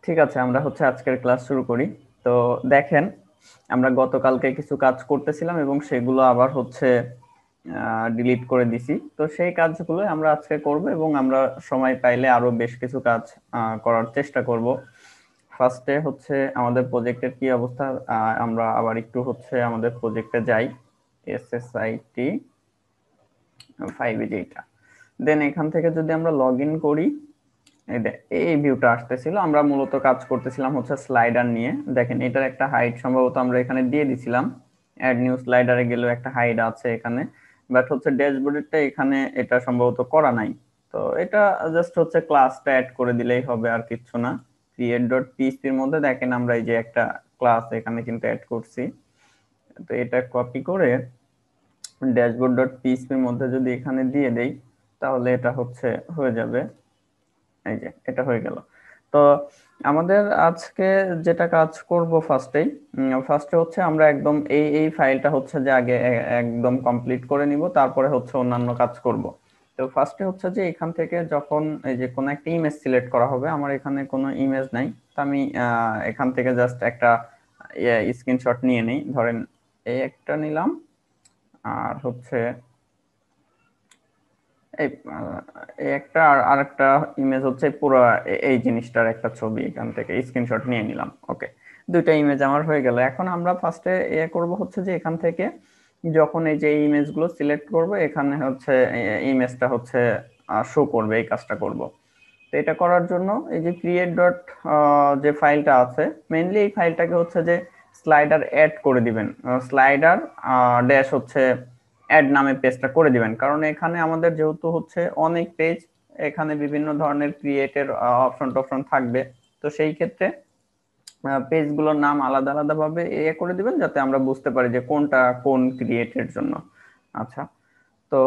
ঠিক আছে, আমরা আজকের ক্লাস শুরু করি। তো দেখেন, আমরা গতকালকে কিছু কাজ করতেছিলাম এবং সেগুলো আবার ডিলিট করে দিছি। তো সেই কাজগুলো আমরা আজকে করব এবং আমরা সময় পাইলে আরো বেশ কিছু কাজ করার চেষ্টা করব। ফার্স্টে আমাদের প্রজেক্টের কি অবস্থা, আমরা আবার একটু আমাদের প্রজেক্টে যাই। এসএসআইটি 5 যেটা, দেন এখান থেকে যদি আমরা লগ ইন করি, এই ভিউটা আসতেছিল। আমরা মূলত কাজ করতেছিলাম স্লাইডার নিয়ে। দেখেন, এটার একটা হাইট সম্ভবত আমরা এখানে দিয়ে দিছিলাম। অ্যাড নিউ স্লাইডারে গেলেও একটা হাইট আছে এখানে, বাট ড্যাশবোর্ডেরটা এখানে এটা সম্ভবত করা নাই। তো এটা জাস্ট ক্লাসটা অ্যাড করে দিলেই হবে, আর কিছু না। ক্রিয়েট ডট পিএইচপি এর মধ্যে দেখেন আমরা এই যে একটা ক্লাস এখানে কিন্তু অ্যাড করছি। তো এটা কপি করে ড্যাশবোর্ড ডট পিএইচপি এর মধ্যে যদি এখানে দিয়ে দেই, তাহলে এটা হয়ে যাবে। এই যে এটা হয়ে গেল। তো আমাদের আজকে যেটা কাজ করব ফার্স্টে আমরা একদম এই ফাইলটা যে আগে একদম কমপ্লিট করে নিব, তারপরে অন্যান্য কাজ করব। তো ফার্স্টে যে এখান থেকে যখন এই যে কোনো একটা ইমেজ সিলেক্ট করা হবে, আমার এখানে কোনো ইমেজ নাই। তো আমি এখান থেকে জাস্ট একটা স্ক্রিনশট নিয়ে নেই। ধরেন এই একটা নিলাম, আর এই এই একটা আর একটা ইমেজ পুরো এই জিনিসটার একটা ছবি এখান থেকে স্ক্রিনশট নিয়ে নিলাম। ওকে, দুইটা ইমেজ আমার হয়ে গেল। এখন আমরা ফার্স্টে করব যে এখান থেকে যখন এই যে ইমেজগুলো সিলেক্ট করব, এখানে ইমেজটা শো করবে, এই কাজটা করব। তো এটা করার জন্য এই যে ক্রিয়েট ডট যে ফাইলটা আছে, মেইনলি এই ফাইলটাকে যে স্লাইডার অ্যাড করে দিবেন। স্লাইডার ড্যাশ অ্যাড নামে পেজটা করে দিবেন, কারণ এখানে আমাদের যেহেতু অনেক পেজ, এখানে বিভিন্ন ধরনের ক্রিয়েটের অপশন থাকবে। তো সেই ক্ষেত্রে পেজগুলোর নাম আলাদা আলাদা ভাবে করে দিবেন, যাতে আমরা বুঝতে পারি যে কোনটা কোন ক্রিয়েটের জন্য। আচ্ছা, তো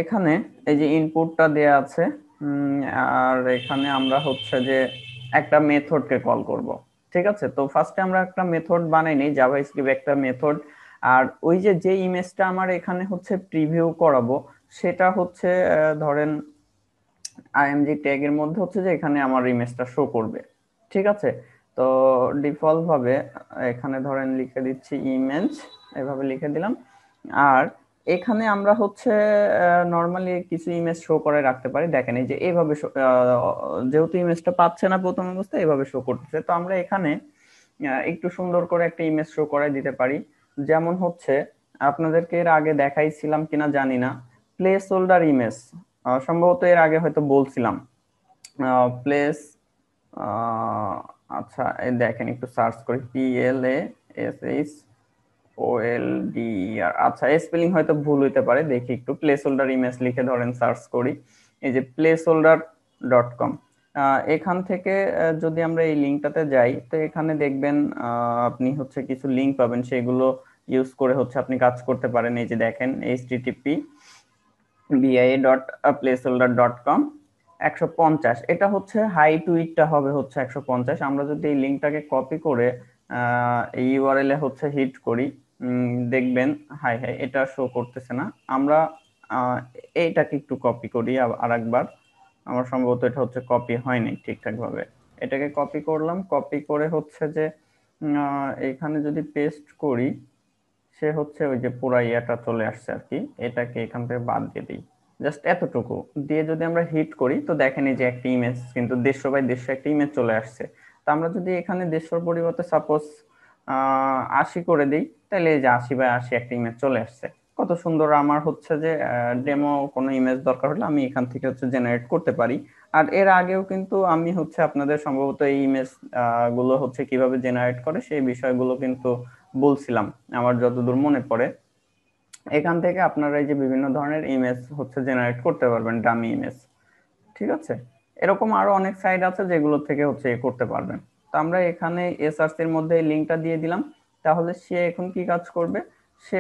এখানে এই যে ইনপুটটা দেয়া আছে, আর এখানে আমরা যে একটা মেথডকে কল করব। ঠিক আছে, তো ফার্স্টে আমরা একটা মেথড বানাই নেই, জাভাস্ক্রিপ্ট একটা মেথড। আর ওই যে যে ইমেজটা আমার এখানে প্রিভিউ করাবো, সেটা ধরেন আইএমজি ট্যাগ এর মধ্যে যে এখানে আমার ইমেজটা শো করবে। ঠিক আছে, তো ডিফল্ট ভাবে এখানে ধরেন লিখে দিচ্ছি ইমেজ, এভাবে লিখে দিলাম। আর এখানে আমরা নরমালি কিছু ইমেজ শো করে রাখতে পারি। দেখেন এই যে এইভাবে যেহেতু ইমেজটা পাচ্ছে না প্রথম অবস্থায়, এইভাবে শো করতেছে। তো আমরা এখানে একটু সুন্দর করে একটা ইমেজ শো করাই দিতে পারি। যেমন আপনাদেরকে এর আগে দেখাইছিলাম কিনা জানি না, প্লেস হোল্ডার ইমেজ, সম্ভবত এর আগে হয়তো বলছিলাম। প্লেস, আচ্ছা এই দেখেন একটু সার্চ করি, PLASHOLDER। আচ্ছা, স্পেলিং হয়তো ভুল হইতে পারে, দেখি একটু। প্লেস হোল্ডার ইমেজ লিখে ধরেন সার্চ করি, এই যে placeholder.com। এখান থেকে যদি আমরা এই লিঙ্কটাতে যাই, তো এখানে দেখবেন আপনি কিছু লিঙ্ক পাবেন, সেগুলো ইউজ করে আপনি কাজ করতে পারেন। এই যে দেখেন http://bia.placeholder.com 150, এটা হাইট উইডথটা হবে 150। আমরা যদি এই লিঙ্কটাকে কপি করে এই ইউআরএল এ হিট করি, দেখবেন হাই হাই এটা শো করতেছে না। আমরা এইটাকে একটু কপি করি আরেকবার। আমার সম্ভবত এটা কপি হয়নি ঠিকঠাক ভাবে। এটাকে কপি করলাম, কপি করে যে এখানে যদি পেস্ট করি, সে ওই যে পুরা ইয়েটা চলে আসছে আর কি। এটাকে এখান থেকে বাদ দিয়ে দিই, জাস্ট এতটুকু দিয়ে যদি আমরা হিট করি, তো দেখেন এই যে একটা ইমেজ কিন্তু 150 বাই 150 একটা ইমেজ চলে আসছে। তো আমরা যদি এখানে 150 পরিবর্তে সাপোজ 80 করে দিই, তাহলে এই যে 80 বাই 80 একটা ইমেজ চলে আসছে। কত সুন্দর! আমার যে ডেমো কোনো ইমেজ দরকার হলে আমি এখান থেকে জেনারেট করতে পারি। আর এর আগেও কিন্তু আমি আপনাদের সম্ভবত এই ইমেজ গুলো কিভাবে জেনারেট করে সেই বিষয়গুলো কিন্তু বলছিলাম, আমার যতদূর মনে পড়ে। এখান থেকে আপনারা এই যে বিভিন্ন ধরনের ইমেজ জেনারেট করতে পারবেন, ডামি ইমেজ। ঠিক আছে, এরকম আরো অনেক সাইট আছে যেগুলো থেকে করতে পারবেন। তো আমরা এখানে এসআরসি এর মধ্যে এই লিংকটা দিয়ে দিলাম। তাহলে সে এখন কি কাজ করবে, সে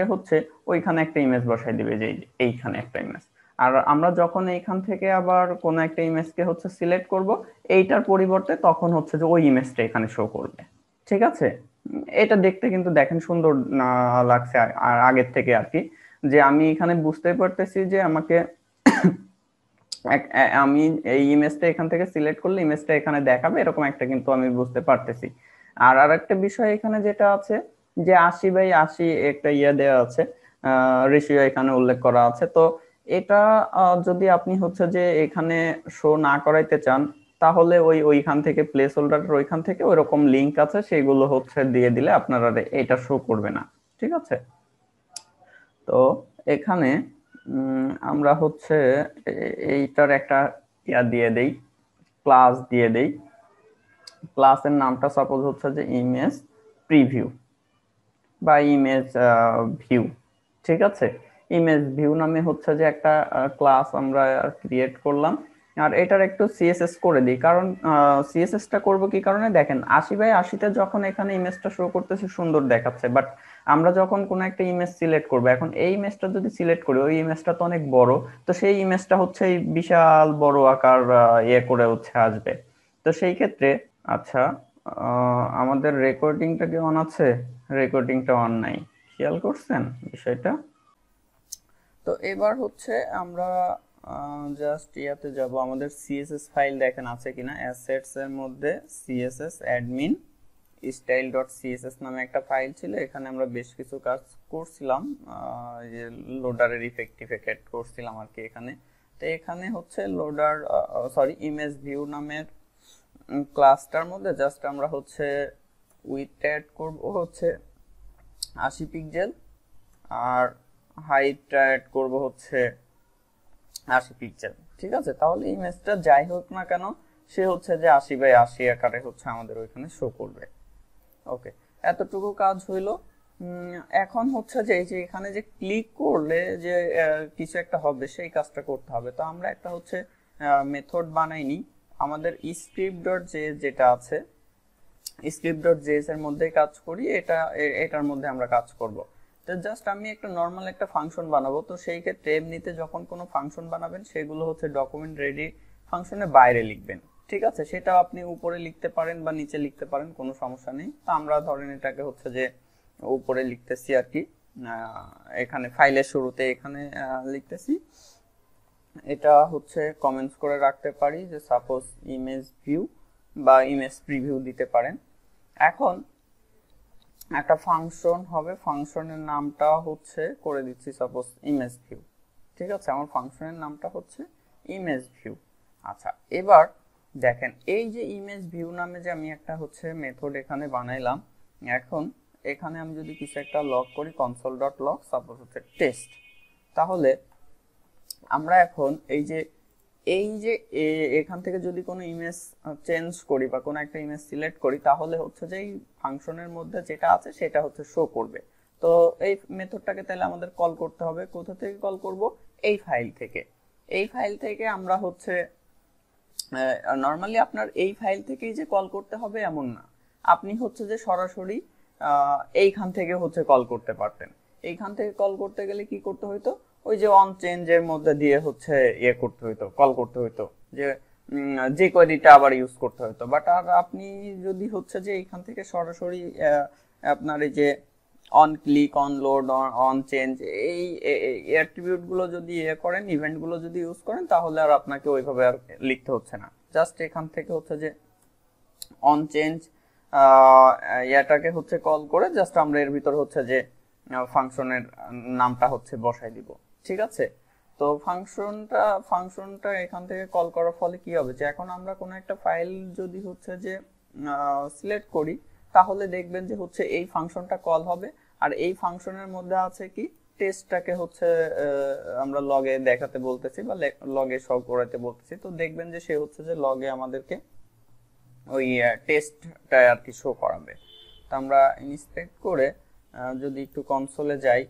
ওইখানে একটা ইমেজ বসাই দিবে, যে এইখানে একটা ইমেজ। আর আমরা যখন এইখান থেকে আবার কোন একটা ইমেজকে সিলেক্ট করব, এইটার পরিবর্তে তখন যে ওই ইমেজটা এখানে শো করবে। ঠিক আছে, এটা দেখতে কিন্তু দেখেন সুন্দর না লাগছে আর আগের থেকে আর কি। যে আমি এখানে বুঝতে পারতেছি যে আমাকে আমি এই ইমেজটা এখান থেকে সিলেক্ট করলে ইমেজটা এখানে দেখাবে, এরকম একটা কিন্তু আমি বুঝতে পারতেছি। আর আরেকটা বিষয় এখানে যেটা আছে যে 80/80 একটা দেওয়া আছে, রেশিও এখানে উল্লেখ করা আছে। তো এটা যদি আপনি হচ্ছে যে এখানে শো না করাইতে চান, তাহলে ওইখান থেকে প্লেস হোল্ডারের ওইখান থেকে ওইরকম লিংক আছে, সেগুলো হচ্ছে দিয়ে দিলে আপনারা এটা শো করবে না। ঠিক আছে। তো এখানে আমরা হচ্ছে এইটার একটা দিয়ে দেই, ক্লাস দিয়ে দেই। ক্লাসের নামটা সাপোজ হচ্ছে যে ইমেজ প্রিভিউ বা ইমেজ ভিউ। ঠিক আছে। ইমেজ ভিউ নামে হচ্ছে যে একটা ক্লাস আমরা ক্রিয়েট করলাম। আর এটার একটু সিএসএস করে দিই, কারণ সিএসএসটা করব কি কারণে, দেখেন 80/80 যখন এখানে ইমেজটা শো করতেছে সুন্দর দেখাচ্ছে, বাট আমরা যখন কোনো একটা ইমেজ সিলেক্ট করব, এখন এই ইমেজটা যদি সিলেক্ট করি, ওই ইমেজটা তো অনেক বড়, তো সেই ইমেজটা হচ্ছে এই বিশাল বড় আকার করে হচ্ছে আসবে। তো সেই ক্ষেত্রে আচ্ছা, আমাদের রেকর্ডিংটা কি অন আছে? রেকর্ডিংটা অন নাই, খেয়াল করছেন বিষয়টা? তো এবার হচ্ছে আমরা জাস্ট যাব, আমাদের সিএসএস ফাইল দেখেন আছে কিনা। অ্যাসেটস এর মধ্যে CSS admin style dot CSS নামে একটা ফাইল ছিল, এখানে আমরা বেশ কিছু কাজ করছিলাম, যে লোডারের ইফেক্টিভ এড করছিলাম আর কি এখানে। তো এখানে হচ্ছে লোডার ইমেজ ভিউ নামের ক্লাসটার মধ্যে জাস্ট আমরা হচ্ছে উইথ অ্যাড করব হচ্ছে 80 পিক্সেল, আর হাইট অ্যাড করব হচ্ছে 80 পিক্সেল। ঠিক আছে। তাহলে ইমেজটা যাই হোক না কেন, সে হচ্ছে যে 80/80 আকারে হচ্ছে আমাদের ওইখানে শো করবে। ওকে, এতটুকু কাজ হইলো। এখন হচ্ছে যে এই যে এখানে যে ক্লিক করলে যে কিছু একটা হবে, সেই কাজটা করতে হবে। তো আমরা একটা হচ্ছে মেথড বানাইনি, আমাদের স্ক্রিপ্ট ডট জেএস যেটা আছে, স্ক্রিপ্ট ডট জেএস এর মধ্যে কাজ করি, এটার মধ্যে আমরা কাজ করব। তো জাস্ট আমি একটা নর্মাল একটা ফাংশন বানাবো। তো সেই ক্ষেত্রে এমনিতে যখন কোনো ফাংশন বানাবেন, সেগুলো হচ্ছে ডকুমেন্ট রেডি ফাংশনের বাইরে লিখবেন। ঠিক আছে। সেটা আপনি উপরে লিখতে পারেন বা নিচে লিখতে পারেন, কোনো সমস্যা নেই। তো আমরা ধরেন এটাকে হচ্ছে যে উপরে লিখতেছি আর কি, এখানে ফাইলের শুরুতে এখানে লিখতেছি। এটা হচ্ছে কমেন্টস করে রাখতে পারি যে সাপোজ ইমেজ ভিউ বা ইমেজ প্রিভিউ দিতে পারেন। এখন একটা ফাংশন হবে, ফাংশনের নামটা হচ্ছে করে দিচ্ছি সাপোজ ইমেজ ভিউ। ঠিক আছে, আমার ফাংশনের নামটা হচ্ছে ইমেজ ভিউ। আচ্ছা, এবার দেখেন এই যে ইমেজ ভিউ নামে যে আমি একটা হচ্ছে মেথড এখানে বানাইলাম, এখন এখানে আমি যদি কিছু একটা লগ করি, কনসোল ডট লগ সাপোজ হচ্ছে টেস্ট, তাহলে আমরা এখন এই যে এখান থেকে যদি কোনো ইমেজ চেঞ্জ করি বা কোনো একটা ইমেজ সিলেক্ট করি, তাহলে হচ্ছে যে এই ফাংশনের মধ্যে যেটা আছে সেটা হচ্ছে শো করবে। তো এই মেথডটাকে তাহলে আমাদের কল করতে হবে। কোথা থেকে কল করব? এই ফাইল থেকে। এই ফাইল থেকে আমরা হচ্ছে নর্মালি আপনার এই ফাইল থেকেই যে কল করতে হবে এমন না, আপনি হচ্ছে যে সরাসরি এইখান থেকে হচ্ছে কল করতে পারতেন। এইখান থেকে কল করতে গেলে কি করতে হইতো, ওই যে অন চেঞ্জের মধ্যে দিয়ে হচ্ছে করতে হইতো, কল করতে হইতো, যে কোয়েরিটা আবার ইউজ করতে হইতো। বাট আর আপনি যদি হচ্ছে যে এইখান থেকে সরাসরি আপনার এই যে on click, on load, on change, এই অ্যাট্রিবিউট গুলো যদি করেন, ইভেন্ট গুলো যদি ইউজ করেন, তাহলে আর আপনাকে ওইভাবে আর লিখতে হচ্ছে না। জাস্ট এখান থেকে হচ্ছে যে অন চেঞ্জ এটাকে হচ্ছে কল করে জাস্ট আমরা এর ভিতর হচ্ছে যে ফাংশনের নামটা হচ্ছে বসাই দিব। ঠিক আছে। তো ফাংশনটা এখান থেকে কল করার ফলে কি হবে, যে এখন আমরা কোনো একটা ফাইল যদি হচ্ছে যে সিলেক্ট করি, তাহলে দেখবেন যে হচ্ছে এই ফাংশনটা কল হবে। আর এই ফাংশনের মধ্যে আছে কি, টেস্টটাকে হচ্ছে আমরা লগে দেখাতে বলতেছি বা লগে শো করাতে বলতেছি। তো দেখবেন যে সে হচ্ছে যে লগে আমাদেরকে ওই টেস্টটা আর কি শো করাবে। তো আমরা ইন্সপেক্ট করে যদি একটু কনসোলে যাই,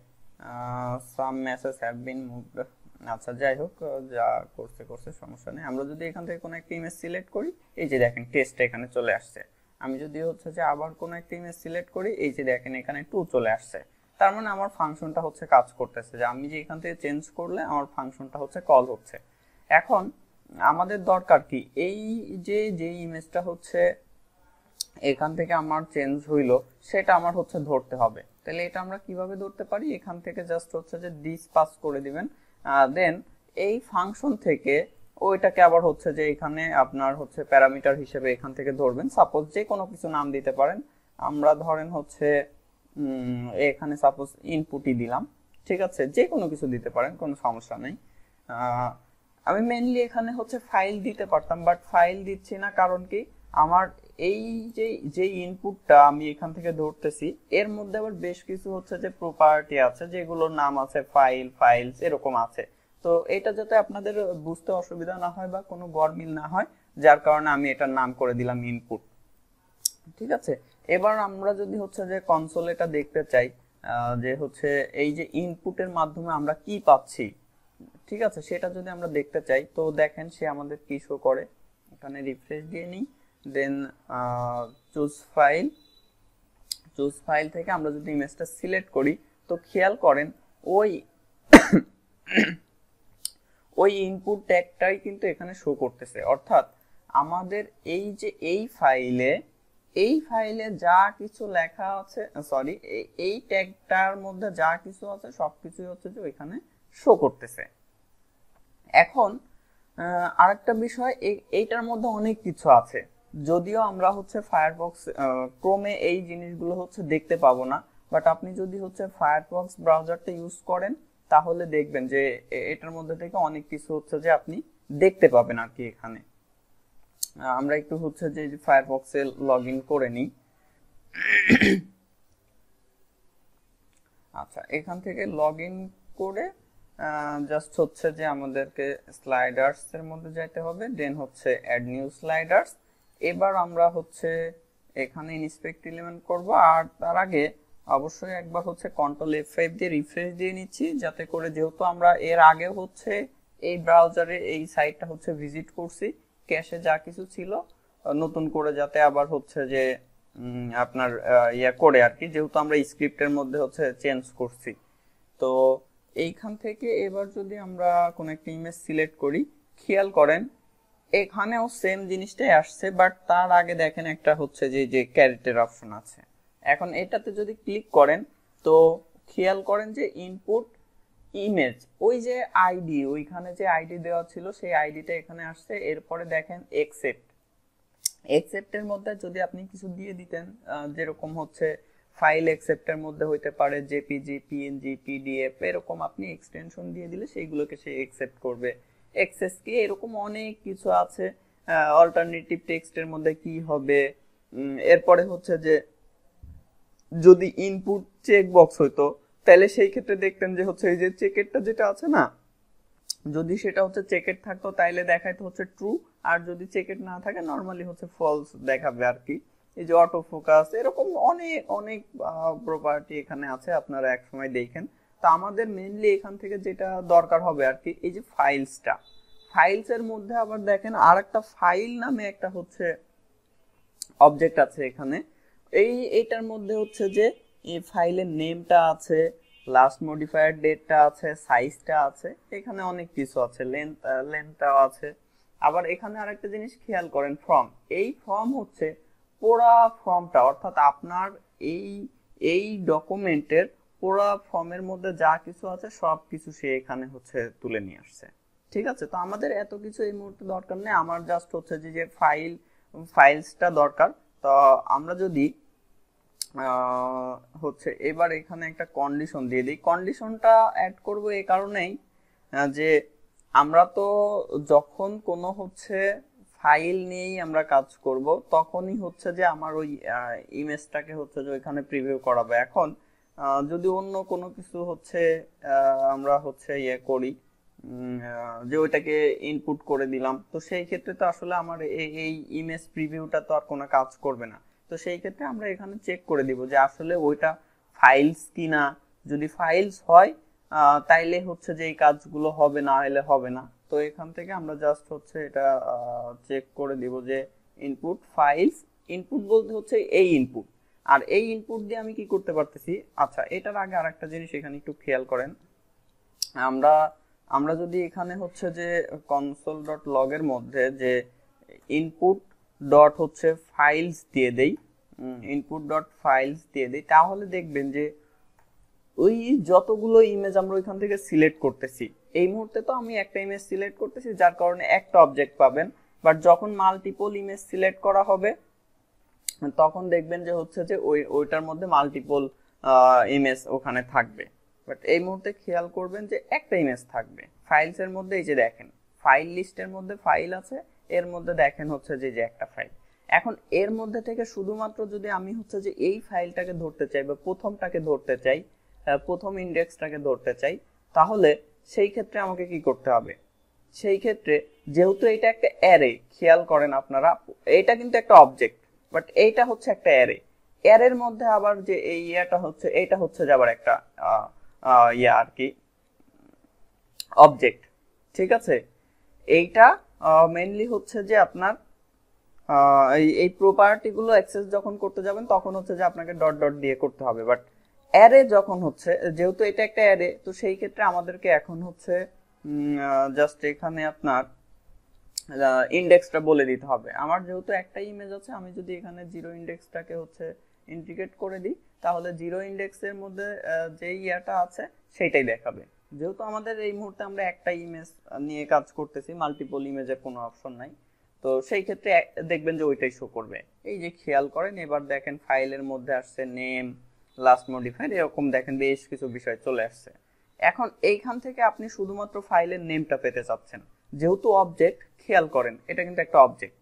সাম মেসেজ হ্যাভ বিন মুভড, আচ্ছা যাই হোক, যা করছে সমস্যা নেই। আমরা যদি এখান থেকে কোনো একটা ইমেজ সিলেক্ট করি, এই যে দেখেন টেস্ট এখানে চলে আসছে। আমি যদি হচ্ছে যে আবার কোনো একটা ইমেজ সিলেক্ট করি, এই যে দেখেন এখানে 2 চলে আসছে। তার মানে আমার ফাংশনটা হচ্ছে কাজ করতেছে, যে আমি যে এখান থেকে চেঞ্জ করলে আমার ফাংশনটা হচ্ছে কল হচ্ছে। এখন আমাদের দরকার কি, এই যে ইমেজটা হচ্ছে এখান থেকে আমার চেঞ্জ হইলো, সেটা আমার হচ্ছে ধরতে হবে। তাহলে এটা আমরা কিভাবে ধরতে পারি, এখান থেকে জাস্ট হচ্ছে যে দিস পাস করে দিবেন, দেন এই ফাংশন থেকে ওইটাকে আবার হচ্ছে যে এখানে আপনার হচ্ছে প্যারামিটার হিসেবে এখান থেকে ধরবেন, সাপোজ যে কোনো কিছু নাম দিতে পারেন। আমরা ধরেন হচ্ছে এখানে সাপোজ ইনপুটই দিলাম, ঠিক আছে, যে কোনো কিছু দিতে পারেন, কোনো সমস্যা নেই। আমি মেইনলি এখানে হচ্ছে ফাইল দিতে পারতাম, বাট ফাইল দিচ্ছি না, কারণ কি আমার এই যে ইনপুটটা আমি এখান থেকে ধরতেছি এর মধ্যে আবার বেশ কিছু হচ্ছে যে প্রপার্টি আছে যেগুলোর নাম আছে ফাইল, ফাইলস এরকম আছে। তো এটা যাতে আপনাদের বুঝতে অসুবিধা না হয় বা কোনো গরমিল না হয়, যার কারণে আমি এটার নাম করে দিলাম ইনপুট। ঠিক আছে, এবার আমরা যদি হচ্ছে যে কনসোল এটা দেখতে চাই যে হচ্ছে এই যে ইনপুটের মাধ্যমে আমরা কি পাচ্ছি, ঠিক আছে, সেটা যদি আমরা দেখতে চাই তো দেখেন সে আমাদের কি শো করে। এখানে রিফ্রেশ দিয়ে নিই, দেন চুজ ফাইল থেকে আমরা যদি ইমেজটা সিলেক্ট করি তো খেয়াল করেন ওই ইনপুট ট্যাগটাই কিন্তু এখানে শো করতেছে। অর্থাৎ আমাদের এই যে এই ফাইলে যা কিছু লেখা আছে, সরি, এই ট্যাগটার মধ্যে যা কিছু আছে সবকিছুই হচ্ছে যে ওইখানে শো করতেছে। এখন আরেকটা বিষয়, এইটার মধ্যে অনেক কিছু আছে, যদিও আমরা হচ্ছে ফায়ারফক্স ক্রোমে এই জিনিসগুলো হচ্ছে দেখতে পাবো না, বাট আপনি যদি হচ্ছে ফায়ারফক্স ব্রাউজারটা ইউজ করেন তাহলে দেখবেন যে এটার মধ্যে থেকে অনেক কিছু হচ্ছে যে আপনি দেখতে পাবেন আর কি। এখানে আমরা একটু হচ্ছে যে ফায়ারফক্সে লগ ইন করে নিই। আচ্ছা, এখান থেকে লগ ইন করে জাস্ট হচ্ছে যে আমাদেরকে স্লাইডার্স এর মধ্যে যাইতে হবে, দেন হচ্ছে অ্যাড নিউ স্লাইডার্স। এবার আমরা হচ্ছে এখানে ইন্সপেক্ট এলিমেন্ট করব, আর তার আগে অবশ্যই একবার হচ্ছে কন্ট্রোল F5 দিয়ে রিফ্রেশ দিয়ে নিচ্ছি, যাতে করে যেহেতু আমরা এর আগে হচ্ছে এই ব্রাউজারে এই সাইটটা হচ্ছে ভিজিট করছি, ক্যাশে যা কিছু ছিল নতুন করে যাতে আবার হচ্ছে যে আপনার ইয়া করে আর কি, যেহেতু আমরা স্ক্রিপ্টের মধ্যে হচ্ছে চেঞ্জ করছি। তো এইখান থেকে এবার যদি আমরা কোন একটা ইমেজ সিলেক্ট করি, খেয়াল করেন এখানেও সেম জিনিসটাই আসছে, বাট তার আগে দেখেন একটা হচ্ছে যে ক্যারেক্টার অপশন আছে। এখন এটাতে যদি ক্লিক করেন তো খেয়াল করেন যে ইনপুট ইমেজ, ওই যে আইডি, ওইখানে যে আইডি দেওয়া ছিল সেই আইডিটা এখানে আসছে। এরপরে দেখেন এক্সেপ্টের মধ্যে যদি আপনি কিছু দিয়ে দিতেন, যেরকম হচ্ছে ফাইল এক্সেপ্টের মধ্যে হইতে পারে জেপিজি, পিএনজি, পিডিএফ, এরকম আপনি এক্সটেনশন দিয়ে দিলে সেইগুলোকে সে একসেপ্ট করবে। এক্সেস কি, এরকম অনেক কিছু আছে। অল্টারনেটিভ টেক্সটের মধ্যে কি হবে, এরপরে হচ্ছে যে যদি ইনপুট চেক বক্স হইতো তাহলে সেই ক্ষেত্রে দেখতেন যে হচ্ছে এই যে চেকেরটা যেটা আছে না, যদি সেটা হচ্ছে চেকেট থাকতো তাইলে দেখাইতো হচ্ছে ট্রু, আর যদি চেকেট না থাকে নরমালি হচ্ছে ফলস দেখাবে আর কি। এই যে অটো ফোকাস, এরকম অনেক অনেক প্রপার্টি এখানে আছে, আপনারা এক সময় দেখেন। তো আমাদের মেইনলি এখান থেকে যেটা দরকার হবে আর কি, এই যে ফাইলস এর মধ্যে আবার দেখেন আরেকটা ফাইল নামে একটা হচ্ছে অবজেক্ট আছে এখানে। এইটার মধ্যে হচ্ছে যে এই ফাইলের নেমটা আছে, লাস্ট মডিফায়ার ডেটটা আছে, সাইজটা আছে, এখানে অনেক কিছু আছে, লেন্থটাও আছে। আবার এখানে আরেকটা জিনিস খেয়াল করেন, এই ফর্ম হচ্ছে পুরা ফর্মটা, অর্থাৎ আপনার এই ডকুমেন্টের পুরা ফর্মের মধ্যে যা কিছু আছে সব কিছু সে এখানে হচ্ছে তুলে নিয়ে আসছে। ঠিক আছে, তো আমাদের এত কিছু এই মুহূর্তে দরকার নেই, আমার জাস্ট হচ্ছে যে ফাইলসটা দরকার। তো আমরা যদি হচ্ছে এবার এখানে একটা কন্ডিশন দিয়ে দিই, কন্ডিশনটা অ্যাড করব এই কারণেই যে আমরা তো যখন কোনো হচ্ছে ফাইল নিয়েই আমরা কাজ করব তখনই হচ্ছে যে আমার ওই ইমেজটাকে হচ্ছে যে ওইখানে প্রিভিউ করাবো। এখন যদি অন্য কোনো কিছু হচ্ছে আমরা হচ্ছে ইয়ে করি, যে ওইটাকে ইনপুট করে দিলাম, তো সেই ক্ষেত্রে তো আসলে আমার এই ইমেজ প্রিভিউটা তো আর কোনো কাজ করবে না। তো সেই ক্ষেত্রে আমরা এখানে চেক করে দিব যে আসলে ওইটা ফাইলস কিনা, যদি ফাইলস হয় তাইলে হচ্ছে যে এই কাজগুলো হবে, না হলে হবে না। তো এখান থেকে আমরা জাস্ট হচ্ছে এটা চেক করে দিব যে ইনপুট ফাইলস, ইনপুট বলতে হচ্ছে এই ইনপুট, আর এই ইনপুট দিয়ে আমি কি করতে পারতেছি। আচ্ছা, এটার আগে আরেকটা জিনিস এখানে একটু খেয়াল করেন, আমরা যদি এখানে হচ্ছে যে console.log এর মধ্যে যে ইনপুট ডট হচ্ছে ফাইলস দিয়ে দেই, তাহলে দেখবেন যে ওই যতগুলো ইমেজ আমরা ওইখান থেকে সিলেক্ট করতেছি এই মুহূর্তে তো আমি একটা ইমেজ সিলেক্ট করতেছি, যার কারণে একটা অবজেক্ট পাবেন। বাট যখন মাল্টিপল ইমেজ সিলেক্ট করা হবে তখন দেখবেন যে হচ্ছে যে ওইটার মধ্যে মাল্টিপল ইমেজ ওখানে থাকবে। বাট এই মুহূর্তে খেয়াল করবেন যে একটা ইমেজ থাকবে। ফাইলস এর মধ্যে এই যে দেখেন ফাইল লিস্টের মধ্যে ফাইল আছে, এর মধ্যে দেখেন হচ্ছে যে একটা ফাইল। এখন এর মধ্যে থেকে শুধুমাত্র যদি আমি হচ্ছে যে এই ফাইলটাকে ধরতে চাই বা প্রথমটাকে ধরতে চাই, প্রথম ইন্ডেক্সটাকে ধরতে চাই, তাহলে সেই ক্ষেত্রে আমাকে কি করতে হবে? সেই ক্ষেত্রে যেহেতু এটা একটা অ্যারে, খেয়াল করেন আপনারা, এটা কিন্তু একটা অবজেক্ট, বাট এইটা হচ্ছে একটা অ্যারে। অ্যারের মধ্যে আবার যে এই ইয়াটা হচ্ছে, এইটা হচ্ছে যে আবার একটা ইয়া আর কি অবজেক্ট, ঠিক আছে। এইটা মেইনলি হচ্ছে যে আপনার এই প্রপার্টি গুলো অ্যাক্সেস যখন করতে যাবেন তখন হচ্ছে যে আপনাকে ডট ডট দিয়ে করতে হবে। বাট অ্যারে যখন হচ্ছে, যেহেতু এটা একটা অ্যারে, তো সেই ক্ষেত্রে আমাদেরকে এখন হচ্ছে জাস্ট এখানে আপনার ইন্ডেক্সটা বলে দিতে হবে। আমার যেহেতু একটা ইমেজ আছে, আমি যদি এখানে জিরো ইন্ডেক্সটাকে হচ্ছে ইন্টিগ্রেট করে দিই, তাহলে জিরো ইন্ডেক্সের মধ্যে যে ইয়াটা আছে সেইটাই দেখাবে। যেহেতু আমাদের এই মুহূর্তে আমরা একটা ইমেজ নিয়ে কাজ করতেছি, মাল্টিপল ইমেজের কোনো অপশন নাই, তো সেই ক্ষেত্রে দেখবেন যে ওইটাই শো করবে। এই যে খেয়াল করেন, এবার দেখেন ফাইলের মধ্যে আসছে নেম, লাস্ট মডিফাইড, এরকম দেখেন বেশ কিছু বিষয় চলে আসছে। এখন এইখান থেকে আপনি শুধুমাত্র ফাইলের নেমটা পেতে চাচ্ছেন, যেহেতু অবজেক্ট, খেয়াল করেন এটা কিন্তু একটা অবজেক্ট,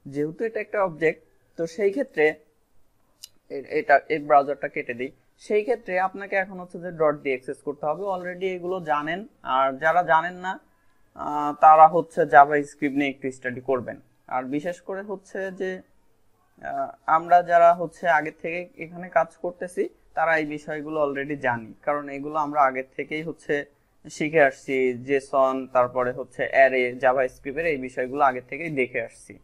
যেহেতু এটা একটা অবজেক্ট, তো সেই ক্ষেত্রে এটা এই ব্রাউজারটা কেটে দিই, সেই ক্ষেত্রে আপনাকে এখন হচ্ছে যে ডট দিয়ে অ্যাক্সেস করতে হবে। অলরেডি এগুলো জানেন, আর যারা জানেন না তারা হচ্ছে জাভা স্ক্রিপ্ট নিয়ে একটু স্টাডি করবেন। আর বিশেষ করে হচ্ছে যে আমরা যারা হচ্ছে আগে থেকে এখানে কাজ করতেছি তারা এই বিষয়গুলো অলরেডি জানি, কারণ এগুলো আমরা আগে থেকেই হচ্ছে শিখে আসছি। জেসন, তারপরে হচ্ছে অ্যারে, জাভা স্ক্রিপ্টের এই বিষয়গুলো আগে থেকেই দেখে আসছি,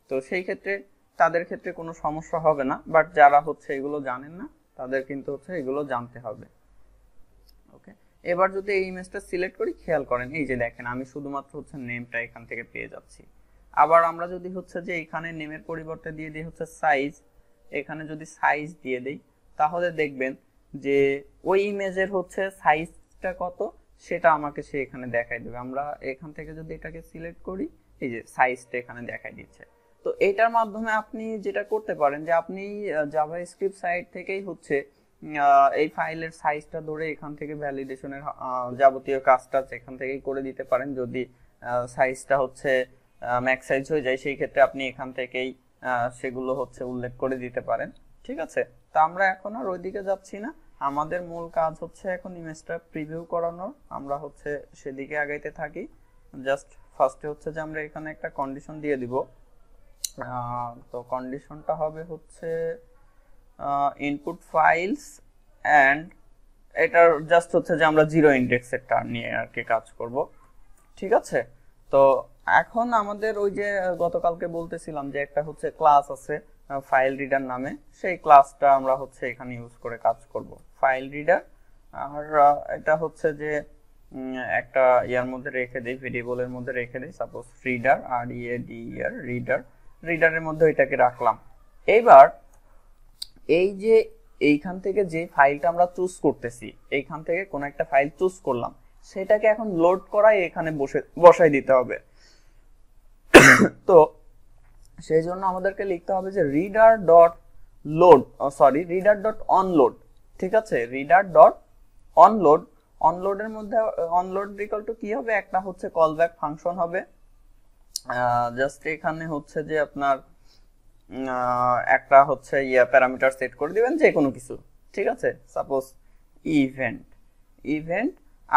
তো সেই ক্ষেত্রে তাদের ক্ষেত্রে কোনো সমস্যা হবে না। বাট যারা হচ্ছে এগুলো জানেন না তাদের কিন্তু হচ্ছে এগুলো জানতে হবে। ওকে, এবার যদি এই ইমেজটা সিলেক্ট করি, খেয়াল করেন এই যে দেখেন আমি শুধুমাত্র হচ্ছে নেমটা এখান থেকে পেয়ে যাচ্ছি। আবার আমরা যদি হচ্ছে যে এখানে নেমের পরিবর্তে দিয়ে দিই হচ্ছে সাইজ, এখানে যদি সাইজ দিয়ে দেই, তাহলে দেখবেন যে ওই ইমেজের হচ্ছে সাইজটা কত সেটা আমাকে সে এখানে দেখাই দেবে। আমরা এখান থেকে যদি এটাকে সিলেক্ট করি, এই যে সাইজটা এখানে দেখাই দিচ্ছে। তো এটার মাধ্যমে আপনি যেটা করতে পারেন যে আপনি জাভা স্ক্রিপ্ট সাইট থেকেই হচ্ছে এই ফাইলের সাইজটা ধরে এখান থেকে ভ্যালিডেশনের যাবতীয় কাজটা এখান থেকেই করে দিতে পারেন। যদি সাইজটা হচ্ছে ম্যাক্স সাইজ হয়ে যায়, সেই ক্ষেত্রে আপনি এখান থেকেই সেগুলো হচ্ছে উল্লেখ করে দিতে পারেন, ঠিক আছে। তো আমরা এখন আর ওইদিকে যাচ্ছি না, আমাদের মূল কাজ হচ্ছে এখন ইমেজটা প্রিভিউ করানোর। আমরা হচ্ছে সেদিকে আগাইতে থাকি। জাস্ট ফার্স্টে হচ্ছে যে আমরা এখানে একটা কন্ডিশন দিয়ে দিব। তো কন্ডিশনটা হবে হচ্ছে ইনপুট ফাইলস অ্যান্ড এটার জাস্ট হচ্ছে যে আমরা জিরো ইন্ডেক্সের টার্ম নিয়ে আর কি কাজ করব, ঠিক আছে। তো এখন আমাদের ওই যে গতকালকে বলতেছিলাম যে একটা হচ্ছে ক্লাস আছে ফাইল রিডার নামে, সেই ক্লাসটা আমরা হচ্ছে এখানে ইউজ করে কাজ করব, ফাইল রিডার। আর এটা হচ্ছে যে একটা ইয়ার মধ্যে রেখে দেই, ভেরিয়েবলের মধ্যে রেখে দেই, সাপোজ রিডার, আর ইএডিআর, রিডার, রিডারের মধ্যে এটাকে রাখলাম। এবার এই যে এইখান থেকে যে ফাইলটা আমরা চুজ করতেছি, এইখান থেকে কোন একটা ফাইল চুজ করলাম, সেটাকে এখন লোড করাই এখানে বসাই দিতে হবে। তো সেই জন্য আমাদেরকে লিখতে হবে যে reader dot load, reader dot onload, ঠিক আছে। রিডার ডট অনলোড, অনলোডের মধ্যে অনলোড ইকুয়াল টু কি হবে, একটা হচ্ছে কলব্যাক ফাংশন হবে। জাস্ট এখানে হচ্ছে যে আপনার একটা হচ্ছে প্যারামিটার সেট করে দিবেন যে কোনো কিছু, ঠিক আছে, সাপোজ ইভেন্ট।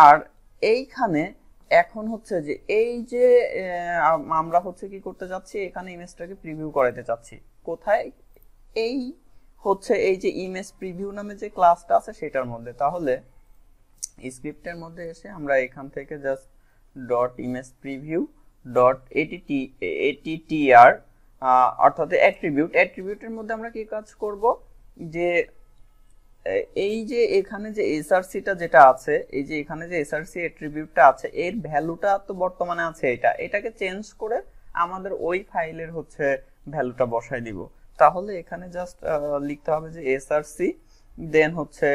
আর এইখানে এখন হচ্ছে যে এই যে আমরা হচ্ছে কি করতে যাচ্ছি, এখানে ইমেজটাকে প্রিভিউ করাতে চাচ্ছি। কোথায়? এই হচ্ছে এই যে ইমেজ প্রিভিউ নামে যে ক্লাসটা আছে সেটার মধ্যে। তাহলে স্ক্রিপ্টের মধ্যে এসে আমরা এখান থেকে just dot image preview dot attr অর্থাৎ অ্যাট্রিবিউটের মধ্যে আমরা কি কাজ করব, যে এই যে এখানে যে এসআরসিটা যেটা আছে, এই যে এখানে যে এসআরসি অ্যাট্রিবিউটটা আছে, এর ভ্যালুটা তো বর্তমানে আছে এটাকে চেঞ্জ করে আমাদের ওই ফাইলের হচ্ছে ভ্যালুটা বসাই দিব। তাহলে এখানে জাস্ট লিখতে হবে যে এসআরসি, দেন হচ্ছে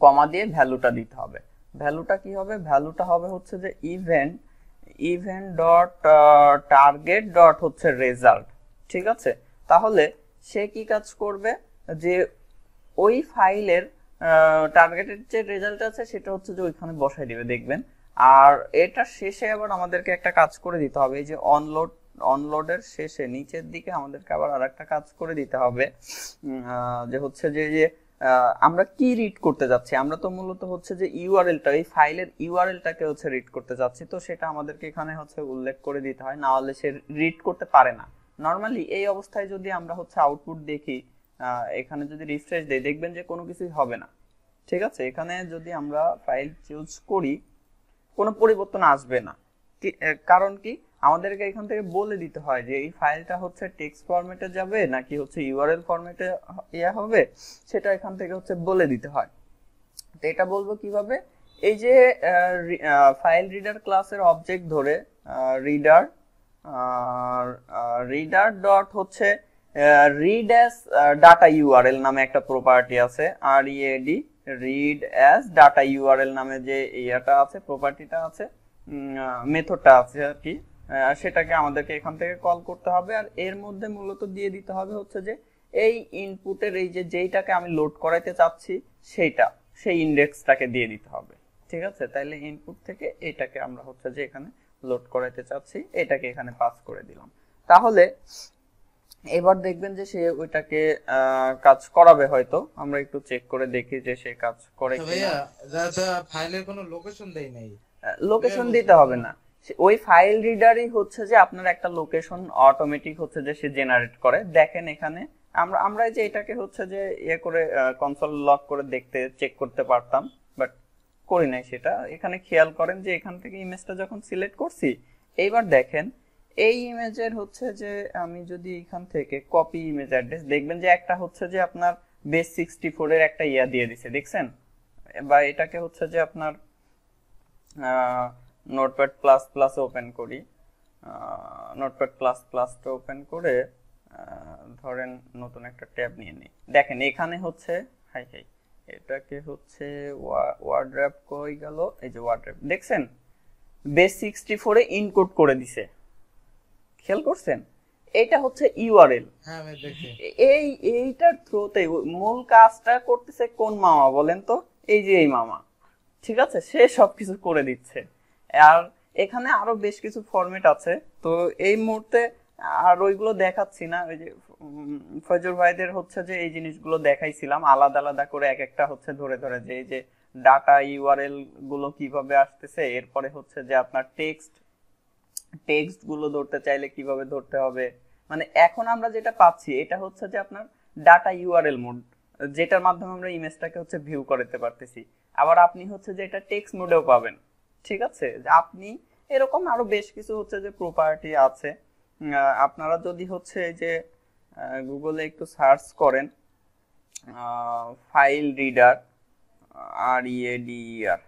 কমা দিয়ে ভ্যালুটা দিতে হবে। ভ্যালুটা কি হবে, ভ্যালুটা হবে হচ্ছে যে event event dot target dot হচ্ছে রেজাল্ট। ঠিক আছে, তাহলে সে কি কাজ করবে, যে ওই ফাইলের টার্গেটের যে রেজাল্ট আছে সেটা হচ্ছে যে ওইখানে বসাই দিবে, দেখবেন। আর এটা শেষে আবার আমাদেরকে একটা কাজ করে দিতে হবে, এই যে অনলোডের শেষে নিচের দিকে আমাদেরকে আবার আরেকটা কাজ করে দিতে হবে, যে হচ্ছে যে যে আমরা কি রিড করতে যাচ্ছি। আমরা তো মূলত হচ্ছে যে ইউআরএলটা, এই ফাইলের ইউআরএলটাকে হচ্ছে রিড করতে যাচ্ছি, তো সেটা আমাদেরকে এখানে হচ্ছে উল্লেখ করে দিতে হয়, না হলে সে রিড করতে পারে না। নরমালি এই অবস্থায় যদি আমরা হচ্ছে আউটপুট দেখি, এখানে যদি রিফ্রেশ দেই, দেখবেন যে কোনো কিছুই হবে না। ঠিক আছে, এখানে যদি আমরা ফাইল চুজ করি কোনো পরিবর্তন আসবে না। কারণ কি, আমাদেরকে এখান থেকে বলে দিতে হয় যে এই ফাইলটা হচ্ছে টেক্সট ফরম্যাটে যাবে নাকি হচ্ছে ইউআরএল ফরম্যাটে হবে, সেটা এখান থেকে হচ্ছে বলে দিতে হয়। তো এটা বলবো কিভাবে, এই যে ফাইল রিডার ক্লাসের অবজেক্ট ধরে রিডার রিডার ডট হচ্ছে রিড অ্যাজ ডাটা ইউআরএল নামে একটা প্রপার্টি আছে, read read as data URL নামে যে ইয়াটা আছে, প্রপার্টিটা আছে, মেথডটা আছে আর কি, সেটাকে আমাদেরকে এখান থেকে কল করতে হবে। আর এর মধ্যে মূলত দিয়ে দিতে হবে হচ্ছে যে এই ইনপুটের এই যে যেইটাকে আমি লোড করাইতে চাচ্ছি সেইটা, সেই ইন্ডেক্সটাকে দিয়ে দিতে হবে। ঠিক আছে, তাইলে ইনপুট থেকে এটাকে আমরা হচ্ছে যে এখানে লোড করাইতে চাচ্ছি, এটাকে এখানে পাস করে দিলাম। তাহলে এবার দেখবেন যে সে ওইটাকে কাজ করাবে, হয়তো আমরা একটু চেক করে দেখি যে সে কাজ করে কিনা। ভাইয়া দাদা ফাইলের কোনো লোকেশন দেই নাই, লোকেশন দিতে হবে না, ওই ফাইল রিডারই হচ্ছে যে আপনার একটা লোকেশন অটোমেটিক হচ্ছে যে সে জেনারেট করে। দেখেন এখানে আমরা যে এটাকে হচ্ছে যে ইয়ে করে কনসোল লক করে দেখতে চেক করতে পারতাম, বাট করি নাই সেটা। এখানে খেয়াল করেন যে এখান থেকে ইমেজটা যখন সিলেক্ট করছি, এইবার দেখেন এই ইমেজের হচ্ছে যে আমি যদি এখান থেকে কপি ইমেজ অ্যাড্রেস, দেখবেন যে একটা হচ্ছে যে আপনার বেস 64 এর একটা ইয়া দিয়ে দিছে, দেখছেন। বা এটাকে হচ্ছে যে আপনার নোটপ্যাড প্লাস প্লাস ওপেন করি, নোটপ্যাড প্লাস প্লাসটা ওপেন করে ধরেন নতুন একটা ট্যাব নিয়ে নিই। দেখেন এখানে হচ্ছে হাই এটাকে হচ্ছে ওয়ার্ড্র্যাপ কই গেল, এই যে ওয়ার্ড্র্যাপ দেখছেন বেস 64 এ ইনকোড করে দিছে, খেয়াল করছেন। এটা হচ্ছে ইউআরএল। হ্যাঁ ভাই দেখি। এইটার থ্রুতে মূল কাজটা করতেছে কোন মামা বলেন তো, এই যে এই মামা। ঠিক আছে, সে সবকিছু করে দিচ্ছে। আর এখানে আরো বেশ কিছু ফরম্যাট আছে, তো এই মুহূর্তে আর ওইগুলো দেখাচ্ছি না। ওই যে ফজর ভাইদের হচ্ছে যে এই জিনিসগুলো দেখাইছিলাম আলাদা আলাদা করে, এক একটা হচ্ছে ধরে ধরে যে এই যে ডাটা ইউআরএল গুলো কিভাবে আসতেছে, এরপরে হচ্ছে যে আপনার টেক্সট গুলো ধরতে চাইলে কিভাবে ধরতে হবে। মানে এখন আমরা যেটা পাচ্ছি এটা হচ্ছে যে আপনার ডাটা ইউআরএল মোড, যেটার মাধ্যমে আমরা ইমেজটাকে হচ্ছে ভিউ করতে পারতেছি। আবার আপনি হচ্ছে যে এটা টেক্সট মোডেও পাবেন। ঠিক আছে, আপনি এরকম আরো বেশ কিছু হচ্ছে যে প্রপার্টি আছে। আপনারা যদি হচ্ছে এই যে গুগলে একটু সার্চ করেন file reader, READER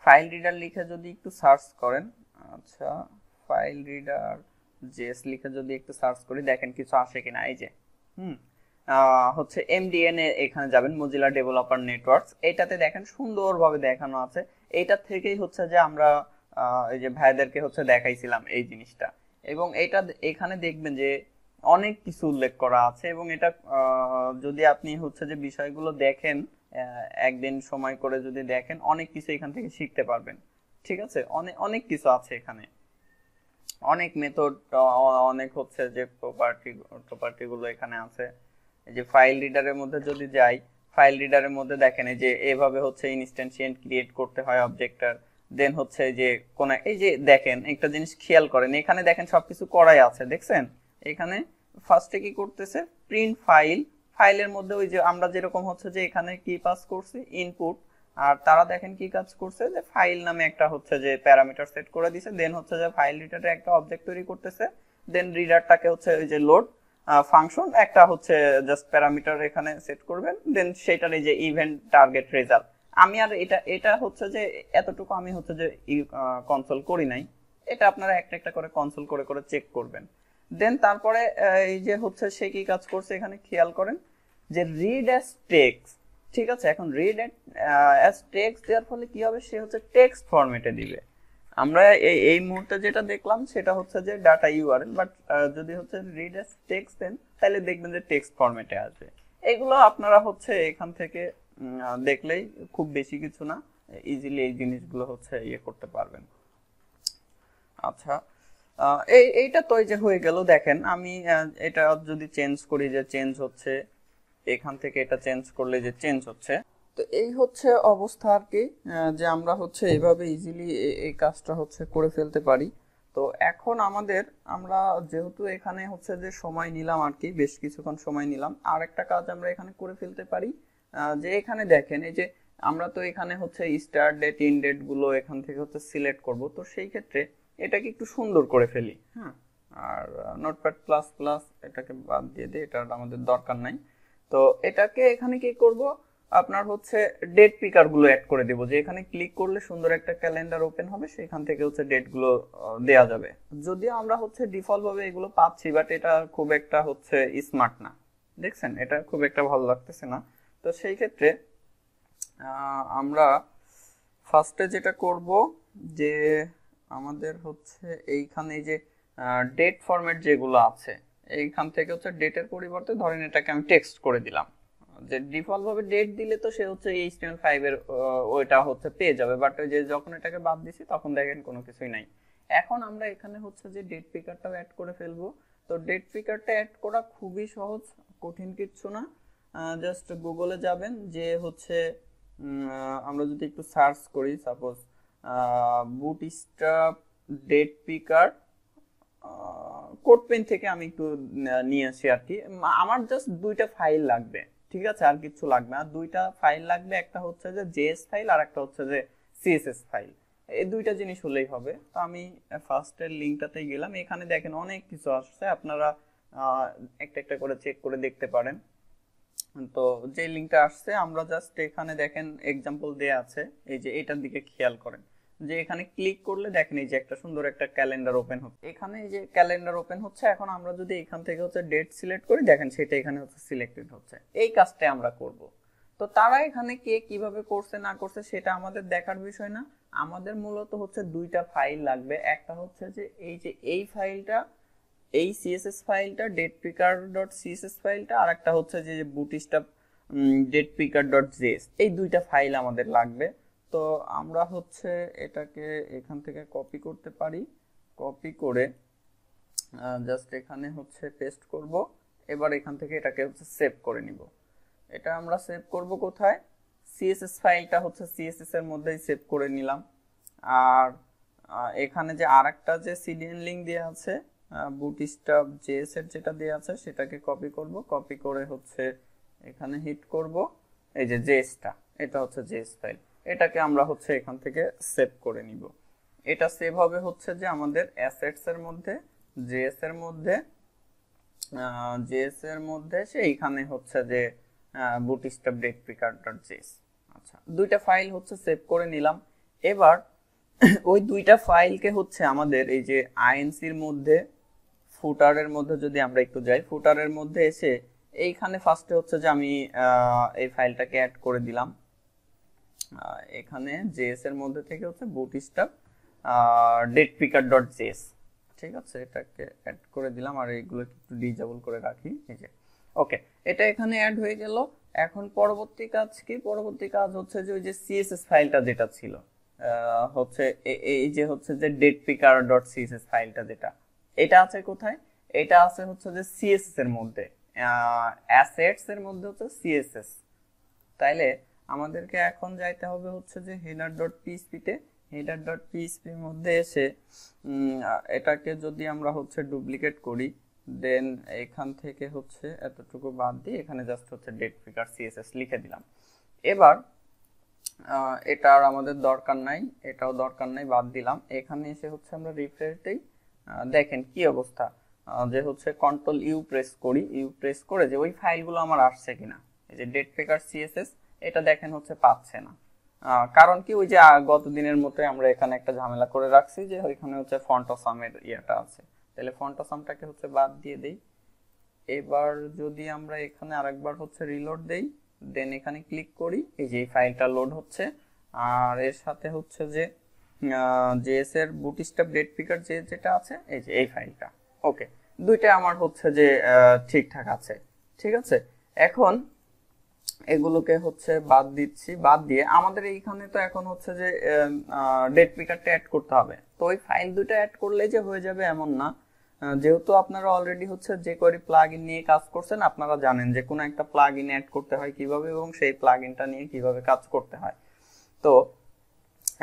file reader লিখে যদি একটু সার্চ করেন, আচ্ছা ফাইল রিডার জেএস লিখে যদি একটু সার্চ করি, দেখেন কিছু আসে কিনা। এই যে হচ্ছে MDN এ এখানে যাবেন, মজিলা ডেভেলপার নেটওয়ার্কস, এটাতে দেখেন সুন্দরভাবে দেখানো আছে। এইটা থেকেই হচ্ছে যে আমরা এই যে ভাইদেরকে হচ্ছে দেখাইছিলাম এই জিনিসটা, এবং এটা এখানে দেখবেন যে অনেক কিছু উল্লেখ করা আছে, এবং এটা যদি আপনি হচ্ছে যে বিষয়গুলো দেখেন একদিন সময় করে যদি দেখেন, অনেক কিছু এখান থেকে শিখতে পারবেন। ঠিক আছে, অনেক কিছু আছে এখানে, অনেক মেথড, অনেক হচ্ছে যে প্রপার্টি গুলো এখানে আছে। এই যে ফাইল রিডারের মধ্যে যদি যাই, ফাইল রিডারের মধ্যে দেখেন এই যে এভাবে হচ্ছে ইনস্ট্যান্সিয়েন্ট ক্রিয়েট করতে হয় অবজেক্টটার। দেন হচ্ছে যে কোন এই যে দেখেন একটা জিনিস খেয়াল করেন, এখানে দেখেন সবকিছু করাই আছে, দেখছেন। এখানে ফার্স্টে কি করতেছে, প্রিন্ট ফাইলের মধ্যে ওই যে আমরা যেরকম হচ্ছে যে এখানে কি পাস করছি ইনপুট, আর তারা দেখেন কি কাজ করছে, যে ফাইল নামে একটা হচ্ছে যে প্যারামিটার সেট করে দিয়েছে। দেন হচ্ছে যে ফাইল রিডারে একটা অবজেক্ট তৈরি করতেছে, দেন রিডারটাকে হচ্ছে ওই যে লোড ফাংশন একটা হচ্ছে জাস্ট প্যারামিটার এখানে সেট করবেন, দেন সেটার এই যে ইভেন্ট টার্গেট রেজাল্ট। আমি আর এটা হচ্ছে যে এতটুকু আমি হচ্ছে যে কনসোল করি নাই, এটা আপনারা একটা একটা করে কনসোল করে করে চেক করবেন। দেন তারপরে এই যে হচ্ছে সে কি কাজ করছে এখানে খেয়াল করেন, যে রিড অ্যাজ টেক্সট। ঠিক আছে, এখন রিড অ্যাজ টেক্সট দেওয়ার ফলে কি হবে, সে হচ্ছে টেক্সট ফরম্যাটে দিবে। আমরা এই মুহূর্তে যেটা দেখলাম সেটা হচ্ছে যে ডাটা ইউআরএল, বাট যদি হচ্ছে রিড অ্যাজ টেক্সট দেন তাহলে দেখবেন যে টেক্সট ফরম্যাটে আসবে। এগুলো আপনারা হচ্ছে এখান থেকে দেখলেই, খুব বেশি কিছু না, ইজিলি এই জিনিসগুলো হচ্ছে ইয়ে করতে পারবেন। আচ্ছা, এইটা তো এই যে হয়ে গেল। দেখেন আমি এটা যদি চেঞ্জ করি, যে চেঞ্জ হচ্ছে, এখান থেকে এটা চেঞ্জ করলে যে চেঞ্জ হচ্ছে। তো এই হচ্ছে অবস্থা আর কি, যে আমরা হচ্ছে এইভাবে ইজিলি এই কাজটা হচ্ছে করে ফেলতে পারি। তো এখন আমরা যেহেতু এখানে হচ্ছে যে সময় নিলাম আর কি, বেশ কিছুক্ষণ সময় নিলাম, আর একটা কাজ আমরা এখানে করে ফেলতে পারি, যে এখানে দেখেন এই যে আমরা তো এখানে হচ্ছে স্টার্ট ডেট ইন ডেট গুলো এখান থেকে হচ্ছে সিলেক্ট করব। তো সেই ক্ষেত্রে এটাকে একটু সুন্দর করে ফেলি। হ্যাঁ, আর নোটপ্যাড প্লাস প্লাস এটাকে বাদ দিয়ে দিই, এটা আমাদের দরকার নাই। তো এটাকে এখানে কি করব, আপনার হচ্ছে ডেট পিকার গুলো অ্যাড করে দেব, যে এখানে ক্লিক করলে সুন্দর একটা ক্যালেন্ডার ওপেন হবে, সেখান থেকে হচ্ছে ডেট গুলো দেয়া যাবে। যদিও আমরা হচ্ছে ডিফল্ট ভাবে এগুলো পাচ্ছি, বাট এটা খুব একটা হচ্ছে স্মার্ট না। দেখছেন, এটা খুব একটা ভালো লাগতেছে না। তো সেই ক্ষেত্রে আমরা ফার্স্টে যেটা করব, যে আমাদের হচ্ছে এইখানে যে ডেট ফরম্যাট যেগুলো আছে, এইখান থেকে হচ্ছে ডেটের পরিবর্তে ধরেন এটাকে আমি টেক্সট করে দিলাম। যে ডিফল্ট ভাবে ডেট দিলে তো সে হচ্ছে HTML5 এর ওইটা হচ্ছে পেয়ে যাবে, বাট ওই যে যখন এটাকে বাদ দিছি তখন দেখেন কোনো কিছুই নাই। এখন আমরা এখানে হচ্ছে যে ডেট পিকারটাও অ্যাড করে ফেলবো। তো ডেট পিকারটা অ্যাড করা খুবই সহজ, কঠিন কিচ্ছু না। জাস্ট গুগলে যাবেন, যে হচ্ছে আমরা যদি একটু সার্চ করি, suppose bootstrap date picker, code pen থেকে আমি একটু নিয়ে আসি আর কি। আমার জাস্ট দুইটা ফাইল লাগবে, ঠিক আছে, আর কিছু লাগবে না। দুইটা ফাইল লাগবে, একটা হচ্ছে যে জেএস ফাইল আর একটা হচ্ছে যে সিএসএস ফাইল। এই দুইটা জিনিস হলেই হবে। তো আমি ফার্স্টের লিঙ্কটাতে গেলাম, এখানে দেখেন অনেক কিছু আসছে, আপনারা একটা একটা করে চেক করে দেখতে পারেন। তো যে লিঙ্কটা আসছে, আমরা জাস্ট এখানে দেখেন এক্সাম্পল দেয়া আছে, এই যে এটার দিকে খেয়াল করেন, যে এখানে ক্লিক করলে দেখেন এই যে একটা সুন্দর একটা ক্যালেন্ডার ওপেন হচ্ছে। এখানে এই যে ক্যালেন্ডার ওপেন হচ্ছে, এখন আমরা যদি এখান থেকে হচ্ছে ডেট সিলেক্ট করি, দেখেন সেটা এখানে হচ্ছে সিলেক্টেড হচ্ছে। এই কাজটা আমরা করব। তো তারা এখানে কে কিভাবে করছে না করছে সেটা আমাদের দেখার বিষয় না। আমাদের মূলত হচ্ছে দুইটা ফাইল লাগবে, একটা হচ্ছে যে এই ফাইলটা, এই সিএসএস ফাইলটা datepicker.css ফাইলটা, আর একটা হচ্ছে যে বুটস্ট্র্যাপ datepicker.js, এই দুইটা ফাইল আমাদের লাগবে। তো আমরা হচ্ছে এটাকে এখান থেকে কপি করতে পারি, কপি করে জাস্ট এখানে হচ্ছে পেস্ট করব। এবার এখান থেকে এটাকে হচ্ছে সেভ করে নিব। এটা আমরা সেভ করব কোথায়, সিএসএস ফাইলটা হচ্ছে সিএসএস এর মধ্যেই সেভ করে নিলাম। আর এখানে যে আরেকটা যে সিডিএন লিংক দেওয়া আছে বুটস্ট্র্যাপ জেএস এর যেটা দেওয়া আছে, সেটাকে কপি করব, কপি করে হচ্ছে এখানে হিট করব। এই যে জেএসটা, এটা হচ্ছে জেএস ফাইল, এটাকে আমরা হচ্ছে এখান থেকে সেভ করে নিব। এটা সেভ হবে হচ্ছে যে আমাদের অ্যাসেটস এর মধ্যে, জেএস এর মধ্যে, জেএস এর মধ্যে সেইখানে হচ্ছে যে বুটস্ট্র্যাপ datepicker.js। আচ্ছা, দুইটা ফাইল হচ্ছে সেভ করে নিলাম। এবার ওই দুইটা ফাইলকে হচ্ছে আমাদের এই যে আইএনসির মধ্যে, ফুটারের মধ্যে যদি আমরা একটু যাই, ফুটারের মধ্যে এসে এইখানে ফার্স্টে হচ্ছে যে আমি এই ফাইলটাকে অ্যাড করে দিলাম। এখানে জেএস এর মধ্যে থেকে হচ্ছে বুটস্ট্র্যাপ datepicker.js, ঠিক আছে, এটাকে অ্যাড করে দিলাম। আর এইগুলো একটু ডিজেবল করে রাখি, এই যে ওকে, এটা এখানে অ্যাড হয়ে গেল। এখন পরবর্তী কাজ কি, পরবর্তী কাজ হচ্ছে যে ওই যে সিএসএস ফাইলটা যেটা ছিল, হচ্ছে এই যে হচ্ছে যে datepicker.css ফাইলটা যেটা, এটা আছে কোথায়, এটা আছে হচ্ছে যে সিএসএস এর মধ্যে, অ্যাসেটস এর মধ্যে হচ্ছে সিএসএস। তাইলে আমাদেরকে এখন যাইতে হবে হচ্ছে যে header.php তে, header.php এর মধ্যে এসে এটাকে যদি আমরা হচ্ছে ডুপ্লিকেট করি, দেন এখান থেকে হচ্ছে এতটুকু বাদ দিয়ে এখানে জাস্ট হচ্ছে datepicker CSS লিখে দিলাম। এবার এটা আর আমাদের দরকার নাই, এটাও দরকার নাই, বাদ দিলাম। এখানে এসে হচ্ছে আমরা রিফ্রেশ দেই, দেখেন কি অবস্থা, যে হচ্ছে কন্ট্রোল ইউ প্রেস করি, ইউ প্রেস করে যে ওই ফাইলগুলো আমার আসছে কিনা, এই যে datepicker CSS, এটা দেখেন হচ্ছে পাচ্ছে না। কারণ কি, ওই যে গত দিনের মতো আমরা এখানে একটা ঝামেলা করে রাখছি, যে ওইখানে হচ্ছে ফন্ট অসামের ইয়েটা আছে। তাহলে ফন্ট অসামটাকে হচ্ছে বাদ দিয়ে দেই। এবার যদি আমরা এখানে আরেকবার হচ্ছে রিলোড দেই, দেন এখানে ক্লিক করি, এই যে এই ফাইলটা লোড হচ্ছে। আর এর সাথে হচ্ছে যে জেএস এর বুটস্ট্র্যাপ ডেট পিকার যেটা আছে, এই যে এই ফাইলটা। ওকে, দুইটা আমার হচ্ছে যে ঠিকঠাক আছে। ঠিক আছে, এখন এগুলোকে হচ্ছে বাদ দিচ্ছি। বাদ দিয়ে আমাদের এইখানে তো এখন হচ্ছে যে ডেট পিকারটা অ্যাড করতে হবে। তো ওই ফাইল দুটো অ্যাড করলে যে হয়ে যাবে এমন না। যেহেতু আপনারা অলরেডি হচ্ছে যে কোয়েরি প্লাগইন নিয়ে কাজ করছেন, আপনারা জানেন যে কোনো একটা প্লাগইন অ্যাড করতে হয় কিভাবে এবং সেই প্লাগইনটা নিয়ে কিভাবে কাজ করতে হয়। তো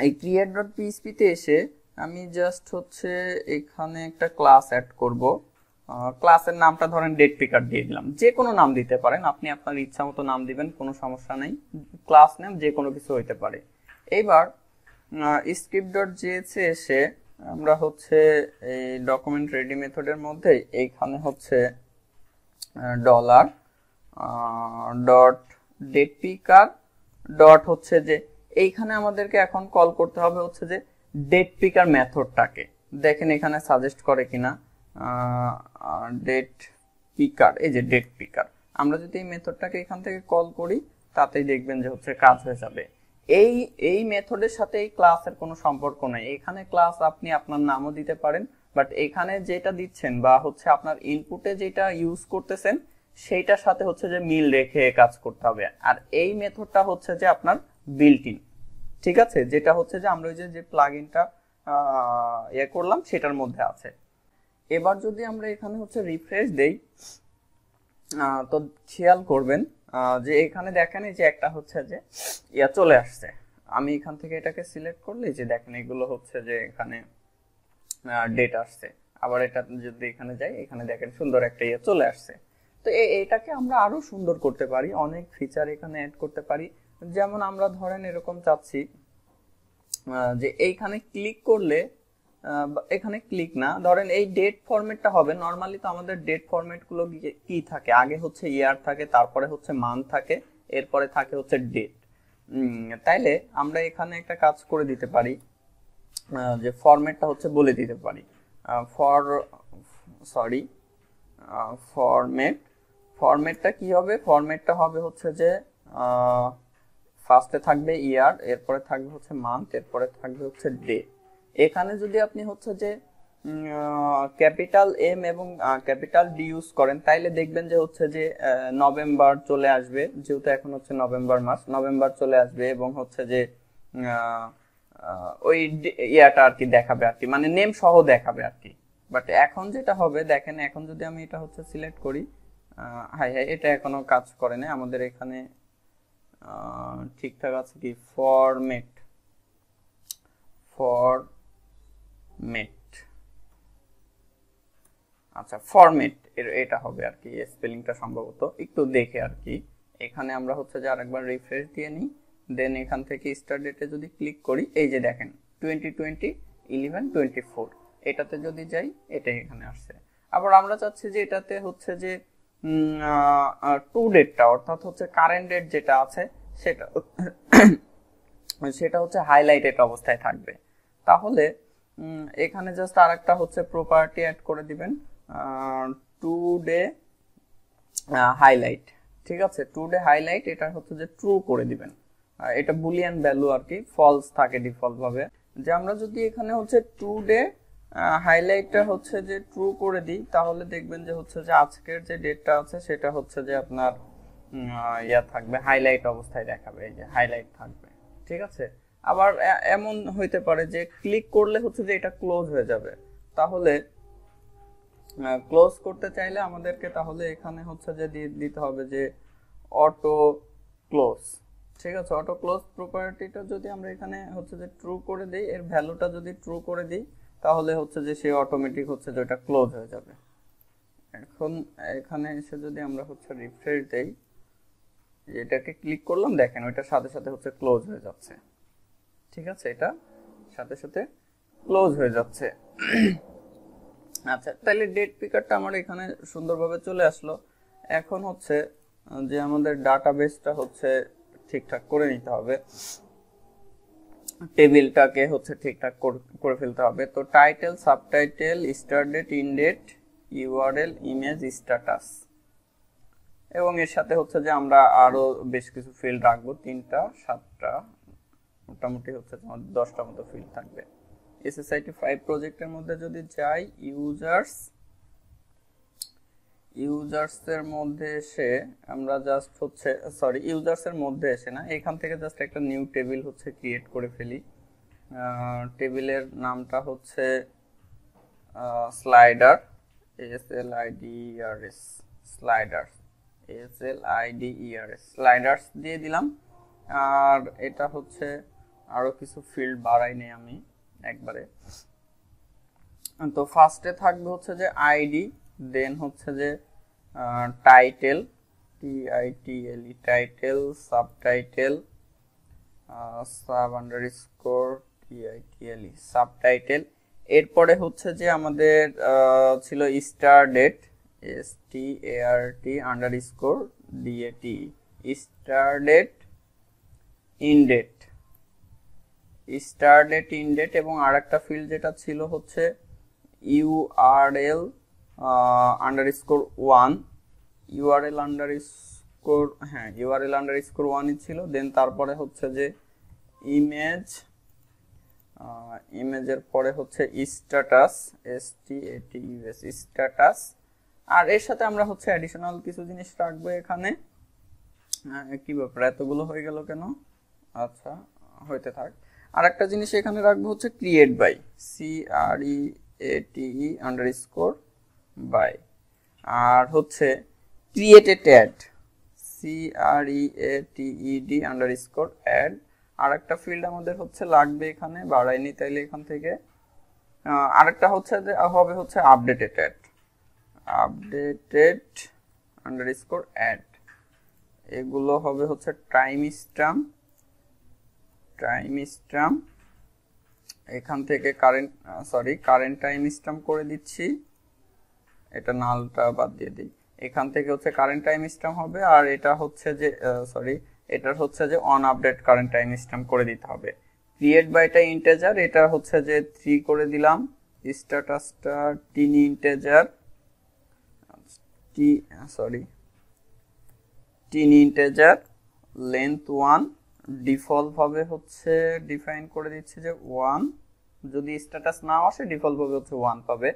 এই create.php তে এসে আমি জাস্ট হচ্ছে এখানে একটা ক্লাস অ্যাড করব। ক্লাসের নামটা ধরেন ডেট পিকার দিয়ে দিলাম, যে কোনো নাম দিতে পারেন, আপনি আপনার ইচ্ছা মতো নাম দিবেন, কোনো সমস্যা নেই। ক্লাস নেম যে কোনো কিছু হইতে পারে। এইবার script.js এ এসে আমরা হচ্ছে এই ডকুমেন্ট রেডি মেথডের মধ্যে এইখানে হচ্ছে dollar dot date picker dot হচ্ছে যে এইখানে আমাদেরকে এখন কল করতে হবে হচ্ছে যে ডেট পিকার মেথডটাকে। দেখেন এখানে সাজেস্ট করে কিনা ডেট পিকার, এই যে ডেট পিকার। আমরা যদি এই মেথডটাকে এখান থেকে কল করি তাতেই দেখবেন যে হচ্ছে কাজ হয়ে যাবে। এই মেথডের সাথে এই ক্লাসের কোনো সম্পর্ক নাই। এখানে ক্লাস আপনি আপনার নামও দিতে পারেন, বাট এখানে যেটা দিচ্ছেন বা হচ্ছে আপনার ইনপুটে যেটা ইউজ করতেছেন সেইটার সাথে হচ্ছে যে মিল রেখে কাজ করতে হবে। আর এই মেথডটা হচ্ছে যে আপনার বিল্ট ইন, ঠিক আছে, যেটা হচ্ছে যে আমরা ওই যে প্লাগইনটা ইয়ে করলাম সেটার মধ্যে আছে। এবার যদি আমরা এখানে হচ্ছে রিফ্রেশ দেই, তো খেয়াল করবেন যে এখানে দেখেন এই যে একটা হচ্ছে যে ইয়া চলে আসছে। আমি এখান থেকে এটাকে সিলেক্ট করলে যে দেখেন এগুলো হচ্ছে যে এখানে ডেট আসছে। আবার এটা যদি এখানে যাই, এখানে দেখেন সুন্দর একটা ইয়ে চলে আসছে। তো এটাকে আমরা আরো সুন্দর করতে পারি, অনেক ফিচার এখানে অ্যাড করতে পারি। যেমন আমরা ধরেন এরকম চাচ্ছি যে এইখানে ক্লিক করলে, এখানে ক্লিক না, ধরেন এই ডেট ফরম্যাটটা হবে। নরমালি তো আমাদের ডেট ফরম্যাট গুলো কি থাকে, আগে হচ্ছে ইয়ার থাকে, তারপরে হচ্ছে মান্থ থাকে, এরপরে থাকে হচ্ছে ডেট। তাইলে আমরা এখানে একটা কাজ করে দিতে পারি যে ফরম্যাটটা হচ্ছে বলে দিতে পারি ফরম্যাটটা কি হবে, ফরম্যাটটা হবে হচ্ছে যে ফার্স্টে থাকবে ইয়ার, এরপরে থাকবে হচ্ছে মান্থ, এরপরে থাকবে হচ্ছে ডে। এখানে যদি আপনি হচ্ছে যে ক্যাপিটাল এম এবং ক্যাপিটাল ডি ইউজ করেন তাইলে দেখবেন যে হচ্ছে যে নভেম্বর চলে আসবে, যেহেতু এখন হচ্ছে নভেম্বর মাস, নভেম্বর চলে আসবে এবং হচ্ছে যে ওই ইয়াটা আর কি দেখাবে আর কি, মানে নেম সহ দেখাবে আর কি। বাট এখন যেটা হবে দেখেন, এখন যদি আমি এটা হচ্ছে সিলেক্ট করি, হাই এটা এখনো কাজ করে না আমাদের এখানে। ঠিকঠাক আছে কি ফরম্যাট আচ্ছা ফরম্যাট এটা হবে আর কি, স্পেলিংটা সম্ভবত একটু দেখে আর কি। এখানে আমরা হচ্ছে যে আরেকবার রিফ্রেশ দিয়ে নিই, দেন এখান থেকে স্টার্ট ডেটে যদি ক্লিক করি, এই যে দেখেন 2020-11-24 এটাতে যদি যাই, এটাই এখানে আসছে। আবার আমরা চাচ্ছি যে এটাতে হচ্ছে যে টু ডেটটা অর্থাৎ হচ্ছে কারেন্ট ডেট যেটা আছে সেটা হচ্ছে হাইলাইটেড অবস্থায় থাকবে। তাহলে এখানে জাস্ট আরেকটা হচ্ছে প্রপার্টি অ্যাড করে দিবেন, টু ডে হাইলাইট। ঠিক আছে, টু ডে হাইলাইট এটা হচ্ছে যে ট্রু করে দিবেন। এটা বুলিয়ান ভ্যালু আর কি, ফলস থাকে ডিফল্ট ভাবে। যে আমরা যদি এখানে হচ্ছে টু ডে হাইলাইটটা হচ্ছে যে ট্রু করে দিই, তাহলে দেখবেন যে হচ্ছে যে আজকের যে ডেটটা আছে সেটা হচ্ছে যে আপনার ইয়া থাকবে, হাইলাইট অবস্থায় দেখাবে, এই যে হাইলাইট থাকবে। ঠিক আছে, আবার এমন হইতে পারে যে ক্লিক করলে হচ্ছে যে এটা ক্লোজ হয়ে যাবে। তাহলে ক্লোজ করতে চাইলে আমাদেরকে তাহলে এখানে হচ্ছে যে দিতে হবে যে অটো ক্লোজ। ঠিক আছে, অটো ক্লোজ প্রপার্টিটা যদি আমরা এখানে হচ্ছে যে ট্রু করে দিই, এর ভ্যালুটা যদি ট্রু করে দিই, তাহলে হচ্ছে যে সে অটোমেটিক হচ্ছে যে এটা ক্লোজ হয়ে যাবে। এখন এখানে এসে যদি আমরা হচ্ছে রিফ্রেশ দেই, এটাকে ক্লিক করলাম, দেখেন ওইটার সাথে সাথে হচ্ছে ক্লোজ হয়ে যাচ্ছে। ঠিক আছে, এটা সাথে সাথে ক্লোজ হয়ে যাচ্ছে। আচ্ছা, তাহলে ডেট পিকারটা আমার এখানে সুন্দরভাবে চলে আসলো। এখন হচ্ছে যে আমাদের ডাটাবেসটা হচ্ছে ঠিকঠাক করে নিতে হবে, টেবিলটাকে হচ্ছে ঠিকঠাক করে ফেলতে হবে। তো title, subtitle, start date, end date, URL, image, status, এবং এর সাথে হচ্ছে যে আমরা আরো বেশ কিছু ফিল্ড রাখবো, 3টা 7টা, মোটামুটি হচ্ছে তোমার 10টা মতো ফিল্ড থাকবে। এসএসআইটি 5 প্রজেক্টের মধ্যে যদি যাই, ইউজার্স এর মধ্যে এসে আমরা জাস্ট হচ্ছে ইউজার্স এর মধ্যে এসে না, এখান থেকে জাস্ট একটা নিউ টেবিল হচ্ছে ক্রিয়েট করে ফেলি। টেবিলের নামটা হচ্ছে স্লাইডার, SLIDERS, স্লাইডার্স, স্লাইডার্স দিয়ে দিলাম। আর এটা হচ্ছে আরো কিছু ফিল্ড বাড়াই নেই আমি একবারে। তো ফার্স্টে থাকবে হচ্ছে যে আইডি, দেন হচ্ছে যে title, TITLE, title, subtitle, TITLE, subtitle. এরপরে হচ্ছে যে আমাদের ছিল start date, START_DAT, start date, end date, এবং আরেকটা ফিল্ড যেটা ছিল হচ্ছে URL _1, URL _ 1 ছিল। দেন তারপরে হচ্ছে যে ইমেজের পরে হচ্ছে স্ট্যাটাস, স্ট্যাটাস। আর এর সাথে আমরা হচ্ছে অ্যাডিশনাল কিছু জিনিস রাখবো এখানে। কি ব্যাপার, এতগুলো হয়ে গেল কেন? আচ্ছা, হইতে থাক। আর একটা জিনিস এখানে রাখবো হচ্ছে ক্রিয়েট বাই, CREATE_by। আর হচ্ছে ক্রিয়েটেড অ্যাড, CREATED_add। আর একটা ফিল্ড আমাদের হচ্ছে লাগবে এখানে, বাড়াইনি তাইলে এখান থেকে। আরেকটা হচ্ছে যে হবে হচ্ছে আপডেটেড অ্যাড। এগুলো হবে হচ্ছে টাইম স্ট্যাম্প। এখান থেকে কারেন্ট টাইম স্ট্যাম্প করে দিচ্ছি, এটা নালটা বাদ দিয়ে দিই। এখান থেকে হচ্ছে কারেন্ট টাইম স্ট্যাম্প হবে। আর এটা হচ্ছে যে এটার হচ্ছে যে on update current time stamp করে দিতে হবে। ক্রিয়েট বাইটা ইন্টিজার, এটা হচ্ছে যে 3 করে দিলাম। স্ট্যাটাসটা টিন ইন্টিজার, লেন্থ 1, ডিফল্ট ভাবে হচ্ছে ডিফাইন করে দিচ্ছি যে 1, যদি স্ট্যাটাস নাও আসে ডিফল্ট ভাবে হচ্ছে 1 পাবে।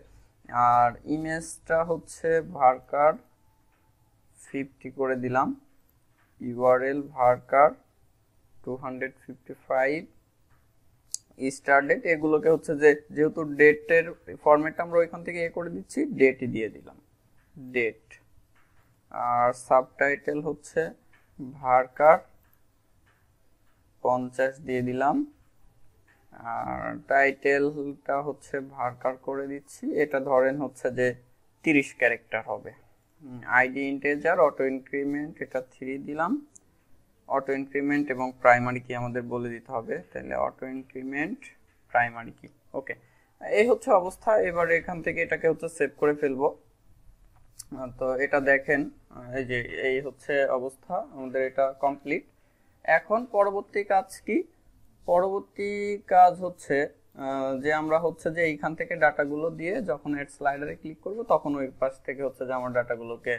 আর ইমেজটা হচ্ছে ভার্কার 50 করে দিলাম। URL varchar 255, start date. এগুলোকে হচ্ছে যে যেহেতু ডেটের ফরম্যাটটা আমরা ওইখান থেকে করে দিচ্ছি, ডেটই দিয়ে দিলাম, ডেট। আর সাবটাইটেল হচ্ছে ভার্কার 50 দিয়ে দিলাম। আর টাইটেলটা হচ্ছে ভার্কার করে দিচ্ছি, এটা ধরেন হচ্ছে যে 30 ক্যারেক্টার হবে। আইডি ইন্টিজার, অটো ইনক্রিমেন্ট, এটা 3 দিলাম। অটো ইনক্রিমেন্ট এবং প্রাইমারি কি আমাদের বলে দিতে হবে, তাহলে অটো ইনক্রিমেন্ট প্রাইমারি কি। ওকে, এই হচ্ছে অবস্থা। এবার এখান থেকে এটাকে হচ্ছে সেভ করে ফেলবো। তো এটা দেখেন, এই হচ্ছে অবস্থা আমাদের, এটা কমপ্লিট। এখন পরবর্তী কাজ কি? পরবর্তী কাজ হচ্ছে যে আমরা হচ্ছে যে এইখান থেকে ডাটাগুলো দিয়ে যখন এড স্লাইডারে ক্লিক করব তখন ওই পাশ থেকে হচ্ছে যে আমার ডাটাগুলোকে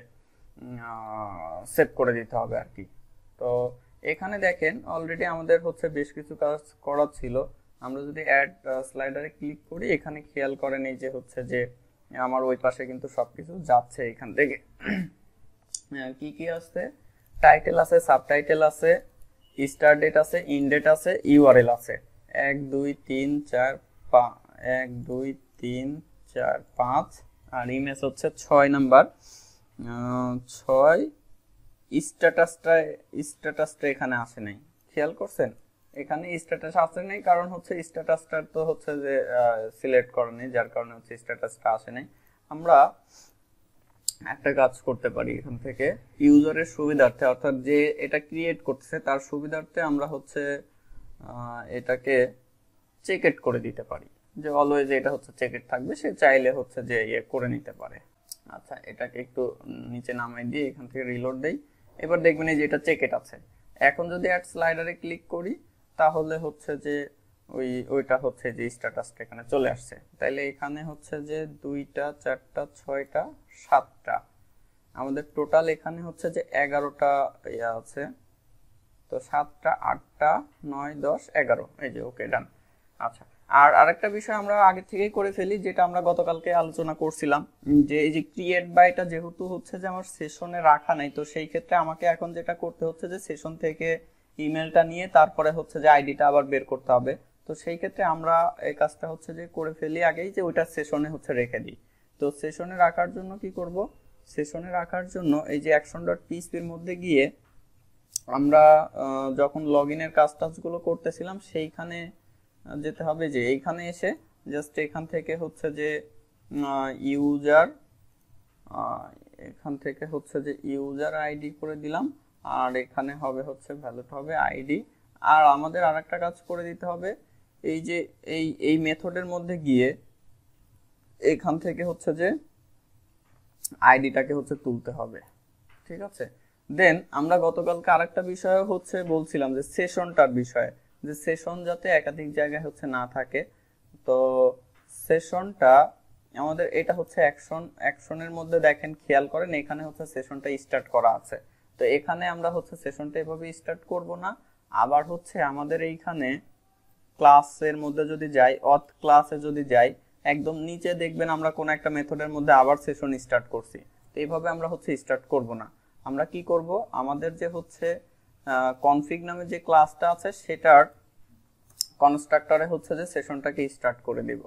সেভ করে দিতে হবে আর কি। তো এখানে দেখেন অলরেডি আমাদের হচ্ছে বেশ কিছু কাজ করা ছিল। আমরা যদি অ্যাড স্লাইডারে ক্লিক করি, এখানে খেয়াল করেন এই যে হচ্ছে যে আমার ওই পাশে কিন্তু সবকিছু যাচ্ছে এখান থেকে। কি কি আছে? টাইটেল আছে, সাবটাইটেল আছে, স্টার ডেট আছে, ইনডেট আছে, ইউআরএল আছে। 1 2 3 4 5, 1 2 3 4 5। আর ইমেজ হচ্ছে 6 নাম্বার, 6। স্ট্যাটাসটা এখানে আসে নাই, খেয়াল করছেন? এখানে স্ট্যাটাস আসে নাই কারণ হচ্ছে স্ট্যাটাসটা তো হচ্ছে যে সিলেক্ট করা নেই, যার কারণে হচ্ছে স্ট্যাটাসটা আসে নাই। আমরা একটা কাজ করতে পারি এখান থেকে, ইউজারের সুবিধার্থে, অর্থাৎ যে এটা ক্রিয়েট করছে তার সুবিধার্থে আমরা হচ্ছে এটাকে চেকড করে দিতে পারি, যে অলওয়েজ এটা হচ্ছে চেকড থাকবে, সে চাইলে হচ্ছে যে ইয়ে করে নিতে পারে। আচ্ছা, এটাকে একটু নিচে নামাই দিয়ে এখান থেকে রিলোড দেই। এবার দেখবেন এই যে এটা চেকড আছে। এখন যদি অ্যাড স্লাইডারে ক্লিক করি তাহলে হচ্ছে যে ওইটা হচ্ছে যে স্ট্যাটাসটা এখানে চলে আসছে। তাইলে এখানে হচ্ছে যে 2টা 4টা 6টা 7টা আমাদের টোটাল এখানে হচ্ছে যে 11টা ইয়া আছে, তো 7টা 8টা 9 10 11, এই যে ওকে ডান। আচ্ছা, আর আরেকটা বিষয় আমরা আগে থেকেই করে ফেলি, যেটা আমরা গতকালকে আলোচনা করছিলাম, যে এই যে ক্রিয়েট বাইটা যেহেতু হচ্ছে যে আমার সেশনে রাখা নাই, তো সেই ক্ষেত্রে আমাকে এখন যেটা করতে হচ্ছে যে সেশন থেকে ইমেলটা নিয়ে তারপরে হচ্ছে যে আইডিটা আবার বের করতে হবে। তো সেই ক্ষেত্রে আমরা এই কাজটা হচ্ছে যে করে ফেলি আগেই, যে ওইটা সেশনে হচ্ছে রেখে দিই। তো সেশনে রাখার জন্য কি করব, সেশনে রাখার জন্য এই যে action.php এর মধ্যে গিয়ে আমরা যখন লগ ইনের কাজ টাজগুলো করতেছিলাম সেইখানে যেতে হবে, যে এইখানে এসে জাস্ট এখান থেকে হচ্ছে যে ইউজার, এখান থেকে হচ্ছে যে ইউজার আইডি করে দিলাম, আর এখানে হবে হচ্ছে ভ্যালুটা হবে আইডি। আর আমাদের আরেকটা কাজ করে দিতে হবে, এই যে এই মেথডের মধ্যে গিয়ে এখান থেকে হচ্ছে যে আইডিটাকে হচ্ছে তুলতে হবে, ঠিক আছে। দেন আমরা গতকালকে আরেকটা বিষয় হচ্ছে বলছিলাম যে সেশনটার বিষয়ে, যে সেশন যাতে একাধিক জায়গায় হচ্ছে না থাকে। তো সেশনটা আমাদের এটা হচ্ছে অ্যাকশনের মধ্যে দেখেন, খেয়াল করেন এখানে হচ্ছে সেশনটা স্টার্ট করা আছে। তো এখানে আমরা হচ্ছে সেশনটা এভাবে স্টার্ট করব না, আবার হচ্ছে আমাদের এইখানে ক্লাসের মধ্যে যদি যাই, অথ ক্লাসে যদি যাই, একদম নিচে দেখবেন আমরা কোন একটা মেথডের মধ্যে আবার সেশন স্টার্ট করছি। তো এইভাবে আমরা হচ্ছে স্টার্ট করব না, আমরা কি করব, আমাদের যে হচ্ছে কনফিগ নামে যে ক্লাসটা আছে সেটার কনস্ট্রাক্টরে হচ্ছে যে সেশনটাকে স্টার্ট করে দিব,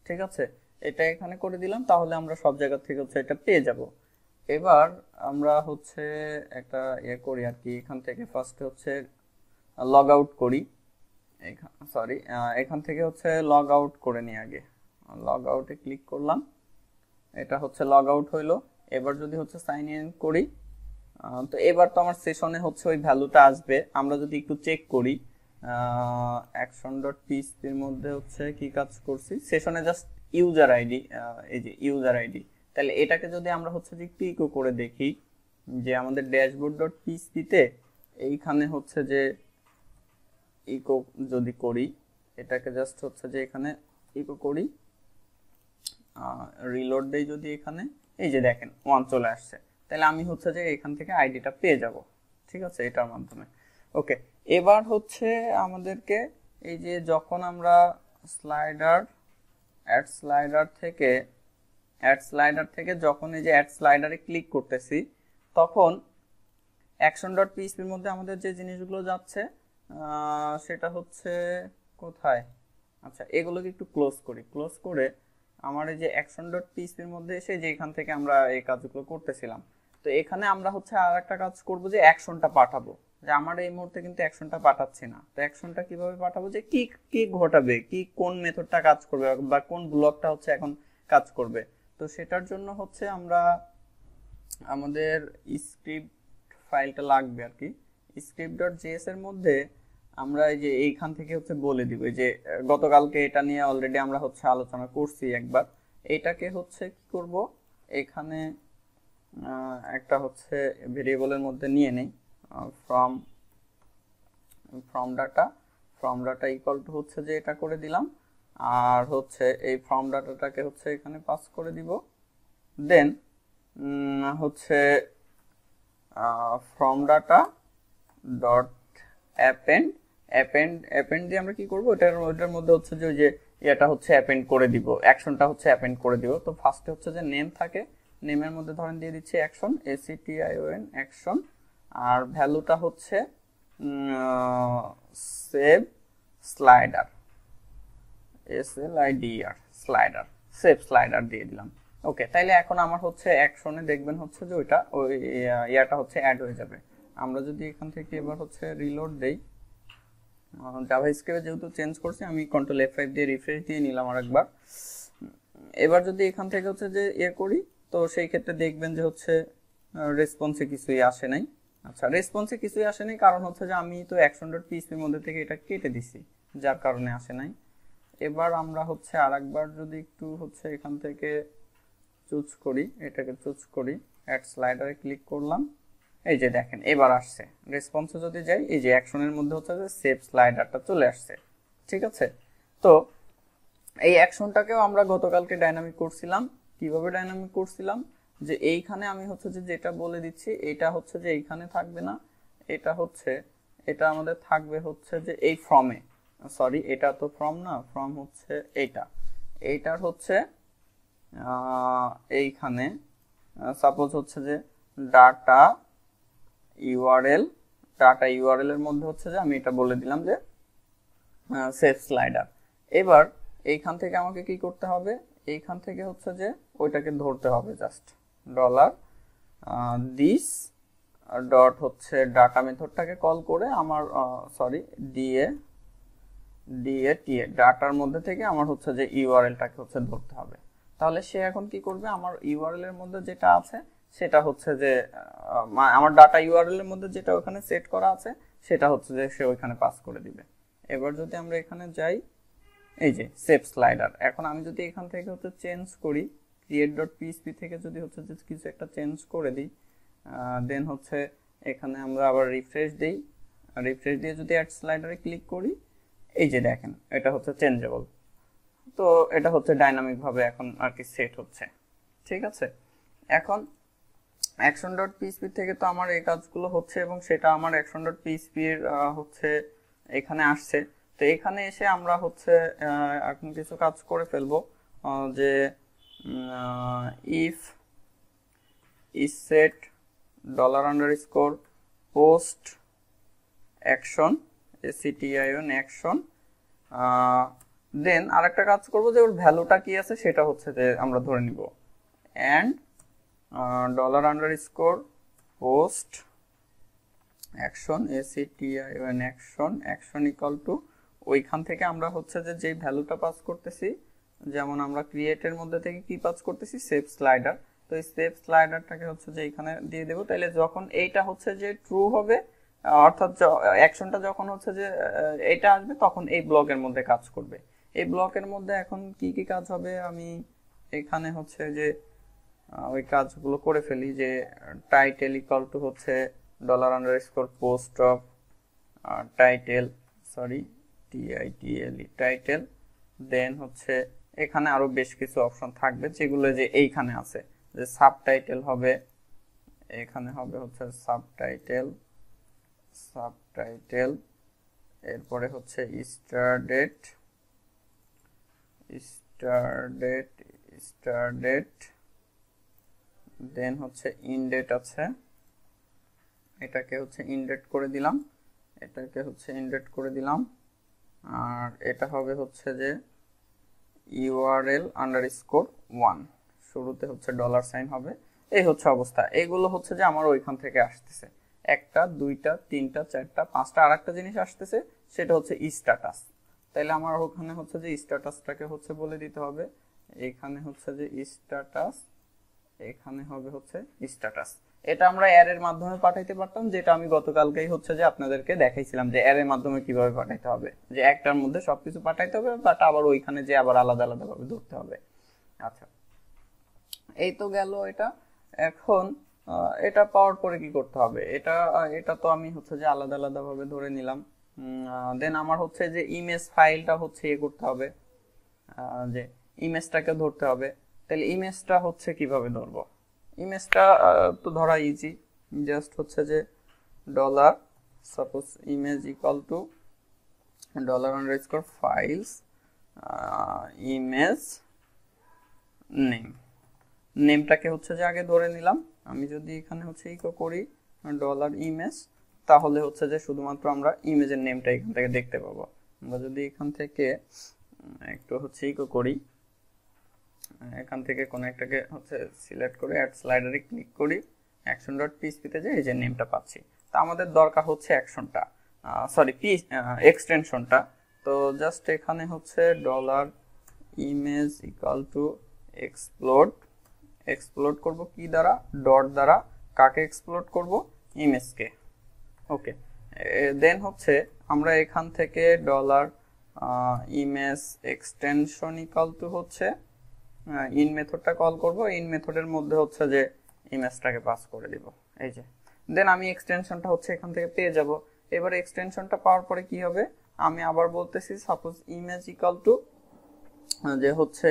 ঠিক আছে। এটা এখানে করে দিলাম, তাহলে আমরা সব জায়গা থেকে হচ্ছে এটা পেয়ে যাব। এবার আমরা হচ্ছে একটা ইয়ে করি আর কি, এখান থেকে ফার্স্টে হচ্ছে লগ আউট করি, সরি এখান থেকে হচ্ছে লগ আউট করে নিই আগে। লগ আউটে ক্লিক করলাম, এটা হচ্ছে লগ আউট হইলো। এবার যদি হচ্ছে সাইন ইন করি, তো এবার তো আমার সেশনে হচ্ছে ওই ভ্যালুটা আসবে। আমরা যদি একটু চেক করি action.php এর মধ্যে হচ্ছে কি কাজ করছি, সেশনে জাস্ট ইউজার আইডি, এই যে ইউজার আইডি। তাহলে এটাকে যদি আমরা হচ্ছে যে একটু ইকো করে দেখি, যে আমাদের dashboard.php তে এইখানে হচ্ছে যে ইকো যদি করি, এটাকে জাস্ট হচ্ছে যে এখানে ইকো করি, রিলোড দেই যদি এখানে, এই যে দেখেন 1 চলে আসছে। তাহলে আমি হচ্ছে যে এখান থেকে আইডিটা পেয়ে যাব, ঠিক আছে, এটার মাধ্যমে। ওকে, এবার হচ্ছে আমাদেরকে এই যে যখন আমরা অ্যাড স্লাইডার থেকে যখন এই যে অ্যাড স্লাইডারে ক্লিক করতেছি, তখন action.php এর মধ্যে আমাদের যে জিনিসগুলো যাচ্ছে সেটা হচ্ছে কোথায়, আচ্ছা এগুলোকে একটু ক্লোজ করে আমার এই যে action.php এর মধ্যে এসে যে এখান থেকে আমরা এই কাজগুলো করতেছিলাম, তো এখানে আমরা হচ্ছে আর একটা কাজ করব, যে অ্যাকশনটা পাঠাবো। যে আমার এই মুহূর্তে কিন্তু অ্যাকশনটা পাঠাচ্ছি না, তো অ্যাকশনটা কিভাবে পাঠাবো, যে কি কি ঘটাবে, কি কোন মেথডটা কাজ করবে বা কোন ব্লকটা হচ্ছে এখন কাজ করবে। তো সেটার জন্য হচ্ছে আমরা আমাদের স্ক্রিপ্ট ফাইলটা লাগবে আর কি। script.js এর মধ্যে আমরা এই যে এইখান থেকে হচ্ছে বলে দিব, যে গতকালকে এটা নিয়ে অলরেডি আমরা হচ্ছে আলোচনা করছি একবার। এইটাকে হচ্ছে কি করব, এখানে একটা হচ্ছে ভেরিয়েবলের মধ্যে নিয়ে নেই, ফ্রম ডাটা ইকুয়াল টু হচ্ছে যে এটা করে দিলাম, আর হচ্ছে এই ফ্রম ডাটাটাকে হচ্ছে এখানে পাস করে দিব। দেন হচ্ছে ফ্রম ডাটা ডট অ্যাপেন্ড দিয়ে আমরা কি করব, ওটার মধ্যে হচ্ছে যে ওই যে এটা হচ্ছে অ্যাপেন্ড করে দিব, অ্যাকশনটা হচ্ছে অ্যাপেন্ড করে দিব। তো ফার্স্টে হচ্ছে যে নেম থাকে, নেমের মধ্যে ধরেন দিয়ে দিচ্ছি অ্যাকশন, ACTION অ্যাকশন, আর ভ্যালুটা হচ্ছে save slider, slider, save slider দিয়ে দিলাম। ওকে, তাইলে এখন আমার হচ্ছে অ্যাকশনে দেখবেন হচ্ছে যে ওইটা ওই ইয়াটা হচ্ছে অ্যাড হয়ে যাবে। আমরা যদি এখান থেকে এবার হচ্ছে রিলোড দেই, জাভাস্ক্রিপ্টে যেহেতু চেঞ্জ করছি, আমি কন্ট্রোল F5 দিয়ে রিফ্রেশ দিয়ে নিলাম আরেকবার। এবার যদি এখান থেকে হচ্ছে যে করি, তো সেই ক্ষেত্রে দেখবেন যে হচ্ছে রেসপন্সে কিছুই আসে নাই। আচ্ছা, রেসপন্সে কিছুই আসে নাই কারণ হচ্ছে যে আমি তো action.php এর মধ্যে থেকে এটা কেটে দিছি, যার কারণে আসে নাই। এবার আমরা হচ্ছে আরেকবার যদি একটু হচ্ছে এখান থেকে এটাকে চুজ করি, অ্যাড স্লাইডারে ক্লিক করলাম, এই যে দেখেন এবার আসছে। রেসপন্সে যদি যাই, এই যে অ্যাকশনের মধ্যে হচ্ছে যে সেভ স্লাইডারটা চলে আসছে, ঠিক আছে। তো এই অ্যাকশনটাকেও আমরা গতকালকে ডাইনামিক করছিলাম। কিভাবে ডাইনামিক করছিলাম, যে এইখানে আমি হচ্ছে যে যেটা বলে দিচ্ছি এটা হচ্ছে যে এইখানে থাকবে না, এটা হচ্ছে এটা আমাদের থাকবে হচ্ছে যে এই ফর্মে, সরি এটা তো ফর্ম না, ফর্ম হচ্ছে এইটার হচ্ছে এইখানে সাপোজ হচ্ছে যে ডাটা ইউআরএল, ডাটা ইউআরএল এর মধ্যে হচ্ছে যে আমি এটা বলে দিলাম যে সেভ স্লাইডার। এবার এইখান থেকে আমাকে কি করতে হবে, এইখান থেকে হচ্ছে যে ওইটাকে ধরতে হবে জাস্ট ডলার দিস ডট হচ্ছে ডাটা মেথডটাকে কল করে আমার সরি ডিএ টিএ ডাটার মধ্যে থেকে আমার হচ্ছে যে ইউআরএলটাকে হচ্ছে ধরতে হবে। তাহলে সে এখন কি করবে, আমার ইউআরএল এর মধ্যে যেটা আছে সেটা হচ্ছে যে আমার ডাটা ইউআরএল এর মধ্যে যেটা ওখানে সেট করা আছে সেটা হচ্ছে যে সে ওইখানে পাস করে দিবে। এবার যদি আমরা এখানে যাই, এই যে সেভ স্লাইডার, এখন আমি যদি এখান থেকে হচ্ছে চেঞ্জ করি create.php থেকে যদি হচ্ছে যে কিছু একটা চেঞ্জ করে দিই, দেন হচ্ছে এখানে আমরা আবার রিফ্রেশ দিই, রিফ্রেশ দিয়ে যদি অ্যাড স্লাইডারে ক্লিক করি, এই যে দেখেন এটা হচ্ছে চেঞ্জেবল। তো এটা হচ্ছে ডাইনামিক ভাবে এখন আর কি সেট হচ্ছে, ঠিক আছে। এখন action.php থেকে তো আমার এই কাজগুলো হচ্ছে এবং সেটা আমার action.php এর হচ্ছে এখানে আসছে। তো এখানে এসে আমরা হচ্ছে এখন কিছু কাজ করে ফেলবো, যে if is set $_post action action action, দেন আরেকটা কাজ করব যে ওর ভ্যালুটা কি আছে সেটা হচ্ছে যে আমরা ধরে নিব and $_post action action action equal to ওইখান থেকে আমরা হচ্ছে যে যেই ভ্যালুটা পাস করতেছি, যেমন আমরা ক্রিয়েটের মধ্যে থেকে কি পাস করতেছি সেভ স্লাইডার, তো এই সেভ স্লাইডারটাকে হচ্ছে যে এখানে দিয়ে দেব। তাহলে যখন এইটা হচ্ছে যে ট্রু হবে, অর্থাৎ অ্যাকশনটা যখন হচ্ছে যে এটা আসবে তখন এই ব্লকের মধ্যে কাজ করবে। এই ব্লকের মধ্যে এখন কি কি কাজ হবে আমি এখানে হচ্ছে যে ওই কাজগুলো করে ফেলি, যে টাইটেল ইকুয়াল টু হচ্ছে $_post of title, sorry TITLE title, then হচ্ছে এখানে আরো বেশ কিছু অপশন থাকবে যেগুলো যে এইখানে আছে, যে সাবটাইটেল হবে, এখানে হবে হচ্ছে সাবটাইটেল, এরপরে হচ্ছে স্টারডেট, দেন হচ্ছে ইনডেট আছে, এটাকে হচ্ছে ইনডেট করে দিলাম, আর এটা হবে হচ্ছে যে URL_1, শুরুতে হচ্ছে $সাইন হবে। এই হচ্ছে অবস্থা, এগুলো হচ্ছে যে আমার ওইখান থেকে আসতেছে, একটা দুইটা তিনটা চারটা পাঁচটা, আর একটা জিনিস আসতেছে সেটা হচ্ছে স্ট্যাটাস। তাইলে আমার ওখানে হচ্ছে যে স্ট্যাটাসটাকে হচ্ছে বলে দিতে হবে, এখানে হচ্ছে যে স্ট্যাটাস, এখানে হবে হচ্ছে স্ট্যাটাস। এটা আমরা অ্যারের মাধ্যমে পাঠাইতে পারতাম, যেটা আমি গতকালকেই হচ্ছে যে আপনাদেরকে দেখাইছিলাম যে অ্যারের মাধ্যমে কিভাবে পাঠাইতে হবে, যে একটার মধ্যে সবকিছু পাঠাইতে হবে, বাট আবার ওইখানে যে আবার আলাদা আলাদা ভাবে ধরতে হবে। আচ্ছা, এই তো গেল এটা। এখন এটা পাওয়ার পরে কি করতে হবে, এটা তো আমি হচ্ছে যে আলাদা আলাদা ভাবে ধরে নিলাম। দেন আমার হচ্ছে যে ইমেজ ফাইলটা হচ্ছে ইয়ে করতে হবে, যে ইমেজটাকে ধরতে হবে। তাহলে ইমেজটা হচ্ছে কিভাবে ধরবো, ইমেজটা তো ধরা ইজি, জাস্ট হচ্ছে যে dollar suppose image equal to $_files image নেমটাকে হচ্ছে যে আগে ধরে নিলাম। আমি যদি এখানে হচ্ছে ইকো করি $image, তাহলে হচ্ছে যে শুধুমাত্র আমরা ইমেজের নেমটা এখান থেকে দেখতে পাবো। আমরা যদি এখান থেকে একটু হচ্ছে ইকো করি, এখান থেকে কোন একটাকে হচ্ছে সিলেক্ট করে অ্যাড স্লাইডারে ক্লিক করি, action.php তে যে এই যে নেমটা পাচ্ছি। তা আমাদের দরকার হচ্ছে অ্যাকশনটা, সরি এক্সটেনশনটা। তো জাস্ট এখানে হচ্ছে $image equal to এক্সপ্লোড করব কি দ্বারা, ডট দ্বারা। কাকে এক্সপ্লোড করব, ইমেজকে। ওকে, দেন হচ্ছে আমরা এখান থেকে $image extension equal to হচ্ছে ইন মেথডটা কল করব, ইন মেথডের মধ্যে হচ্ছে যে ইমেজটাকে পাস করে দিব, এই যে। দেন আমি এক্সটেনশনটা হচ্ছে এখান থেকে পেয়ে যাব। এবার এক্সটেনশনটা পাওয়ার পরে কি হবে, আমি আবার বলতেছি সাপোজ ইমেজ ইকুয়াল টু যে হচ্ছে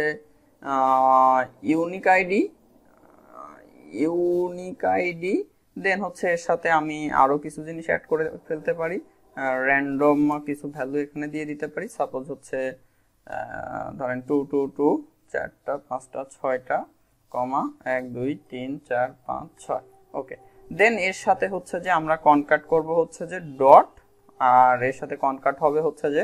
unique ID unique ID, then হচ্ছে এর সাথে আমি আরো কিছু জিনিস অ্যাড করে ফেলতে পারি, র্যান্ডম কিছু ভ্যালু এখানে দিয়ে দিতে পারি। সাপোজ হচ্ছে ধরেন 222 4টা 5টা 6টা কমা 1 2 3 4 5 6। ওকে, দেন এর সাথে হচ্ছে যে আমরা কনকাট করব হচ্ছে যে ডট, আর এর সাথে কনকাট হবে হচ্ছে যে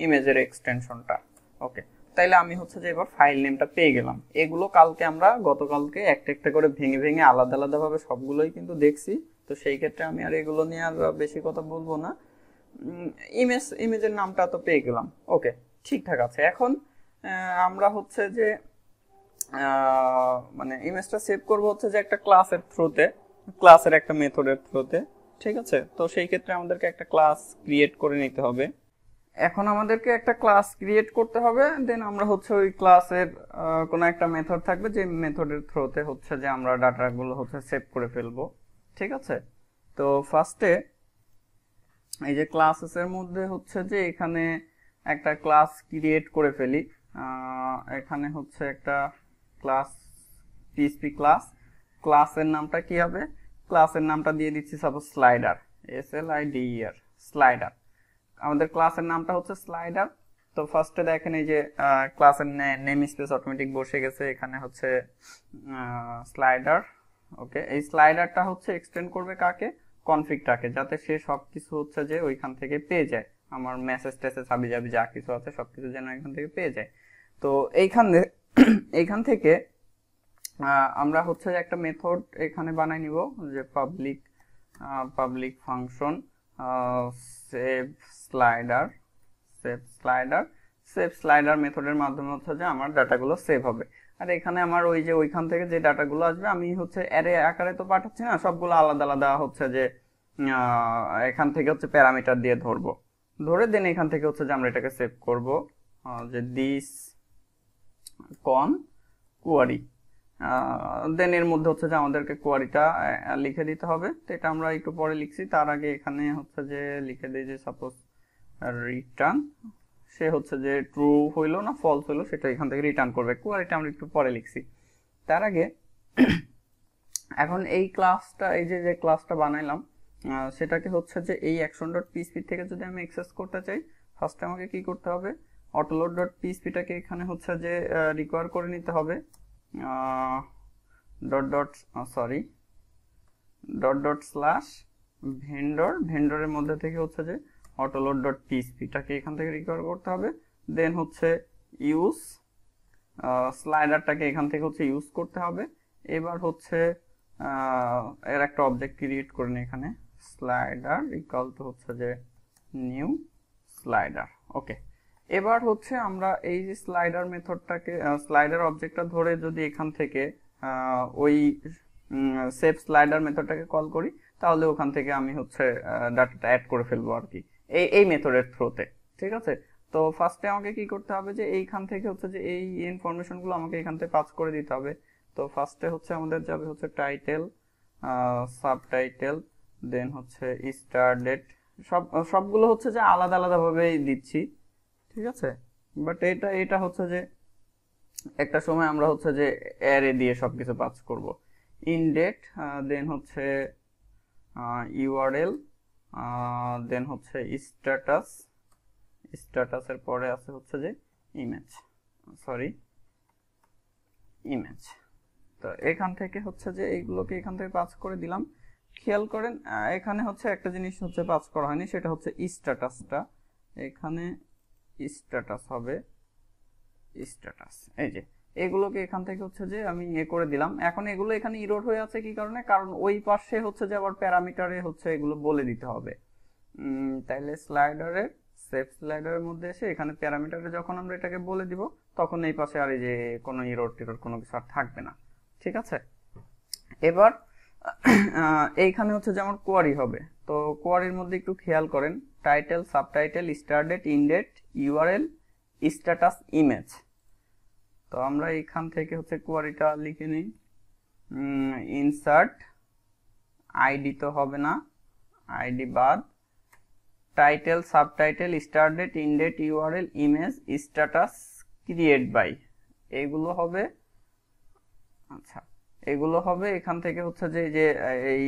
ইমেজের এক্সটেনশনটা। ওকে, তাইলে আমি হচ্ছে যে এবার ফাইল নেমটা পেয়ে গেলাম। এগুলো কালকে আমরা গতকালকে একটা একটা করে ভেঙে ভেঙে আলাদা আলাদা ভাবে সবগুলোই কিন্তু দেখছি, তো সেই ক্ষেত্রে আমি আর এগুলো নিয়ে আর বেশি কথা বলবো না। ইমেজের নামটা তো পেয়ে গেলাম। ওকে, ঠিকঠাক আছে। এখন আমরা হচ্ছে যে মানে ইমেজটা সেভ করব হচ্ছে যে একটা ক্লাসের থ্রুতে, ক্লাসের একটা মেথডের থ্রুতে। ঠিক আছে, তো সেই ক্ষেত্রে আমাদেরকে একটা ক্লাস ক্রিয়েট করে নিতে হবে। এখন আমাদেরকে একটা ক্লাস ক্রিয়েট করতে হবে, দেন আমরা হচ্ছে ওই ক্লাসের কোনো একটা মেথড থাকবে, যে মেথডের থ্রুতে হচ্ছে যে আমরা ডাটাগুলো হচ্ছে সেভ করে ফেলবো। ঠিক আছে, তো ফার্স্টে এই যে ক্লাসেসের মধ্যে হচ্ছে যে এখানে একটা ক্লাস ক্রিয়েট করে ফেলি। এখানে হচ্ছে একটা ক্লাস পিএইচপি ক্লাস, ক্লাসের নামটা কি হবে? ক্লাসের নামটা দিয়ে দিচ্ছি সাপোজ স্লাইডার, SLIDER, স্লাইডার। আমাদের ক্লাসের নামটা হচ্ছে স্লাইডার। তো ফার্স্টে দেখেন এই যে ক্লাসের নেম স্পেস অটোমেটিক বসে গেছে, এখানে হচ্ছে স্লাইডার। ওকে, এই স্লাইডারটা হচ্ছে এক্সটেন্ড করবে কাকে? কনফিগটাকে, যাতে সে সবকিছু হচ্ছে যে ওইখান থেকে পেয়ে যায়, আমার মেসেজ টেসেজ হাবি জাবি যা কিছু আছে সবকিছু যেন এখান থেকে পেয়ে যায়। তো এইখান থেকে আমরা হচ্ছে একটা মেথড এখানে বানাই নিব, যে public function save slider. Save slider মেথডের মাধ্যমে হচ্ছে যে আমার ডাটাগুলো সেভ হবে। আর এখানে আমার ওই যে ওইখান থেকে যে ডাটাগুলো আসবে আমি হচ্ছে অ্যারে আকারে তো পাঠাচ্ছি না, সবগুলো আলাদা আলাদা হচ্ছে যে এখান থেকে হচ্ছে প্যারামিটার দিয়ে ধরে দেন এখান থেকে হচ্ছে যে আমরা এটাকে সেভ করব, যে দিস কন কোয়ারি। দেন এর মধ্যে হচ্ছে যে আমাদেরকে কোয়ারিটা লিখে দিতে হবে। তো এটা আমরা একটু পরে লিখছি, তার আগে এখানে হচ্ছে যে লিখে দিই যে সাপোজ রিটার্ন, সে হচ্ছে যে ট্রু হইলো না ফলস হইলো সেটা এখান থেকে রিটার্ন করবে। কোয়ারিটা আমরা একটু পরে লিখছি। তার আগে এখন এই ক্লাসটা, এই যে ক্লাসটা বানাইলাম সেটাকে হচ্ছে যে এই action.php থেকে যদি আমি অ্যাক্সেস করতে চাই, ফার্স্টে আমাকে কি করতে হবে? autoload.php-টাকে এখানে হচ্ছে যে রিকোয়ার করে নিতে হবে, ভেন্ডরের মধ্যে থেকে হচ্ছে যে autoload.php-টাকে এখান থেকে রিকভার করতে হবে। দেন হচ্ছে ইউজ স্লাইডারটাকে এখান থেকে হচ্ছে ইউজ করতে হবে। এবার হচ্ছে এর একটা অবজেক্ট ক্রিয়েট করে নিই এখানে, স্লাইডার ইকুয়াল টু হচ্ছে যে নিউ স্লাইডার। ওকে, এবার হচ্ছে আমরা এই যে স্লাইডার মেথডটাকে, স্লাইডার অবজেক্টটা ধরে যদি এখান থেকে ওই সেভ স্লাইডার মেথডটাকে কল করি, তাহলে ওখান থেকে আমি হচ্ছে ডাটাটা অ্যাড করে ফেলবো আর কি, এই মেথডের থ্রুতে। ঠিক আছে, তো ফার্স্টে আমাকে কি করতে হবে? যে এইখান থেকে হচ্ছে যে এই ইনফরমেশনগুলো আমাকে এখান থেকে পাস করে দিতে হবে। তো ফার্স্টে হচ্ছে আমাদের যাবে হচ্ছে টাইটেল, সাবটাইটেল, দেন হচ্ছে স্টার্ট ডেট, সবগুলো হচ্ছে যে আলাদা আলাদা ভাবেই দিচ্ছি। ঠিক আছে, বাট এটা হচ্ছে যে একটা সময় আমরা হচ্ছে যে অ্যারে দিয়ে সবকিছু পাস করব। ইনডেট, দেন হচ্ছে ইউআরএল, দেন হচ্ছে স্ট্যাটাসের পরে আছে হচ্ছে যে ইমেজ। তো এখান থেকে হচ্ছে যে এইগুলোকে এখান থেকে পাস করে দিলাম। খেয়াল করেন এখানে হচ্ছে একটা জিনিস হচ্ছে পাস করা হয়নি, সেটা হচ্ছে স্ট্যাটাসটা। এখানে স্ট্যাটাস হবে, স্ট্যাটাস এই যে এগুলোকে এখান থেকে হচ্ছে যে আমি করে দিলাম। এখন এগুলো এখানে ইরোর হয়ে আছে কি কারণে? কারণ ওই পাশে হচ্ছে যে আবার প্যারামিটারে হচ্ছে এগুলো বলে দিতে হবে। তাইলে স্লাইডারের সেভ স্লাইডারের মধ্যে এসে এখানে প্যারামিটারে যখন আমরা এটাকে বলে দিব, তখন এই পাশে আর এই যে কোনো ইরোর টিরোর কোনো কিছু আর থাকবে না। ঠিক আছে, এবার এইখানে হচ্ছে যে আমার কোয়ারি হবে। তো কোয়ারির মধ্যে একটু খেয়াল করেন, title, subtitle, start date, end date, URL, status, image. তো আমরা এইখান থেকে হচ্ছে কোয়ারিটা লিখে নিই, ইনসার্ট আইডি তো হবে না, আইডি বাদ, title, subtitle, start date, end date, URL, image, status, create by, এইগুলো হবে। আচ্ছা, এগুলো হবে এখান থেকে হচ্ছে যে যে এই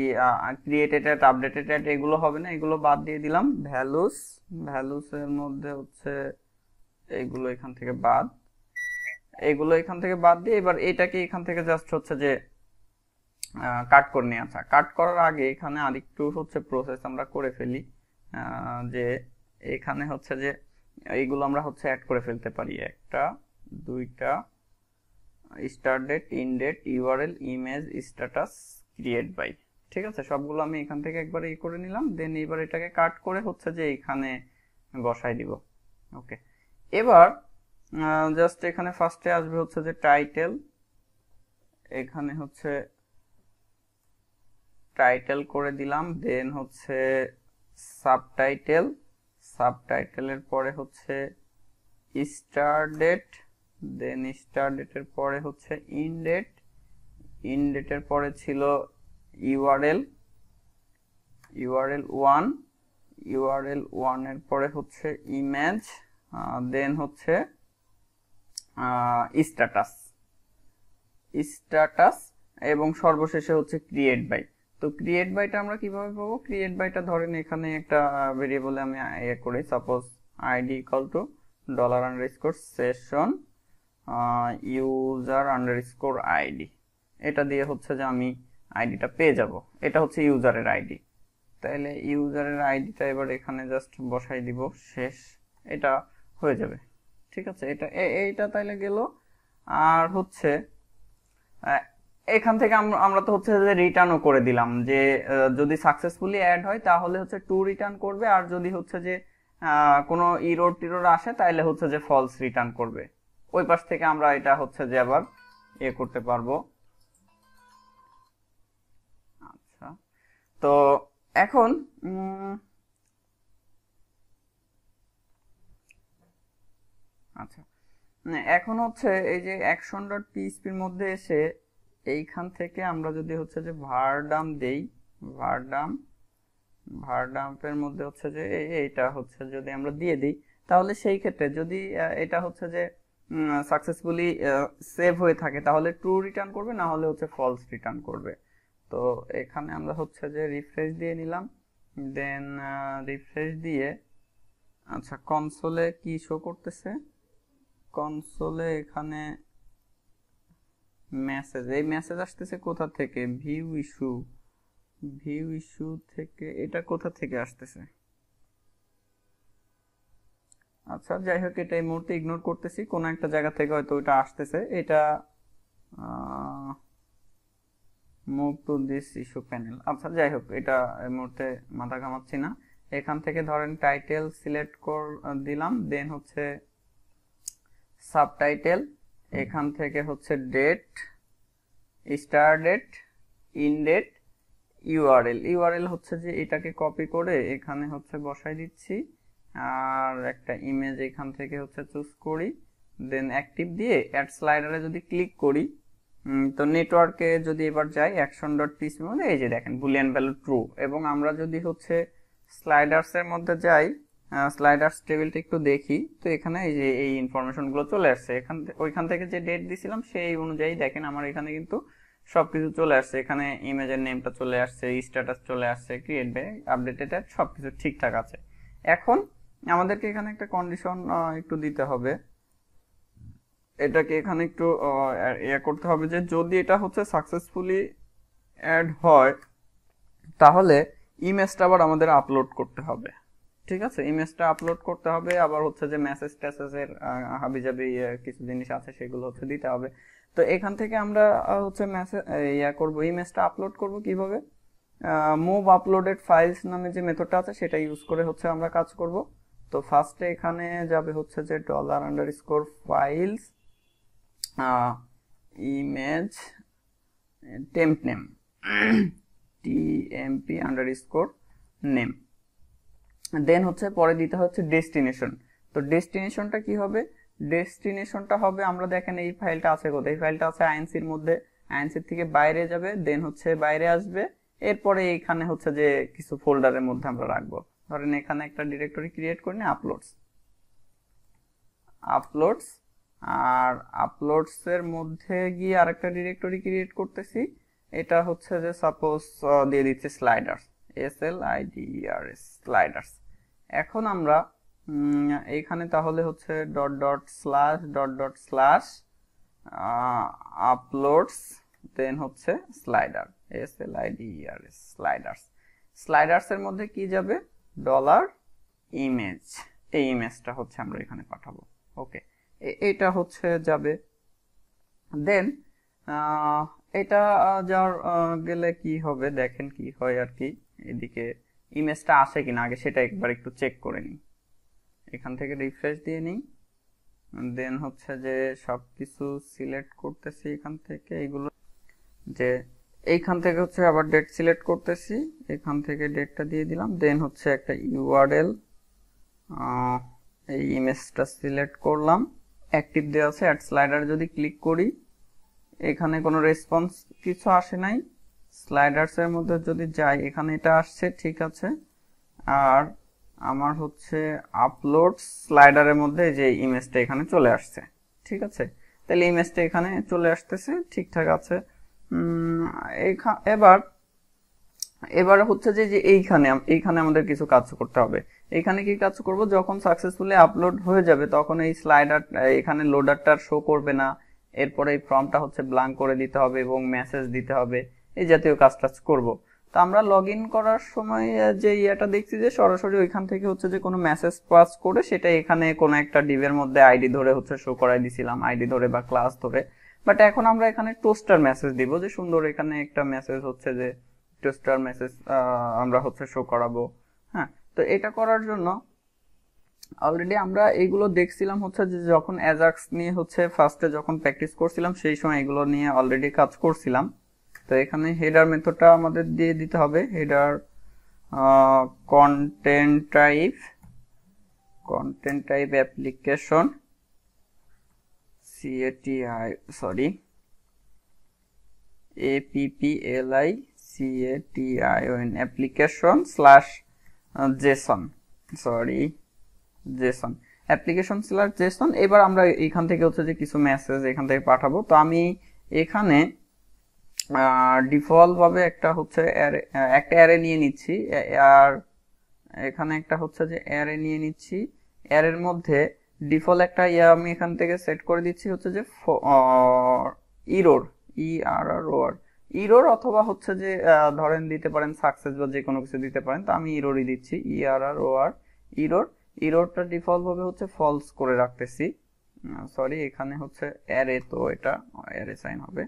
ক্রিয়েটেড অ্যাট আপডেটেড অ্যাট এগুলো হবে না, এগুলো বাদ দিয়ে দিলাম। ভ্যালুস এর মধ্যে হচ্ছে এইগুলো এখান থেকে বাদ, এগুলো এখান থেকে বাদ দিয়ে এবার এটাকে এখান থেকে জাস্ট হচ্ছে যে কাট করে নিয়ে আসা। কাট করার আগে এখানে আরেকটু হচ্ছে প্রসেস আমরা করে ফেলি, যে এখানে হচ্ছে যে এইগুলো আমরা হচ্ছে অ্যাড করে ফেলতে পারি, একটা দুইটা start date, end date, URL, image, status, create by. ঠিক আছে, সবগুলো আমি এখান থেকে একবার করে নিলাম। দেন এবার এটাকে কাট করে হচ্ছে যে এখানে বসাই দিব। ওকে, এবার জাস্ট এখানে ফার্স্টে আসবে হচ্ছে যে টাইটেল, এখানে হচ্ছে টাইটেল করে দিলাম। দেন হচ্ছে সাবটাইটেল, সাবটাইটেলের পরে হচ্ছে স্টার্ট ডেট, দেন স্টার্ট ডেটের পরে হচ্ছে ইন ডেট, ইন ডেটের পরে ছিল ইউআরএল, ইউআরএল 1, ইউআরএল 1 এর পরে হচ্ছে ইমেজ, দেন হচ্ছে স্ট্যাটাস, স্ট্যাটাস, এবং সর্বশেষে হচ্ছে ক্রিয়েট বাই। তো ক্রিয়েট বাইটা আমরা কিভাবে পাবো? ক্রিয়েট বাইটা ধরেন এখানে একটা ভেরিয়েবলে আমি করি, suppose ID equal to dollar underscore session user underscore ID, এটা দিয়ে হচ্ছে যে আমি আইডিটা পেয়ে যাব। এটা হচ্ছে ইউজারের আইডি। তাহলে ইউজারের আইডিটা এবার এখানে জাস্ট বসাই দিব, শেষ, এটা হয়ে যাবে। ঠিক আছে, এটা এইটা তাইলে গেল। আর হচ্ছে এখান থেকে আমরা তো হচ্ছে যে রিটার্নও করে দিলাম যে যদি সাকসেসফুলি অ্যাড হয় তাহলে হচ্ছে টু রিটার্ন করবে, আর যদি হচ্ছে যে কোনো ইরর টিরর আসে তাহলে হচ্ছে যে ফলস রিটার্ন করবে। ওই পাশ থেকে আমরা এটা হচ্ছে যে আবার করতে পারবো। আচ্ছা, তো এখন আচ্ছা এখন হচ্ছে এই যে অ্যাকশন ডট পিএইচপি এর মধ্যে এসে এইখান থেকে আমরা যদি হচ্ছে যে ভারডাম দেই, ভারডাম্পের মধ্যে হচ্ছে যে এইটা হচ্ছে যদি আমরা দিয়ে দিই, তাহলে সেই ক্ষেত্রে যদি এটা হচ্ছে যে সাকসেসফুলি সেভ হয়ে থাকে তাহলে ট্রু রিটার্ন করবে, না হলে হচ্ছে ফলস রিটার্ন করবে। তো এখানে আমরা হচ্ছে যে রিফ্রেশ দিয়ে নিলাম, দেন রিফ্রেশ দিয়ে আচ্ছা কনসোলে কি শো করতেছে, কনসোলে এখানে মেসেজ, এই মেসেজ আসতেছে কোথা থেকে? ভিউ ইস্যু থেকে। এটা কোথা থেকে আসতেছে? আচ্ছা যাই হোক, এটা এই মুহূর্তে ইগনোর করতেছি, কোন একটা জায়গা থেকে হয়তো ওইটা আসতেছে। এটা move to this issue panel. আচ্ছা যাই হোক, এটা এই মুহূর্তে মাথা ঘামাচ্ছি না। এখান থেকে ধরেন টাইটেল সিলেক্ট দিলাম, দেন হচ্ছে সাবটাইটেল, এখান থেকে হচ্ছে date, start date, end date, URL হচ্ছে যে এটাকে কপি করে এখানে হচ্ছে বসাই দিচ্ছি, আর একটা ইমেজ এখান থেকে হচ্ছে চুজ করি, দেন অ্যাক্টিভ দিয়ে অ্যাড স্লাইডারে যদি ক্লিক করি, তো নেটওয়ার্কে যদি এবার যাই অ্যাকশন ডট পিএইচপি এর মধ্যে এই যে দেখেন বুলিয়ান ভ্যালু ট্রু। এবং আমরা যদি হচ্ছে স্লাইডার্স এর মধ্যে যাই, স্লাইডার্স টেবিলটা একটু দেখি, তো এখানে এই যে এই ইনফরমেশন গুলো চলে আসছে। ওইখান থেকে যে ডেট দিছিলাম সেই অনুযায়ী দেখেন আমার এখানে কিন্তু সবকিছু চলে আসছে। এখানে ইমেজের নেমটা চলে আসছে, স্ট্যাটাস চলে আসছে, ক্রিয়েট বাই, আপডেটেড, সবকিছু ঠিকঠাক আছে। এখন আমাদেরকে এখানে একটা কন্ডিশন একটু দিতে হবে, এটাকে এখানে একটু করতে হবে যে যদি এটা হচ্ছে সাকসেসফুলি অ্যাড হয় তাহলে ইমেজটা আবার আমাদের আপলোড করতে হবে। ঠিক আছে, ইমেজটা আপলোড করতে হবে, আবার হচ্ছে যে মেসেজ টেসেজের হাবিজাবি কিছু জিনিস আছে সেগুলো হচ্ছে দিতে হবে। তো এখান থেকে আমরা হচ্ছে মেসেজ করব, ইমেজটা আপলোড করব কিভাবে? মুভ আপলোডেড ফাইলস নামে যে মেথডটা আছে সেটা ইউজ করে হচ্ছে আমরা কাজ করব। তো ফার্স্টে এখানে যাবে হচ্ছে যে dollar underscore files image temp name, TMP underscore name, then হচ্ছে পরে দিতে হচ্ছে ডেস্টিনেশন। তো ডেস্টিনেশনটা কি হবে? ডেস্টিনেশনটা হবে, আমরা দেখেন এই ফাইলটা আছে কোথায়, এই ফাইলটা আছে আইএনসির মধ্যে, আইএনসির থেকে বাইরে যাবে, দেন হচ্ছে বাইরে আসবে, এরপরে এখানে হচ্ছে যে কিছু ফোল্ডারের মধ্যে আমরা রাখবো। ধরেন এখানে একটা ডিরেক্টরি ক্রিয়েট করে নিই, আপলোডস, আর আপলোডস এর মধ্যে গিয়ে আরেকটা ডিরেক্টরি ক্রিয়েট করতেছি, এটা হচ্ছে যে সাপোজ দিয়ে দিচ্ছি স্লাইডার্স, SLIDERS স্লাইডার্স। এখন আমরা এইখানে তাহলে হচ্ছে ডট ডট স্ল্যাশ আপলোডস, দেন হচ্ছে স্লাইডার, SLIDERS স্লাইডার্স। স্লাইডার্স এর মধ্যে কি যাবে, ডলার ইমেজ, এই ইমেজটা হচ্ছে আমরা এখানে পাঠাবো। ওকে, এটা হচ্ছে যাবে। দেন এটা যাওয়ার গেলে কি হবে দেখেন কি হয় আর কি, এদিকে ইমেজটা আসে কিনা আগে সেটা একবার একটু চেক করে নিই। এখান থেকে রিফ্রেশ দিয়ে নিই, দেন হচ্ছে যে সবকিছু সিলেক্ট করতেছি এখান থেকে, এইগুলো যে এইখান থেকে হচ্ছে আবার ডেট সিলেক্ট করতেছি, এখান থেকে ডেটটা দিয়ে দিলাম, দেন হচ্ছে একটা ইউআরএল, এই ইমেজটা সিলেক্ট করলাম, অ্যাক্টিভ দেওয়া আছে, অ্যাড স্লাইডার যদি ক্লিক করি এখানে কোনো রেসপন্স কিছু আসে নাই। স্লাইডার্স এর মধ্যে যদি যাই এখানে এটা আসছে, ঠিক আছে। আর আমার হচ্ছে আপলোড স্লাইডারের মধ্যে যে ইমেজটা এখানে চলে আসছে, ঠিক আছে। তাহলে ইমেজটা এখানে চলে আসতেছে, ঠিকঠাক আছে। এবার এবার হচ্ছে যে এইখানে আমাদের কিছু কাজ করতে হবে। এখানে কি কাজ করব, যখন সাকসেসফুলি আপলোড হয়ে যাবে তখন এই স্লাইডার এখানে লোডারটা শো করবে না, এরপরে এই ফর্মটা হচ্ছে ব্ল্যাঙ্ক করে দিতে হবে এবং মেসেজ দিতে হবে, এই জাতীয় কাজটা করব। তো আমরা লগ ইন করার সময় যে ইয়েটা দেখছি যে সরাসরি ওইখান থেকে হচ্ছে যে কোনো মেসেজ পাস করে সেটা এখানে কোনো একটা ডিভের মধ্যে আইডি ধরে হচ্ছে শো করাই দিছিলাম, আইডি ধরে বা ক্লাস ধরে। বাট এখন আমরা এখানে টোস্টার মেসেজ দিব, যে সুন্দর এখানে একটা মেসেজ হচ্ছে যে টোস্টার মেসেজ আমরা হচ্ছে শো করাবো। হ্যাঁ, তো এটা করার জন্য অলরেডি আমরা এইগুলো দেখছিলাম হচ্ছে যে যখন অ্যাজাক্স নিয়ে হচ্ছে ফার্স্টে যখন প্র্যাকটিস করছিলাম সেই সময় এগুলো নিয়ে অলরেডি কাজ করছিলাম। তো এখানে হেডার মেথডটা আমাদের দিয়ে দিতে হবে, header content type application APPLICATION application slash Jason Jason application slash Jason. এবার আমরা এখান থেকে হচ্ছে যে কিছু মেসেজ এখান থেকে পাঠাবো। তো আমি এখানে ডিফল্ট ভাবে একটা হচ্ছে একটা অ্যারে নিয়ে নিচ্ছি, আর এখানে একটা হচ্ছে যে অ্যারে নিয়ে নিচ্ছি। অ্যারের মধ্যে ডিফল্ট একটা আমি এখান থেকে সেট করে দিচ্ছি হচ্ছে যে ইরোর, ইরোর অথবা হচ্ছে যে ধরেন দিতে পারেন সাকসেস বা যে কোনো কিছু দিতে পারেন। তো আমি ইরোরই দিচ্ছি, ইরোর। ইরোরটা ডিফল্ট ভাবে হচ্ছে ফলস করে রাখতেছি, সরি এখানে হচ্ছে অ্যারে, তো এটা অ্যারে সাইন হবে।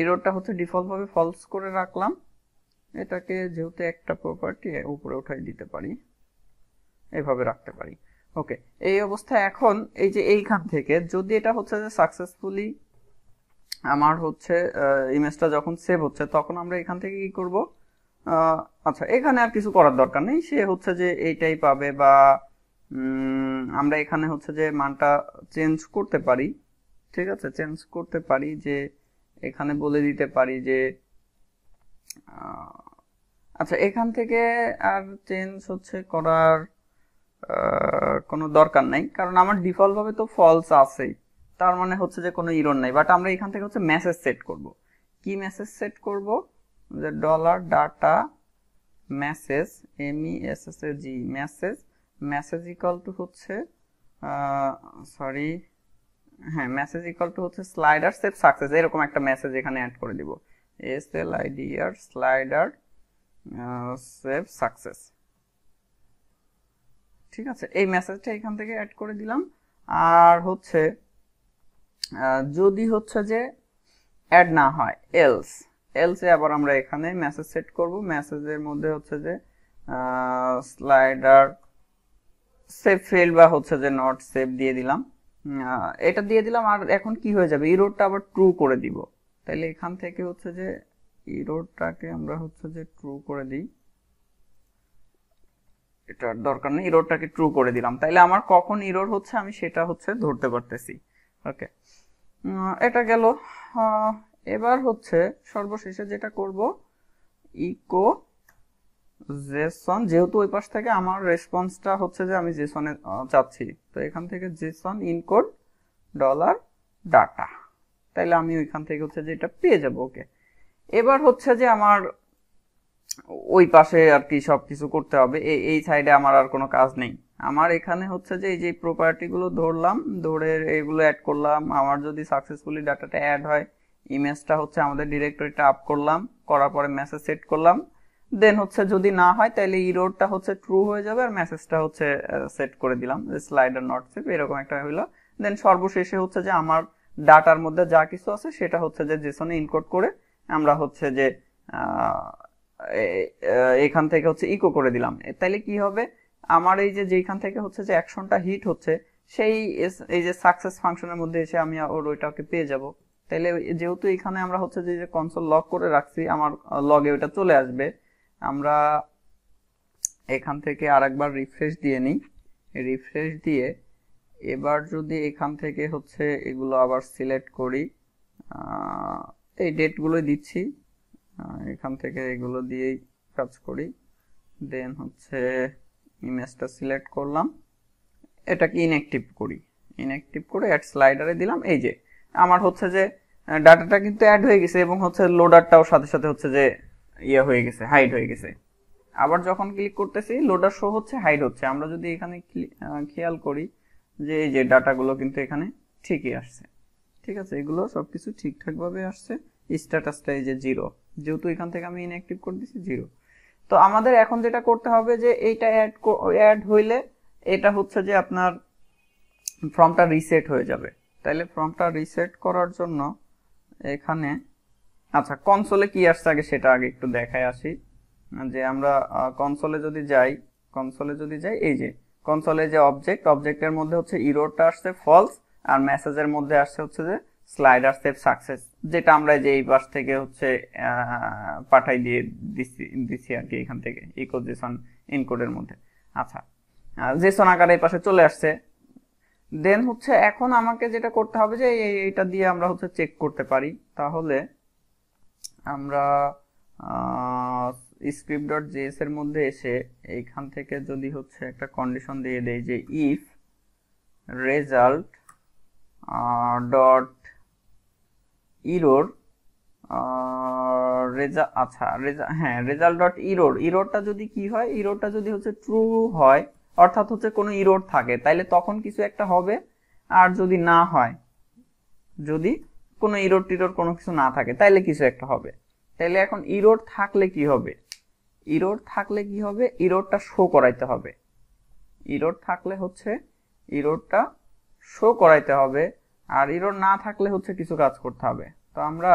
ইরোরটা হচ্ছে ডিফল্ট ভাবে ফলস করে রাখলাম, এটাকে যেহেতু একটা প্রপার্টি উপরে উঠাই দিতে পারি, এইভাবে রাখতে পারি। ওকে, এই অবস্থায় এখন এই যে এইখান থেকে যদি এটা হচ্ছে যে সাকসেসফুলি আমার হচ্ছে ইমেজটা যখন সেভ হচ্ছে তখন আমরা এখান থেকে কি করব, আচ্ছা এখানে আর কিছু করার দরকার নেই, সে হচ্ছে যে এইটাই পাবে, বা আমরা এখানে হচ্ছে যে মানটা চেঞ্জ করতে পারি, ঠিক আছে, চেঞ্জ করতে পারি, যে এখানে বলে দিতে পারি যে আচ্ছা এখান থেকে আর চেঞ্জ হচ্ছে করার কোনো দরকার নাই, কারণ আমার ডিফল্ট ভাবে তো ফলস আছেই, তার মানে হচ্ছে যে কোনো ইরর নাই। বাট আমরা এখান থেকে হচ্ছে মেসেজ সেট করব। কি মেসেজ সেট করব, যে dollar data message, MESSAG message equal to হচ্ছে সরি হ্যাঁ মেসেজ ইকুয়াল টু হচ্ছে স্লাইডার সেভ সাকসেস, এরকম একটা মেসেজ এখানে অ্যাড করে দিব, SLIDER স্লাইডার সেভ সাকসেস, ঠিক আছে। এই মেসেজটা এখান থেকে অ্যাড করে দিলাম। আর হচ্ছে যদি হচ্ছে যে অ্যাড না হয় এলসে আবার আমরা এখানে মেসেজ সেট করব। মেসেজের মধ্যে হচ্ছে যে স্লাইডার সেভ ফেইল্ড বা হচ্ছে যে নট সেভ দিয়ে দিলাম, এটা দিয়ে দিলাম। আর এখন কি হয়ে যাবে, ইরোরটা আবার ট্রু করে দিব। তাহলে এখান থেকে হচ্ছে যে ইরোরটাকে আমরা হচ্ছে যে ট্রু করে দিই, এটার দরকার নেই, ইরোরটাকে ট্রু করে দিলাম। তাইলে আমার কখন ইরোর হচ্ছে আমি সেটা হচ্ছে ধরতে পারতেছি। ওকে, এটা গেল। এবার হচ্ছে সর্বশেষে যেটা করব, ইকো জেসন, যেহেতু ওই পাশ থেকে আমার রেসপন্সটা হচ্ছে যে আমি জেসনে চাচ্ছি, তো এখান থেকে জেসন ইনকোড ডলার ডাটা, তাইলে আমি ওইখান থেকে হচ্ছে যে এটা পেয়ে যাব। ওকে, এবার হচ্ছে যে আমার ওই পাশে আর কি সবকিছু করতে হবে, এই সাইডে আমার আর কোনো কাজ নেই। আমার এখানে হচ্ছে যে এই যে প্রপার্টি গুলো ধরলাম, ধরে এগুলো অ্যাড করলাম। আমার যদি সাকসেসফুলি ডাটাটা অ্যাড হয়, ইমেজটা হচ্ছে আমাদের ডিরেক্টরিটা আপ করলাম, করার পরে মেসেজ সেট করলাম। দেন হচ্ছে যদি না হয় তাহলে ইরোরটা হচ্ছে ট্রু হয়ে যাবে, আর মেসেজটা হচ্ছে সেট করে দিলাম স্লাইডার নট সেভ, এরকম একটা হইলো। দেন সর্বশেষে হচ্ছে যে আমার ডাটার মধ্যে যা কিছু আছে সেটা হচ্ছে যে জেসনে ইনকোড করে আমরা হচ্ছে যে এখান থেকে হচ্ছে ইকো করে দিলাম। তাইলে কি হবে, আমার এই যে যেখান থেকে হচ্ছে যে অ্যাকশনটা হিট হচ্ছে সেই এই যে সাকসেস ফাংশনের মধ্যে এসে আমি ওর ওইটাকে পেয়ে যাব। তাইলে যেহেতু এখানে আমরা হচ্ছে যে কনসোল লক করে রাখছি, আমার লগে ওইটা চলে আসবে। আমরা এখান থেকে আরেকবার রিফ্রেশ দিয়ে নিই, রিফ্রেশ দিয়ে এবার যদি এখান থেকে হচ্ছে এগুলো আবার সিলেক্ট করি, এই ডেটগুলোই দিচ্ছি, এখান থেকে এগুলো দিয়েই কাজ করি। দেন হচ্ছে ইমেজটা সিলেক্ট করলাম, এটাকে ইনঅ্যাক্টিভ করি, ইনঅ্যাক্টিভ করে অ্যাড স্লাইডারে দিলাম। এই যে আমার হচ্ছে যে ডাটাটা কিন্তু অ্যাড হয়ে গেছে এবং হচ্ছে লোডারটাও সাথে সাথে হচ্ছে যে ইয়ে হয়ে গেছে, হাইড হয়ে গেছে। আবার যখন ক্লিক করতেছি লোডার শো হচ্ছে, হাইড হচ্ছে। আমরা যদি এখানে খেয়াল করি যে এই যে ডাটাগুলো কিন্তু এখানে ঠিকই আসছে, ঠিক আছে, এগুলো সবকিছু ঠিকঠাক ভাবে আসছে। স্ট্যাটাসটা এই যে 0, যেহেতু এখান থেকে আমি ইনঅ্যাক্টিভ করে দিছি 0। তো আমাদের এখন যেটা করতে হবে যে এইটা অ্যাড হইলে এটা হচ্ছে যে আপনার ফর্মটা রিসেট হয়ে যাবে। তাইলে ফর্মটা রিসেট করার জন্য এখানে, আচ্ছা কনসোলে কি আসছে আগে সেটা আগে একটু দেখায় আসি। যে আমরা কনসোলে যদি যাই, এই যে কনসোলে যে অবজেক্টের মধ্যে হচ্ছে ইরোরটা আসছে ফলস, আর মেসেজের মধ্যে আসছে হচ্ছে যে স্লাইডার সেভ সাকসেস, যেটা আমরা যে এই পাশ থেকে হচ্ছে পাঠাই দিয়ে দিছি আর কি, এখান থেকে ইকো জেসন ইনকোডের মধ্যে। আচ্ছা, জেসন আকারে এই পাশে চলে আসছে। দেন হচ্ছে এখন আমাকে যেটা করতে হবে যে এইটা দিয়ে আমরা হচ্ছে চেক করতে পারি। তাহলে আমরা script.js এর মধ্যে এসে এইখান থেকে যদি হচ্ছে একটা কন্ডিশন দিয়ে দেই যে if result dot error, result dot ইরোরটা যদি কি হয়, ইরোরটা যদি হচ্ছে ট্রু হয়, অর্থাৎ হচ্ছে কোনো ইরোর থাকে, তাইলে তখন কিছু একটা হবে। আর যদি না হয়, যদি কোনো ইরোর টিরোর কোনো কিছু না থাকে, তাইলে কিছু একটা হবে। তাইলে এখন ইরোর থাকলে কি হবে, ইরোরটা শো করাইতে হবে। ইরোর থাকলে হচ্ছে ইরোরটা শো করাইতে হবে, আর ইরোর না থাকলে হচ্ছে কিছু কাজ করতে হবে। তো আমরা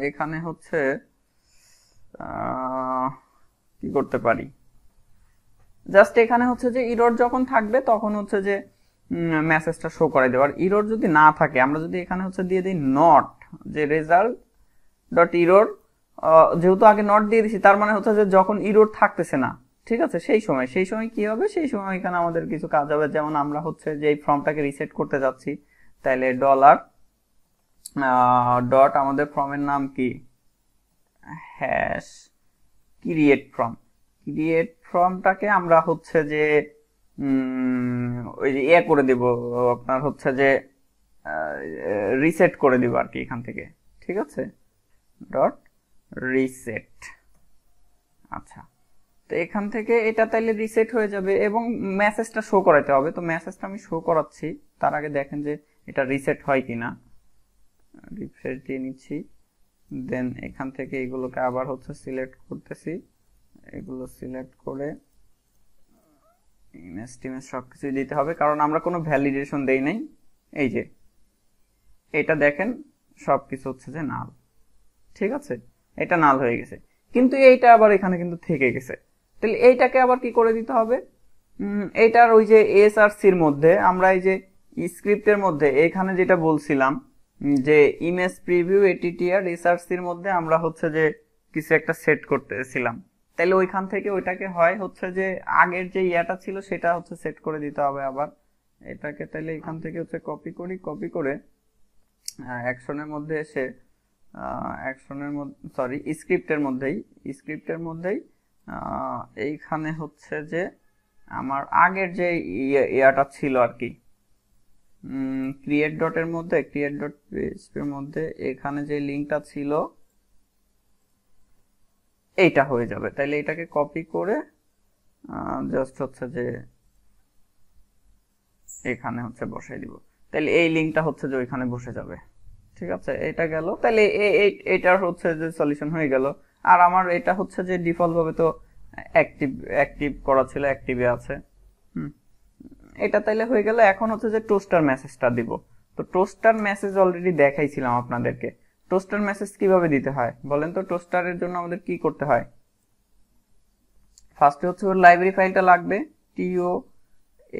এখানে হচ্ছে কি করতে পারি, জাস্ট এখানে হচ্ছে যে ইরোর যখন থাকবে তখন হচ্ছে যে মেসেজটা শো করাই দেব। আর ইরোর যদি না থাকে, আমরা যদি এখানে হচ্ছে দিয়ে দিই নট, যে রেজাল্ট ডট ইরোর, যেহেতু আগে নট দিয়ে দিছি তার মানে হচ্ছে যে যখন ইরোর থাকতেছে না, ঠিক আছে, সেই সময় কি হবে, সেই সময় এখানে আমাদের কিছু কাজ হবে। যেমন আমরা হচ্ছে যে এই ফর্মটাকে রিসেট করতে যাচ্ছি, তাইলে ডলার ডট আমাদের ফর্মের নাম কি, হ্যাশ ক্রিয়েট ফর্মটাকে আমরা হচ্ছে যে ওই যে করে দিব, আপনার হচ্ছে যে রিসেট করে দিব আর কি এখান থেকে, ঠিক আছে, ডট রিসেট। আচ্ছা, তো এখান থেকে এটা তাইলে রিসেট হয়ে যাবে এবং মেসেজটা শো করাইতে হবে। তো মেসেজটা আমি শো করাচ্ছি, তার আগে দেখেন যে এটা রিসেট হয় কিনা। রিফ্রেশ দিয়ে নিচ্ছি, দেন এখান থেকে এগুলোকে আবার হচ্ছে সিলেক্ট করতেছি, এগুলো সিলেক্ট করে ইমেজ টিমেজ সবকিছু দিতে হবে, কারণ আমরা কোনো ভ্যালিডেশন দেই নাই। এই যে এটা দেখেন সবকিছু হচ্ছে যে নাল, ঠিক আছে, এটা নাল হয়ে গেছে, কিন্তু এইটা আবার এখানে কিন্তু থেকে গেছে। তাহলে এইটাকে আবার কি করে দিতে হবে, এইটার ওই যে এসআরসির মধ্যে আমরা এই যে স্ক্রিপ্টের মধ্যে এখানে যেটা বলছিলাম যে ইমেজ প্রিভিউ এটিটিআর এসআরসির মধ্যে আমরা হচ্ছে যে কিছু একটা সেট করতেছিলাম। তাহলে ওইখান থেকে ওইটাকে হয় হচ্ছে যে আগের যে ইয়াটা ছিল সেটা হচ্ছে সেট করে দিতে হবে আবার এটাকে। তাহলে এখান থেকে হচ্ছে কপি করে অ্যাকশনের মধ্যে এসে স্ক্রিপ্টের মধ্যেই এইখানে হচ্ছে যে আমার আগের যে ইয়াটা ছিল আর কি, ক্রিয়েট ডটের মধ্যে ক্রিয়েট ডট পিএইচপির মধ্যে এখানে যে লিঙ্কটা ছিল এইটা হয়ে যাবে। তাইলে এটাকে কপি করে জাস্ট হচ্ছে যে এখানে হচ্ছে বসাই দিব। তাহলে এই লিঙ্কটা হচ্ছে যে ওইখানে বসে যাবে। ঠিক আছে, এটা গেল। তাহলে এটার হচ্ছে যে সলিউশন হয়ে গেল। আর আমার এটা হচ্ছে যে ডিফল্ট ভাবে তো অ্যাক্টিভ অ্যাক্টিভ করা ছিল, অ্যাক্টিভে আছে। এটা তাইলে হয়ে গেল। এখন হচ্ছে যে টোস্টার মেসেজটা দিব। তো টোস্টার মেসেজ অলরেডি দেখাইছিলাম আপনাদেরকে। টোস্টার মেসেজ কিভাবে দিতে হয় বলেন তো? টোস্টারের জন্য আমাদের কি করতে হয়? ফার্স্টে হচ্ছে ওর লাইব্রেরি ফাইলটা লাগবে, টিও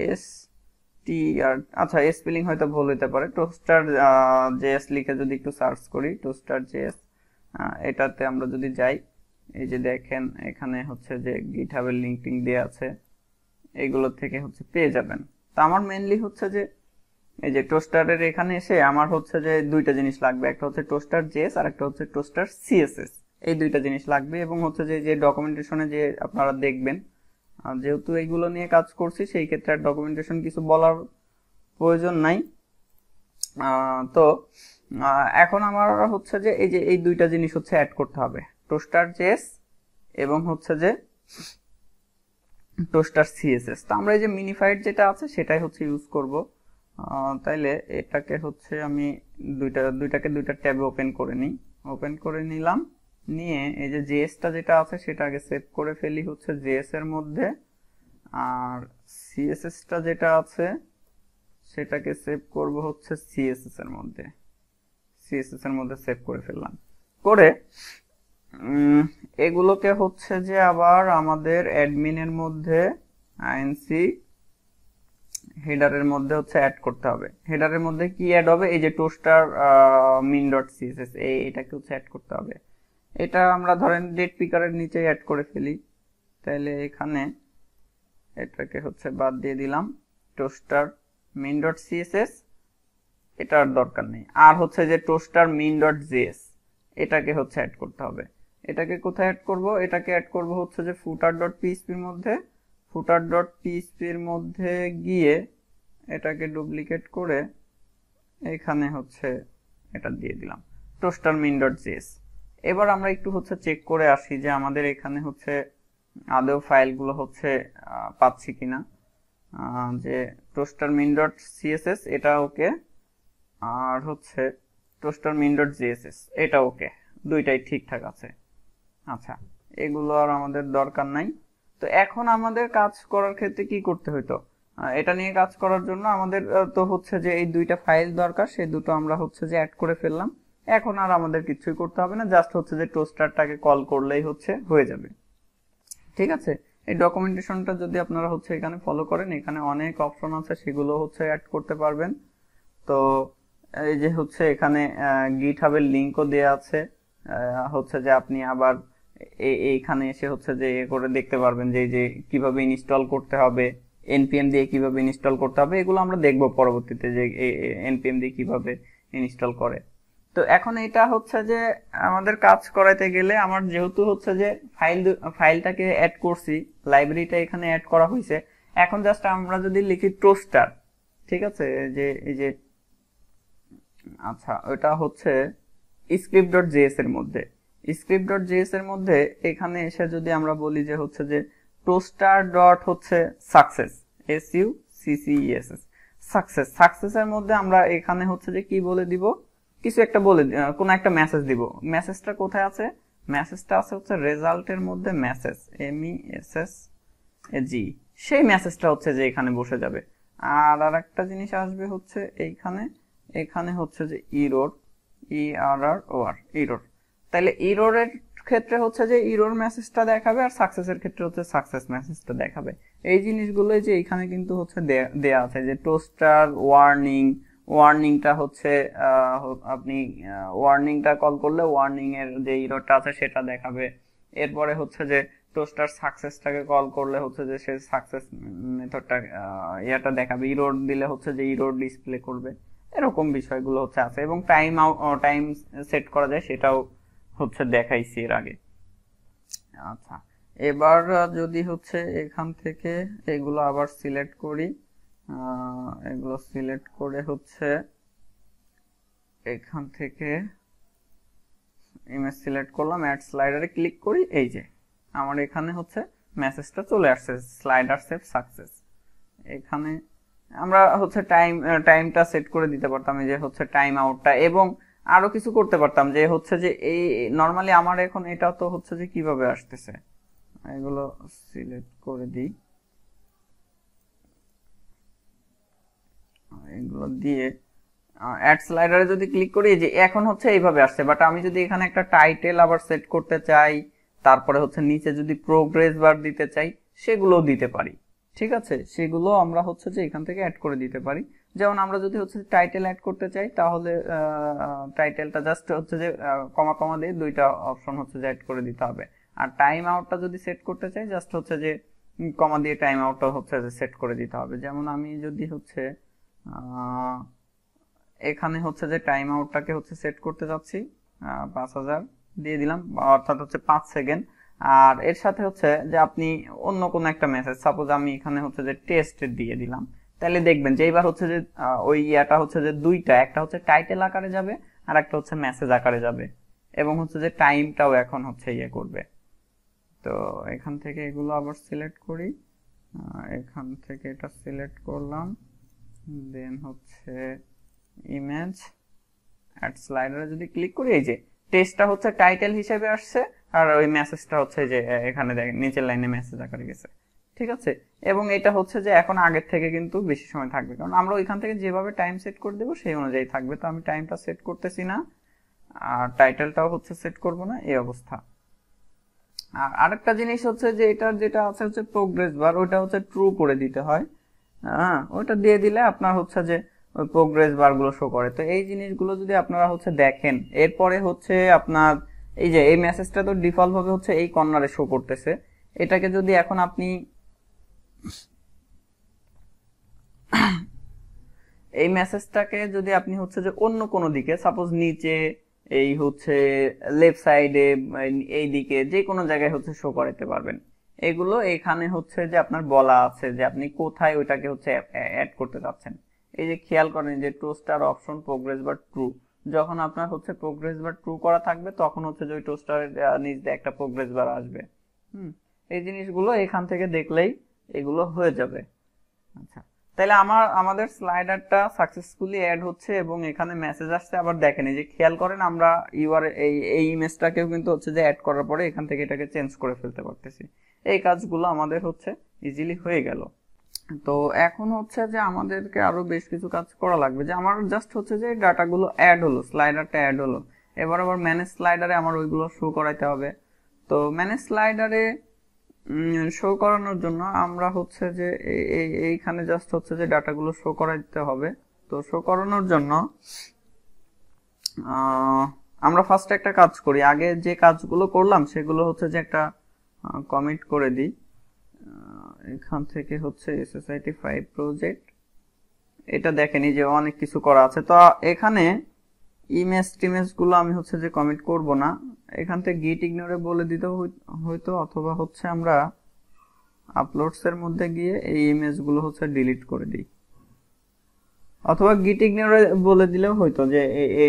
এস টি আর, আচ্ছা স্পেলিং হয়তো ভুল হতে পারে। টোস্টার জেএস লিখে যদি একটু সার্চ করি, টোস্টার জেএস, এটাতে আমরা যদি যাই, এই যে দেখেন এখানে হচ্ছে যে গিটহাবের লিঙ্ক টিঙ্ক দেওয়া আছে, এগুলো থেকে হচ্ছে পেয়ে যাবেন। তো আমার মেইনলি হচ্ছে যে এই যে টোস্টারের এখানে এসে আমার হচ্ছে যে দুইটা জিনিস লাগবে, একটা হচ্ছে টোস্টার জেএস আর একটা হচ্ছে টোস্টার সিএসএস। এই দুইটা জিনিস লাগবে। এবং হচ্ছে যে ডকুমেন্টেশনে যে আপনারা দেখবেন, যেহেতু এইগুলো নিয়ে কাজ করছি সেই ক্ষেত্রে আর ডকুমেন্টেশন কিছু বলার প্রয়োজন নাই। তো এখন আমার হচ্ছে যে এই দুইটা জিনিস হচ্ছে অ্যাড করতে হবে, টোস্টার জেএস এবং হচ্ছে যে টোস্টার সিএসএস। তো আমরা এই যে মিনিফাইড যেটা আছে সেটাই হচ্ছে ইউজ করব। তাইলে এটাকে হচ্ছে আমি দুইটাকে দুইটা ট্যাবে ওপেন করে নিই। ওপেন করে নিলাম, নিয়ে এই যে জেএসটা যেটা আছে সেটা আগে সেভ করে ফেলি হচ্ছে জেএস এর মধ্যে, আর সিএসএসটা যেটা আছে সেটাকে সেভ করব হচ্ছে সিএসএস এর মধ্যে। সিএসএস এর মধ্যে সেভ করে ফেললাম। করে এগুলোকে হচ্ছে যে আবার আমাদের অ্যাডমিনের মধ্যে আইএনসি হেডারের মধ্যে হচ্ছে অ্যাড করতে হবে। হেডারের মধ্যে কি অ্যাড হবে? এই যে টোস্টার min ডট সিএসএস, এটাকে হচ্ছে অ্যাড করতে হবে। এটা আমরা ধরেন ডেট পিকারের নিচে অ্যাড করে ফেলি। তাহলে এখানে এটাকে হচ্ছে বাদ দিয়ে দিলাম, টোস্টার min ডট সিএসএস এটার দরকার নেই। আর হচ্ছে যে টোস্টার min ডট জেএস এটাকে হচ্ছে অ্যাড করতে হবে। এটাকে কোথায় অ্যাড করব? এটাকে অ্যাড করব হচ্ছে যে ফুটার ডট পিএইচপির মধ্যে। ফুটার ডট পিএইচপির মধ্যে গিয়ে এটাকে ডুপ্লিকেট করে এখানে হচ্ছে এটা দিয়ে দিলাম, টোস্টার min ডট জেএস। এবার আমরা একটু হচ্ছে চেক করে আসি যে আমাদের এখানে হচ্ছে আদৌ ফাইলগুলো হচ্ছে পাচ্ছি কিনা। যে টোস্টার min ডট সিএসএস এটা ওকে, আর হচ্ছে টোস্টার min ডট জেএসএস এটা ওকে, দুইটাই ঠিকঠাক আছে। আচ্ছা, এগুলো আর আমাদের দরকার নাই। তো এখন আমাদের কাজ করার ক্ষেত্রে কি করতে হতো? এটা নিয়ে কাজ করার জন্য আমাদের তো হচ্ছে যে এই দুইটা ফাইল দরকার, সেই দুটো আমরা হচ্ছে যে অ্যাড করে ফেললাম। এখন আর আমাদের কিছুই করতে হবে না, জাস্ট হচ্ছে যে টোস্টারটাকে কল করলেই হচ্ছে হয়ে যাবে। ঠিক আছে, এই ডকুমেন্টেশনটা যদি আপনারা হচ্ছে এখানে ফলো করেন, এখানে অনেক অপশন আছে, সেগুলো হচ্ছে অ্যাড করতে পারবেন। তো এই যে হচ্ছে এখানে গিটহাবের লিংকও দেয়া আছে, হচ্ছে যে আপনি আবার এইখানে এসে হচ্ছে যে করে দেখতে পারবেন যে যে কিভাবে ইনস্টল করতে হবে, npm দিয়ে কিভাবে ইনস্টল করতে হবে, এগুলো আমরা দেখব পরবর্তীতে যে npm দিয়ে কিভাবে ইনস্টল করে। তো এখন এটা হচ্ছে যে আমাদের কাজ করাইতে গেলে আমার যেহেতু হচ্ছে যে ফাইলটাকে অ্যাড করছি, লাইব্রেরিটা এখানে অ্যাড করা হয়েছে, এখন জাস্ট আমরা যদি লিখি টোস্টার, ঠিক আছে, যে এই যে আচ্ছা ওটা হচ্ছে স্ক্রিপ্ট ডট জেএস এর মধ্যে, স্ক্রিপ্ট ডট জেএস এর মধ্যে এখানে এসে যদি আমরা বলি যে হচ্ছে যে টোস্টার ডট হচ্ছে সাকসেস, SUCCESS, সাকসেস, সাকসেসের মধ্যে আমরা এখানে হচ্ছে যে কি বলে দিব, কিছু একটা বলে কোন একটা মেসেজ দিব। মেসেজটা কোথায় আছে? মেসেজটা আছে হচ্ছে রেজাল্টের মধ্যে, মেসেজ MESSAG, সেই মেসেজটা হচ্ছে যে এখানে বসে যাবে। আর আরেকটা জিনিস আসবে হচ্ছে এইখানে, এখানে হচ্ছে যে ইরর, ERROR, ইরর। তাহলে ইররের ক্ষেত্রে হচ্ছে যে ইরর মেসেজটা দেখাবে, আর সাকসেসের ক্ষেত্রে হচ্ছে সাকসেস মেসেজটা দেখাবে। এই জিনিসগুলোই যে এখানে কিন্তু হচ্ছে দেয়া আছে, যে টোস্টার ওয়ার্নিং, ওয়ার্নিংটা হচ্ছে আপনি ওয়ার্নিংটা কল করলে ওয়ার্নিং এর যে ইররটা আছে সেটা দেখাবে। এরপরে হচ্ছে যে টোস্টার সাকসেসটাকে কল করলে হচ্ছে যে সে সাকসেস মেথডটা ইয়াটা দেখাবে, ইরর দিলে হচ্ছে যে ইরর ডিসপ্লে করবে। এরকম বিষয়গুলো হচ্ছে আছে, এবং টাইম সেট করা যায় সেটাও হচ্ছে দেখাইছি এর আগে। আচ্ছা, এবার যদি হচ্ছে এখান থেকে এগুলো আবার সিলেক্ট করি, এগুলো সিলেক্ট করে হচ্ছে এখান থেকে ইমেজ সিলেক্ট করলাম, অ্যাড স্লাইডারে ক্লিক করি, এই যে আমার এখানে হচ্ছে মেসেজটা চলে আসছে, স্লাইডার সেভ সাকসেস। এখানে আমরা হচ্ছে টাইমটা সেট করে দিতে পারতাম, এই যে হচ্ছে টাইম আউটটা, এবং আরো কিছু করতে পারতাম, যে হচ্ছে যে এই নরমালি আমার এখন এটা তো হচ্ছে যে কিভাবে আসতেছে, এগুলো সিলেক্ট করে দিই, এগুলো দিয়ে অ্যাড স্লাইডারে যদি ক্লিক করি, যে এখন হচ্ছে এইভাবে আসছে, বাট আমি যদি এখানে একটা টাইটেল আবার সেট করতে চাই, তারপরে হচ্ছে নিচে যদি প্রোগ্রেস বার দিতে চাই, সেগুলোও দিতে পারি। ঠিক আছে, সেগুলো আমরা হচ্ছে যে এখান থেকে অ্যাড করে দিতে পারি। যেমন আমরা যদি হচ্ছে টাইটেল অ্যাড করতে চাই, তাহলে টাইটেলটা জাস্ট হচ্ছে যে কমা কমা দিয়ে দুইটা অপশন হচ্ছে যে অ্যাড করে দিতে হবে। আর টাইম আউটটা যদি সেট করতে চাই, জাস্ট হচ্ছে যে কমা দিয়ে টাইম আউটটা হচ্ছে যে সেট করে দিতে হবে। যেমন আমি যদি হচ্ছে এখানে হচ্ছে যে টাইম আউটটাকে হচ্ছে সেট করতে যাচ্ছি, 5000 দিয়ে দিলাম, অর্থাৎ হচ্ছে 5 সেকেন্ড। আর এর সাথে হচ্ছে যে আপনি অন্য কোনো একটা মেসেজ, সাপোজ আমি এখানে হচ্ছে যে টেস্ট দিয়ে দিলাম, তাহলে দেখবেন যে এইবার হচ্ছে যে ওই ইয়াটা হচ্ছে যে দুইটা, একটা হচ্ছে টাইটেল আকারে যাবে আর একটা হচ্ছে মেসেজ আকারে যাবে, এবং হচ্ছে যে টাইমটাও এখন হচ্ছে ইয়ে করবে। তো এখান থেকে এগুলো আবার সিলেক্ট করি, এখান থেকে এটা সিলেক্ট করলাম, দেন হচ্ছে ইমেজ, অ্যাড স্লাইডারে যদি ক্লিক করি, এই যে টেক্সটটা হচ্ছে টাইটেল হিসেবে আসছে, আর ওই মেসেজটা হচ্ছে যে এখানে দেখেন নিচের লাইনে মেসেজ আকারে গেছে। ঠিক আছে, এবং এটা হচ্ছে যে এখন আগের থেকে কিন্তু বেশি সময় থাকবে, কারণ আমরা ওইখান থেকে যেভাবে টাইম সেট করে দেবো সেই অনুযায়ী থাকবে। তো আমি টাইমটা সেট করতেছি না, আর টাইটেলটাও হচ্ছে সেট করব না, এই অবস্থা। আর আরেকটা জিনিস হচ্ছে যে এটার যেটা আছে হচ্ছে প্রোগ্রেস বার, ওইটা হচ্ছে ট্রু করে দিতে হয়। হ্যাঁ, ওইটা দিয়ে দিলে আপনার হচ্ছে যে ওই প্রোগ্রেস বার গুলো শো করে। তো এই জিনিসগুলো যদি আপনারা হচ্ছে দেখেন, এরপরে হচ্ছে আপনার এই যে এই মেসেজটা তো ডিফল্ট ভাবে হচ্ছে এই কর্নারে শো করতেছে, এটাকে যদি এখন আপনি এই মেসেজটাকে যদি আপনি হচ্ছে যে অন্য কোনো দিকে, সাপোজ নিচে, এই হচ্ছে লেফট সাইডে, এই দিকে যে কোনো জায়গায় হচ্ছে শো করাতে পারবেন। এগুলো এখানে হচ্ছে যে আপনার বলা আছে যে আপনি কোথায় ওইটাকে হচ্ছে অ্যাড করতে চাচ্ছেন। এই যে খেয়াল করেন যে টোস্টার অপশন প্রোগ্রেস বার ট্রু, যখন আপনার হচ্ছে প্রোগ্রেস বার ট্রু করা থাকবে, তখন হচ্ছে যে ওই টোস্টারের নিচ দিয়ে একটা প্রোগ্রেস বার আসবে। এই জিনিসগুলো এখান থেকে দেখলেই এগুলো হয়ে যাবে। আচ্ছা, তাহলে আমাদের স্লাইডারটা সাকসেসফুলি অ্যাড হচ্ছে এবং এখানে মেসেজ আসছে। আবার দেখেন, এই যে খেয়াল করেন আমরা এই ইমেজটাকেও কিন্তু হচ্ছে যে অ্যাড করার পরে এখান থেকে এটাকে চেঞ্জ করে ফেলতে পারতেছি। এই কাজগুলো আমাদের হচ্ছে ইজিলি হয়ে গেল। তো এখন হচ্ছে যে আমাদেরকে আরো বেশ কিছু কাজ করা লাগবে। যে আমার জাস্ট হচ্ছে যে ডাটাগুলো অ্যাড হলো, স্লাইডারটা অ্যাড হলো, এবার আবার ম্যানেজ স্লাইডারে আমার ওইগুলো শো করাইতে হবে। তো ম্যানেজ স্লাইডারে শো করানোর জন্য আমরা হচ্ছে যে এইখানে জাস্ট হচ্ছে যে ডাটাগুলো শো করাইতে হবে। তো শো করানোর জন্য আমরা ফার্স্ট একটা কাজ করি, আগে যে কাজগুলো করলাম সেগুলো হচ্ছে যে একটা কমিট করে দিই। এখান থেকে হচ্ছে SSIT 5 প্রজেক্ট, এটা দেখেনি যে অনেক কিছু করা আছে। তো এখানে টিমেজ গুলো আমি হচ্ছে যে কমিট করব না, এখান থেকে গিট ইগনোরে বলে দিতেও হয়তো, অথবা হচ্ছে আমরা আপলোডস এর মধ্যে গিয়ে এই ইমেজ গুলো হচ্ছে ডিলিট করে দিই, অথবা গিট ইগনোরে বলে দিলেও হয়তো যে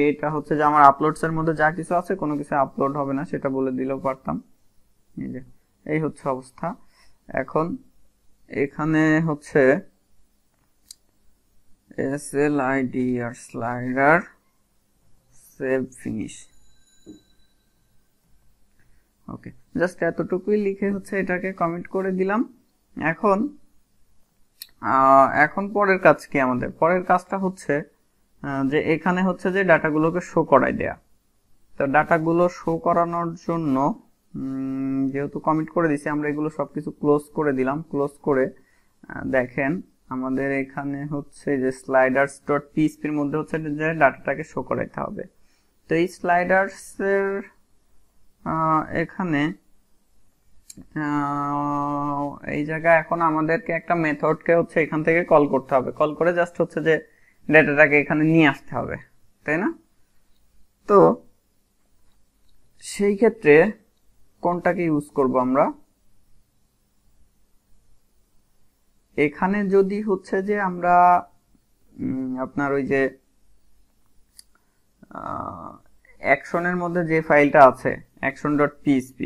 এটা হচ্ছে যে আমার আপলোডস এর মধ্যে যা কিছু আছে কোনো কিছু আপলোড হবে না, সেটা বলে দিলেও পারতাম। এই যে এই হচ্ছে অবস্থা। এখন এখানে হচ্ছে SLIDR স্লাইডার সেভ ফিনিশ, ওকে, জাস্ট এতটুকুই লিখে হচ্ছে এটাকে কমিট করে দিলাম। এখন পরের কাজ কি আমাদের? পরের কাজটা হচ্ছে যে এখানে হচ্ছে যে ডাটাগুলোকে শো করাই দেয়া। তো ডাটাগুলো শো করানোর জন্য যেহেতু কমিট করে দিছি, আমরা এগুলো সবকিছু ক্লোজ করে দিলাম। ক্লোজ করে দেখেন আমাদের এখানে হচ্ছে যে sliders.php এর মধ্যে হচ্ছে যে ডাটাটাকে শো করাইতে হবে। তো এই স্লাইডার্স এর এখানে এই জায়গায় এখন আমাদেরকে একটা মেথডকে হচ্ছে এখান থেকে কল করতে হবে, কল করে জাস্ট হচ্ছে যে ডেটাটাকে এখানে নিয়ে আসতে হবে, তাই না? তো সেই ক্ষেত্রে কোনটাকে ইউজ করব আমরা? এখানে যদি হচ্ছে যে আমরা আপনার ওই যে অ্যাকশনের মধ্যে যে ফাইলটা আছে action.php,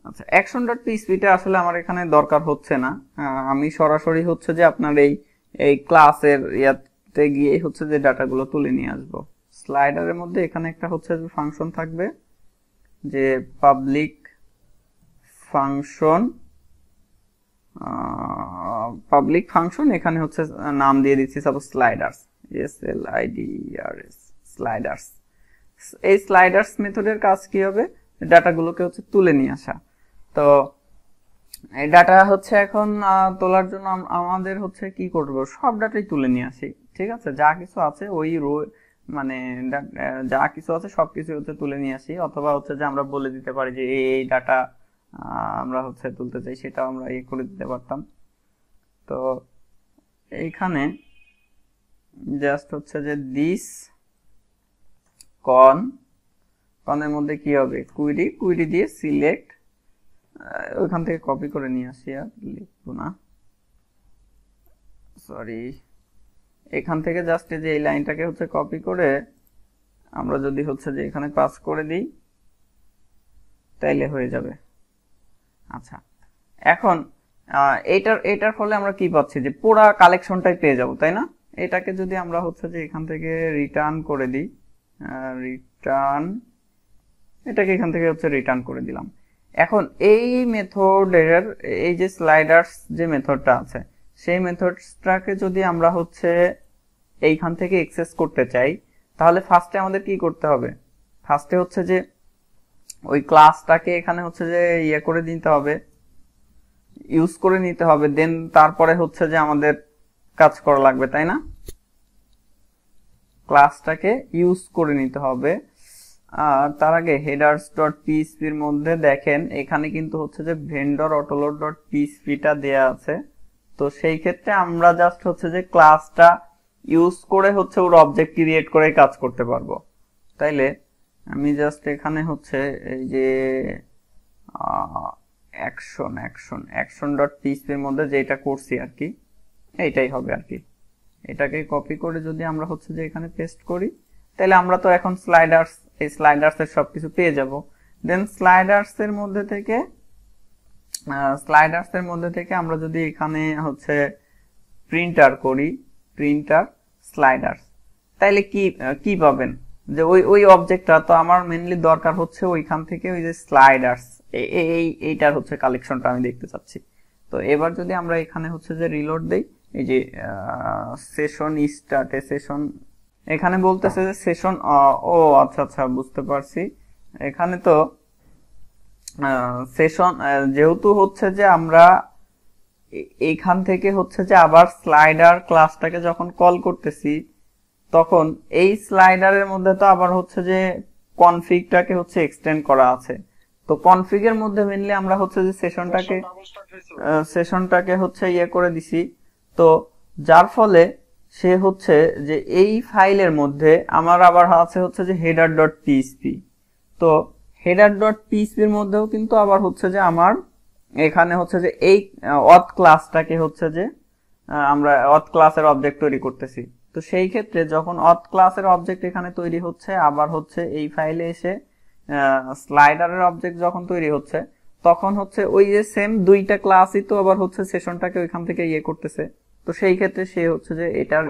আচ্ছা action.php-টা আসলে আমার এখানে দরকার হচ্ছে না। আমি সরাসরি হচ্ছে যে আপনার এই ক্লাসের ইয়াতে গিয়ে হচ্ছে যে ডাটাগুলো তুলে নিয়ে আসবো। স্লাইডারের মধ্যে এখানে একটা হচ্ছে যে ফাংশন থাকবে, যে পাবলিক ফাংশন এখানে হচ্ছে নাম দিয়ে দিচ্ছি সাপোজ স্লাইডার্স, SLIDERS, স্লাইডার্স। এই স্লাইডার্স মেথডের কাজ কি হবে, ডাটাগুলোকে হচ্ছে তুলে নিয়ে আসা। তো এই ডাটা হচ্ছে এখন তোলার জন্য আমাদের হচ্ছে কি করব, সব ডাটাই তুলে নিয়ে আসি। ঠিক আছে, যা কিছু আছে ওই রো মানে যা কিছু আছে সবকিছু হচ্ছে তুলে নিয়ে আসি, অথবা হচ্ছে যে আমরা বলে দিতে পারি যে এই ডাটা আমরা হচ্ছে তুলতে চাই, সেটাও আমরা ইয়ে করে দিতে পারতাম। তো এইখানে জাস্ট হচ্ছে যে দিস কনের মধ্যে কি হবে, কুইরি দিয়ে সিলেক্ট, ওইখান থেকে কপি করে নিয়ে আসি, আর লিখবো না, সরি। এখান থেকে জাস্ট যে এই লাইনটাকে হচ্ছে কপি করে আমরা যদি হচ্ছে যে এখানে পাস করে দিই তাইলে হয়ে যাবে। আচ্ছা, এখন এটার ফলে আমরা কি পাচ্ছি, যে পুরা কালেকশনটাই পেয়ে যাব, তাই না? এটাকে যদি আমরা হচ্ছে যে এখান থেকে রিটার্ন করে দিই, এটাকে এখান থেকে হচ্ছে রিটার্ন করে দিলাম। এখন এই মেথডের এই যে স্লাইডার্স যে মেথডটা আছে, সেই মেথডটাকে যদি আমরা হচ্ছে এইখান থেকে অ্যাক্সেস করতে চাই, তাহলে ফার্স্টে আমাদের কি করতে হবে, ফার্স্টে হচ্ছে যে ওই ক্লাসটাকে এখানে হচ্ছে যে ইয়ে করে দিতে হবে, ইউজ করে নিতে হবে, দেন তারপরে হচ্ছে যে আমাদের কাজ করা লাগবে, তাই না? ক্লাসটাকে ইউজ করে নিতে হবে। আর তার আগে headers.php এর মধ্যে দেখেন এখানে কিন্তু হচ্ছে যে vendor autoload.php-টা দেয়া আছে। তো সেই ক্ষেত্রে আমরা জাস্ট হচ্ছে যে ক্লাসটা ইউজ করে হচ্ছে ওর অবজেক্ট ক্রিয়েট করে কাজ করতে পারবো। তাইলে আমি জাস্ট এখানে হচ্ছে এই যে action.php এর মধ্যে যেটা করছি আর কি, এইটাই হবে আর কি। এটাকে কপি করে যদি আমরা হচ্ছে যে এখানে পেস্ট করি, তাহলে আমরা তো এখন এই স্লাইডার্স এর সবকিছু পেয়ে যাব। দেন স্লাইডার্স এর মধ্যে থেকে আমরা যদি এখানে হচ্ছে প্রিন্টার করি, প্রিন্টার স্লাইডার্স, তাইলে কি পাবেন, যে ওই অবজেক্টটা তো আমার মেইনলি দরকার হচ্ছে ওইখান থেকে ওই যে স্লাইডার্স এইটার হচ্ছে কালেকশনটা আমি দেখতে চাচ্ছি। তো এবার যদি আমরা এখানে হচ্ছে যে রিলোড দেই, এই যে সেশন স্টার্টে সেশন এখানে বলতেছে যে সেশন, ও আচ্ছা আচ্ছা বুঝতে পারছি। এখানে তো সেশন যেহেতু হচ্ছে যে আমরা এইখান থেকে হচ্ছে যে আবার স্লাইডার ক্লাসটাকে যখন কল করতেছি, তখন এই স্লাইডারের মধ্যে তো আবার হচ্ছে যে কনফিগটাকে হচ্ছে এক্সটেন্ড করা আছে। তো কনফিগের মধ্যে মেইনলি আমরা হচ্ছে যে সেশনটাকে হচ্ছে ইয়ে করে দিছি। তো যার ফলে সে হচ্ছে যে এই ফাইলের মধ্যে আমার আবার আছে হচ্ছে যে header.php। তো header.php এর মধ্যেও কিন্তু আবার হচ্ছে যে আমার এখানে হচ্ছে যে এই auth ক্লাসটাকে হচ্ছে যে আমরা auth ক্লাসের অবজেক্ট তৈরি করতেছি। তো সেই ক্ষেত্রে যখন auth ক্লাসের অবজেক্ট এখানে তৈরি হচ্ছে, আবার হচ্ছে এই ফাইলে এসে স্লাইডারের অবজেক্ট যখন তৈরি হচ্ছে, তখন হচ্ছে ওই যে সেম দুইটা ক্লাসই তো আবার হচ্ছে সেশনটাকে ওইখান থেকে ইয়ে করতেছে। তো সেই ক্ষেত্রে সে হচ্ছে যে এটার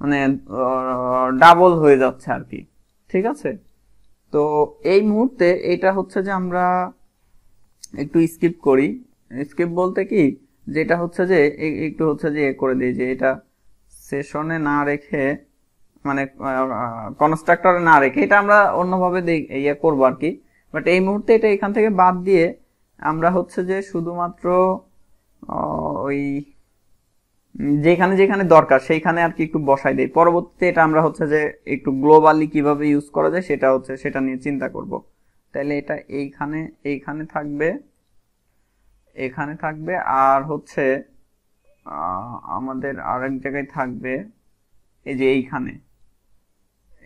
মানে ডাবল হয়ে যাচ্ছে আর কি। ঠিক আছে, তো এই মুহূর্তে এটা হচ্ছে যে আমরা একটু স্কিপ করি। স্কিপ বলতে কি, যেটা হচ্ছে যে একটু হচ্ছে যে করে দিই, যে এটা সেশনে না রেখে মানে কনস্ট্রাক্টরে না রেখে এটা আমরা অন্যভাবে ইয়ে করবো আর কি। বাট এই মুহূর্তে এটা এখান থেকে বাদ দিয়ে আমরা হচ্ছে যে শুধুমাত্র ওই যেখানে যেখানে দরকার সেইখানে আর কি একটু বসাই দেই। পরবর্তীতে এটা আমরা হচ্ছে যে একটু গ্লোবালি কিভাবে ইউজ করা যায় সেটা নিয়ে চিন্তা করব। তাহলে এটা এইখানে থাকবে আর হচ্ছে আমাদের আরেক জায়গায় থাকবে, এই যে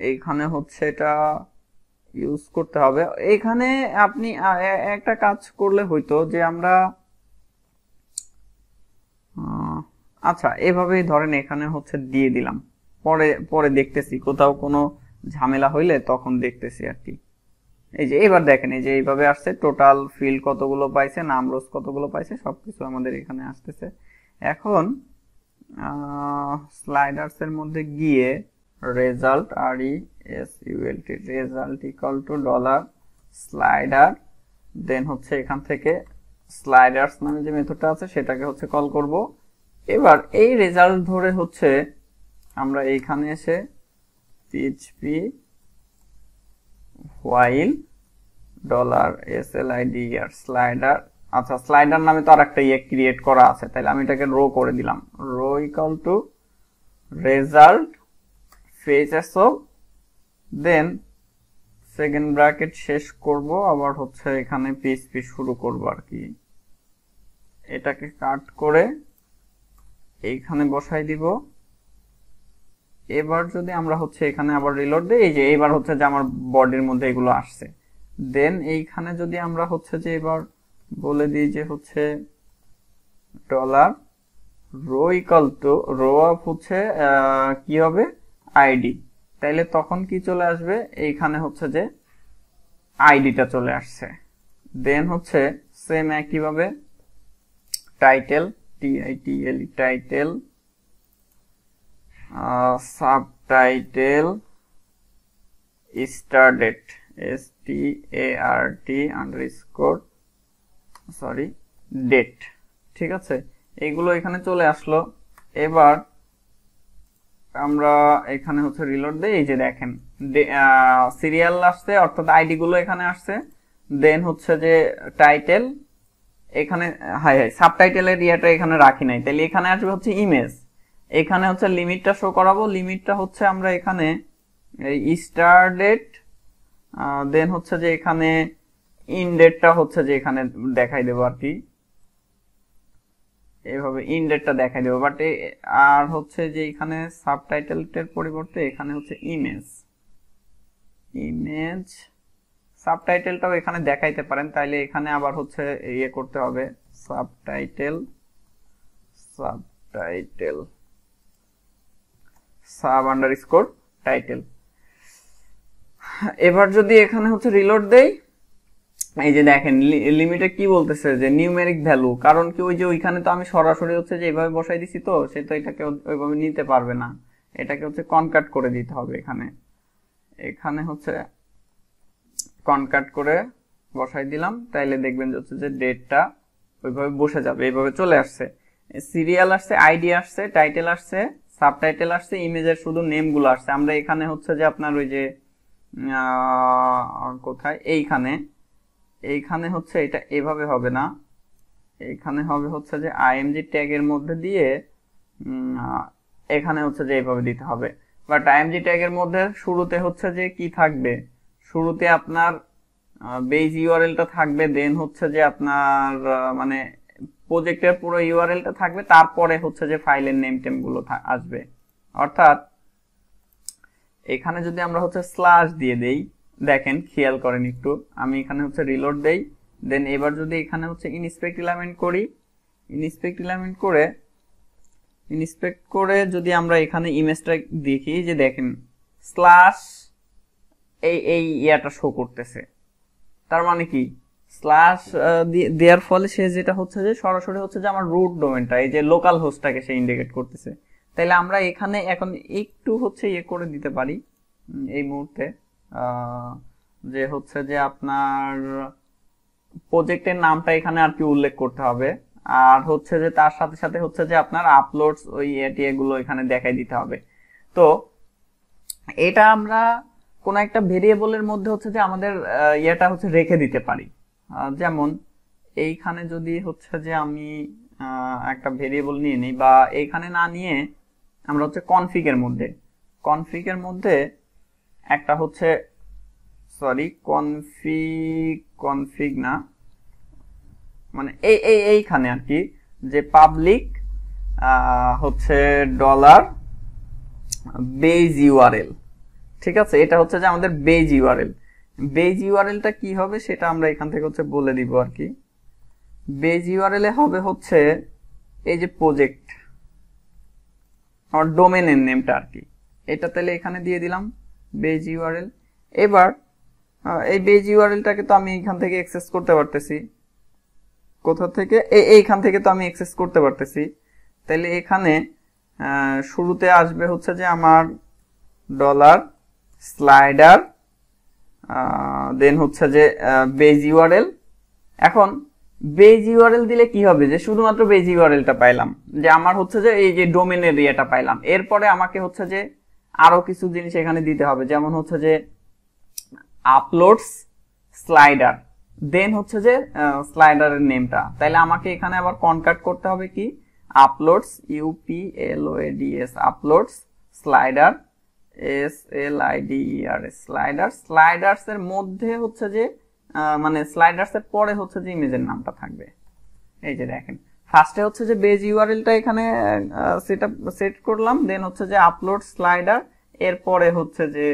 এইখানে হচ্ছে এটা ইউজ করতে হবে। এইখানে আপনি একটা কাজ করলে হয়তো, যে আমরা আচ্ছা, এভাবেই ধরেন এখানে হচ্ছে দিয়ে দিলাম, পরে পরে দেখতেছি কোথাও কোনো ঝামেলা হইলে তখন দেখতেছি আর কি। এই যে এবার দেখেন, এই যে এইভাবে আসছে, টোটাল ফিল্ড কতগুলো পাইছে, নাম রোজ কতগুলো পাইছে, সবকিছু আমাদের এখানে আসতেছে। এখন স্লাইডার্স এর মধ্যে গিয়ে result, R E S U L T, result equal to dollar slider, then হচ্ছে এখান থেকে স্লাইডার্স নামে যে মেথডটা আছে সেটাকে হচ্ছে কল করব। এবার এই রেজাল্ট ধরে হচ্ছে আমরা এইখানে এসে পিএইচপি while $slid স্লাইডার, আচ্ছা স্লাইডার নামে তো আরেকটা ক্রিয়েট করা আছে, তাহলে আমি এটাকে রো করে দিলাম, রো ইকুয়াল টু রেজাল্ট ফেসেসও, দেন সেকেন্ড ব্র্যাকেট শেষ করব, আবার হচ্ছে এখানে পিএইচপি শুরু করব আর কি। এটাকে কাট করে এইখানে বসাই দিব। এবার যদি আমরা হচ্ছে এখানে আবার রিলোড দিই, এই যে এবার হচ্ছে যে আমার বডির মধ্যে এগুলো আসছে। দেন এইখানে যদি আমরা হচ্ছে যে এবার বলে দিই যে হচ্ছে dollar row equal to row of হচ্ছে কি হবে আইডি, তাইলে তখন কি চলে আসবে, এইখানে হচ্ছে যে আইডিটা চলে আসছে। দেন হচ্ছে সেম একইভাবে title, TITLE title, subtitle, start date, START underscore sorry date. ঠিক আছে, এইগুলো এখানে চলে আসলো। এবার আমরা এখানে হচ্ছে রিলোড দেই, এই যে দেখেন সিরিয়াল আসছে, অর্থাৎ আইডি গুলো এখানে আসছে। দেন হচ্ছে যে টাইটেল এখানে, হাই হাই সাবটাইটেলের ইয়েটা এখানে রাখি নাই, তাহলে এখানে আসবে হচ্ছে ইমেজ। এখানে হচ্ছে লিমিটটা শো করাবো, লিমিটটা হচ্ছে আমরা এখানে এই স্টার ডেট, দেন হচ্ছে যে এখানে ইন ডেটটা হচ্ছে যে এখানে দেখাই দেবো আর কি, এইভাবে ইন ডেটটা দেখাই দেবো। বাট আর হচ্ছে যে এখানে সাবটাইটেলটার পরিবর্তে এখানে হচ্ছে ইমেজ, ইমেজ সাবটাইটেলটাও এখানে দেখাইতে পারেন, তাইলে এখানে আবার হচ্ছে ইয়ে করতে হবে subtitle, subtitle sub underscore title. এবার যদি এখানে হচ্ছে রিলোড দেই, এই যে দেখেন লিমিটে কি বলতেছে যে নিউমেরিক ভ্যালু, কারণ কি ওই যে ওইখানে তো আমি সরাসরি হচ্ছে যে এইভাবে বসাই দিছি, তো সে তো এটাকে ওইভাবে নিতে পারবে না, এটাকে হচ্ছে কনকাট করে দিতে হবে। এখানে এখানে হচ্ছে কনকাট করে বসাই দিলাম, তাইলে দেখবেন হচ্ছে যে ডেটটা ওইভাবে বসে যাবে, এইভাবে চলে আসছে। সিরিয়াল আসছে, আইডি আসছে, টাইটেল আসছে, সাবটাইটেল আসছে, ইমেজের শুধু নেমগুলো আসছে। আমরা এখানে হচ্ছে যে আপনার ওই যে কোথায় এইখানে হচ্ছে এটা এভাবে হবে না, এখানে হবে হচ্ছে যে আইএমজি ট্যাগের মধ্যে দিয়ে এখানে হচ্ছে যে এইভাবে দিতে হবে। বাট আইএমজি ট্যাগের মধ্যে শুরুতে হচ্ছে যে কি থাকবে, শুরুতে আপনার বেজ ইউআরএলটা থাকবে, দেন হচ্ছে যে আপনার মানে প্রজেক্টের পুরো ইউআরএলটা থাকবে, তারপরে হচ্ছে যে ফাইলের নেম টেম গুলো আসবে। অর্থাৎ এখানে যদি আমরা হচ্ছে স্ল্যাশ দিয়ে দেই, দেখেন খেয়াল করেন একটু, আমি এখানে হচ্ছে রিলোড দেই, দেন এবার যদি এখানে হচ্ছে ইনস্পেক্ট এলিমেন্ট করি, ইনস্পেক্ট এলিমেন্ট করে ইনস্পেক্ট করে যদি আমরা এখানে ইমেজটা দেখি, যে দেখেন স্ল্যাশ এই ইয়াটা শো করতেছে, তার মানে কি স্ল্যাশ দেওয়ার ফলে সে যেটা হচ্ছে যে সরাসরি হচ্ছে যে আমার রুট ডোমেনটা, এই যে লোকাল হোস্টটাকে সে ইন্ডিকেট করতেছে। তাইলে আমরা এখানে এখন একটু হচ্ছে ইয়ে করে দিতে পারি এই মুহূর্তে, যে হচ্ছে যে আপনার প্রজেক্টের নামটা এখানে আর কি উল্লেখ করতে হবে, আর হচ্ছে যে তার সাথে সাথে হচ্ছে যে আপনার আপলোডস ওই এগুলো এখানে দেখাই দিতে হবে। তো এটা আমরা কোন একটা ভেরিয়েবলের মধ্যে হচ্ছে যে আমাদের ইয়েটা হচ্ছে রেখে দিতে পারি। যেমন এইখানে যদি হচ্ছে যে আমি একটা ভেরিয়েবল নিয়ে নিই, বা এইখানে না নিয়ে আমরা হচ্ছে কনফিগের মধ্যে একটা হচ্ছে সরি কনফিগ না, মানে এইখানে আর কি, যে পাবলিক হচ্ছে ডলার বেজ ইউআরএল। ঠিক আছে, এটা হচ্ছে যে আমাদের বেজ ইউআরএলটা কি হবে সেটা আমরা এখান থেকে হচ্ছে বলে দিব আর কি। বেজ ইউআরএল এ হবে হচ্ছে এই যে প্রজেক্ট, আমার ডোমেনের নেমটা আর কি, এটা তাহলে এখানে দিয়ে দিলাম বেজ ইউআরএল। এবার এই বেজ ইউআরএলটাকে তো আমি এখান থেকে অ্যাক্সেস করতে পারতেছি, কোথা থেকে, এইখান থেকে তো আমি অ্যাক্সেস করতে পারতেছি। তাহলে এখানে শুরুতে আসবে হচ্ছে যে আমার ডলার স্লাইডার, দেন হচ্ছে যে বেজ ইউআরএল। এখন বেজ ইউআরএল দিলে কি হবে, যে শুধুমাত্র বেজ ইউআরএলটা পাইলাম, যে আমার হচ্ছে যে এই যে ডোমেনের ইয়েটা পাইলাম। এরপরে আমাকে হচ্ছে যে আরো কিছু জিনিস এখানে দিতে হবে, যেমন হচ্ছে যে আপলোডস স্লাইডার, দেন হচ্ছে যে স্লাইডারের নেমটা। তাইলে আমাকে এখানে আবার কনকাট করতে হবে কি, uploads UPLOADS uploads slider SLIDERS slider, sliders এর মধ্যে হচ্ছে যে মানে স্লাইডার্স এর পরে হচ্ছে যে ইমেজের নামটা থাকবে। এই যে দেখেন ফার্স্টে হচ্ছে যে বেজ ইউআরএলটা এখানে সেট করলাম, দেন হচ্ছে যে আপলোড স্লাইডার, এরপরে হচ্ছে যে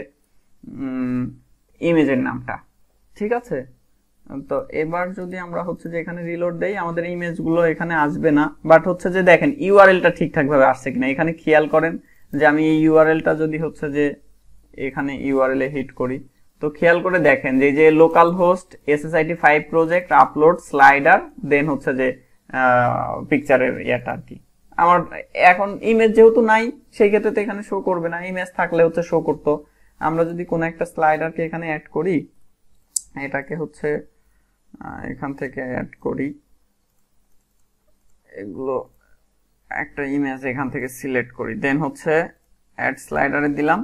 ইমেজের নামটা। ঠিক আছে, তো এবার যদি আমরা হচ্ছে যে এখানে রিলোড দেই, আমাদের ইমেজগুলো এখানে আসবে না, বাট হচ্ছে যে দেখেন ইউআরএলটা ঠিকঠাক ভাবে আসছে কিনা এখানে খেয়াল করেন। যে আমি এই ইউআরএলটা যদি হচ্ছে যে এখানে ইউআরএল এ হিট করি, তো খেয়াল করে দেখেন যে যে localhost SSID5 project upload slider, then হচ্ছে যে পিকচারের ইয়েটা আর কি। আমার এখন ইমেজ যেহেতু নাই, সেই ক্ষেত্রে তো এখানে শো করবে না, ইমেজ থাকলে হচ্ছে শো করতো। আমরা যদি কোনো একটা স্লাইডারকে এখানে অ্যাড করি, এটাকে হচ্ছে এখান থেকে অ্যাড করি, এগুলো একটা ইমেজ এখান থেকে সিলেক্ট করি, দেন হচ্ছে অ্যাড স্লাইডারে দিলাম।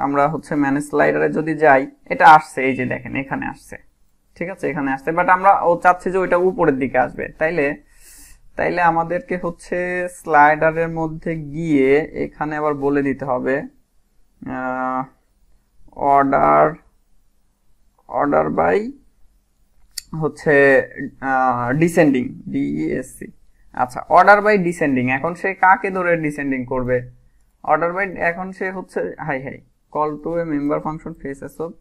আমরা হচ্ছে ম্যানেজ স্লাইডারে যদি যাই, এটা আসছে, এই যে দেখেন এখানে আসছে। ঠিক আছে, এখানে আসছে, বাট আমরা চাচ্ছি যে ওইটা উপরের দিকে আসবে। তাইলে আমাদেরকে হচ্ছে স্লাইডারের মধ্যে গিয়ে এখানে আবার বলে দিতে হবে অর্ডার বাই হচ্ছে ডিসেন্ডিং DESC। আচ্ছা, অর্ডার বাই ডিসেন্ডিং, এখন সে কাকে ধরে ডিসেন্ডিং করবে? অর্ডার বাই, এখন সে হচ্ছে hi call to a member function faces of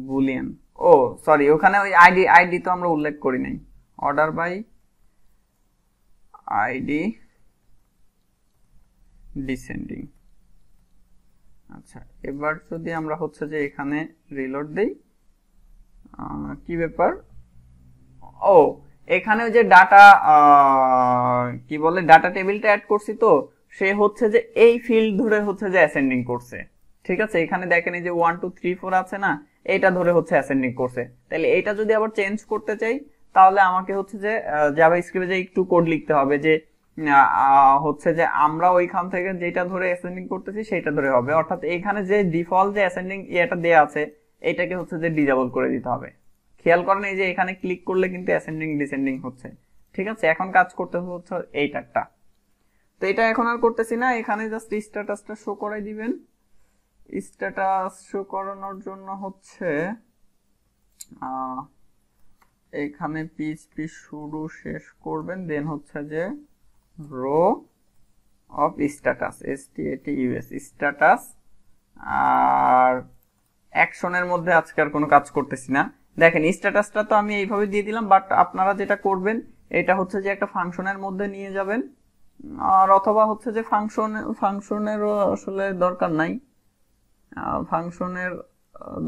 boolean. ও সরি, ওখানে ওই আইডি তো আমরা উল্লেখ করি নাই। Order by ID descending. আচ্ছা, এবার যদি আমরা হচ্ছে যে এখানে রিলোড দেই, কি ব্যাপার, ও এখানে ওই যে ডাটা কি বলে ডাটা টেবিলটা অ্যাড করছি, তো সে হচ্ছে যে এই ফিল্ড ধরে হচ্ছে যে অ্যাসেন্ডিং করছে। ঠিক আছে, এখানে দেখেন এই যে 1 2 3 4 আছে না, এইটা ধরে হচ্ছে অ্যাসেন্ডিং করছে। তাহলে এইটা যদি আবার চেঞ্জ করতে চাই, তাহলে আমাকে হচ্ছে যে জাভাস্ক্রিপ্টে যে একটু কোড লিখতে হবে, যে হচ্ছে যে আমরা ওইখান থেকে যেটা ধরে অ্যাসেন্ডিং করতেছি সেটা ধরে হবে, অর্থাৎ এইখানে যে ডিফল্ট যে অ্যাসেন্ডিং ইয়েটা দেয়া আছে, এইটাকে হচ্ছে যে ডিজেবল করে দিতে হবে। খেয়াল করেন এই যে এখানে ক্লিক করলে কিন্তু অ্যাসেন্ডিং ডিসেন্ডিং হচ্ছে। ঠিক আছে, এখন কাজ করতে হচ্ছে এইটারটা, তো এটা এখন আর করতেছি না, এখানে জাস্ট স্ট্যাটাসটা শো করাই দিবেন। স্ট্যাটাস শো করানোর জন্য হচ্ছে এখানে পিএইচপি শুরু শেষ করবেন, দেন হচ্ছে যে row of status STATUS status, আর অ্যাকশনের মধ্যে আজকে আর কোনো কাজ করতেছি না। দেখেন স্ট্যাটাসটা তো আমি এইভাবে দিয়ে দিলাম, বাট আপনারা যেটা করবেন এটা হচ্ছে যে একটা ফাংশনের মধ্যে নিয়ে যাবেন, আর অথবা হচ্ছে যে ফাংশনেরও আসলে দরকার নাই, ফাংশনের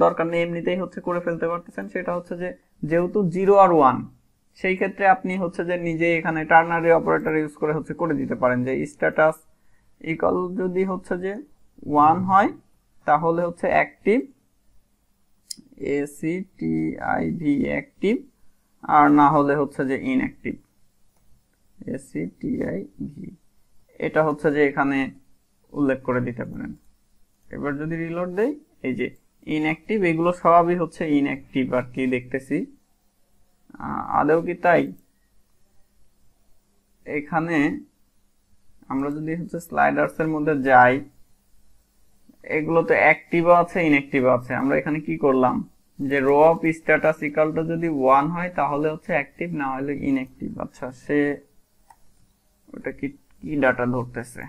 দরকার নেই, এমনিতেই হচ্ছে করে ফেলতে পারতেছেন। সেটা হচ্ছে যে যেহেতু 0 আর 1, সেই ক্ষেত্রে আপনি হচ্ছে যে নিজে এখানে টার্নারি অপারেটর ইউজ করে হচ্ছে করে দিতে পারেন, যে স্ট্যাটাস ইকুয়াল যদি হচ্ছে যে 1 হয় তাহলে হচ্ছে অ্যাক্টিভ ACTIV অ্যাক্টিভ, আর না হলে হচ্ছে যে ইনঅ্যাক্টিভ ACTIV, এটা হচ্ছে যে এখানে উল্লেখ করে দিতে পারেন। এবার যদি রিলোড দেই, এই যে ইনঅ্যাক্টিভ, এগুলো সবই হচ্ছে ইনঅ্যাক্টিভ আর কি দেখতেছি, আদৌ কি তাই? এখানে আমরা যদি হচ্ছে স্লাইডার্স এর মধ্যে যাই, এগুলো তো অ্যাক্টিভ আছে ইনঅ্যাক্টিভ আছে। আমরা এখানে কি করলাম, যে row of status equal to যদি 1 হয় তাহলে হচ্ছে অ্যাক্টিভ, না হলে ইনঅ্যাক্টিভ। আচ্ছা, সে ওটা কি ডাটা ধরতেছে,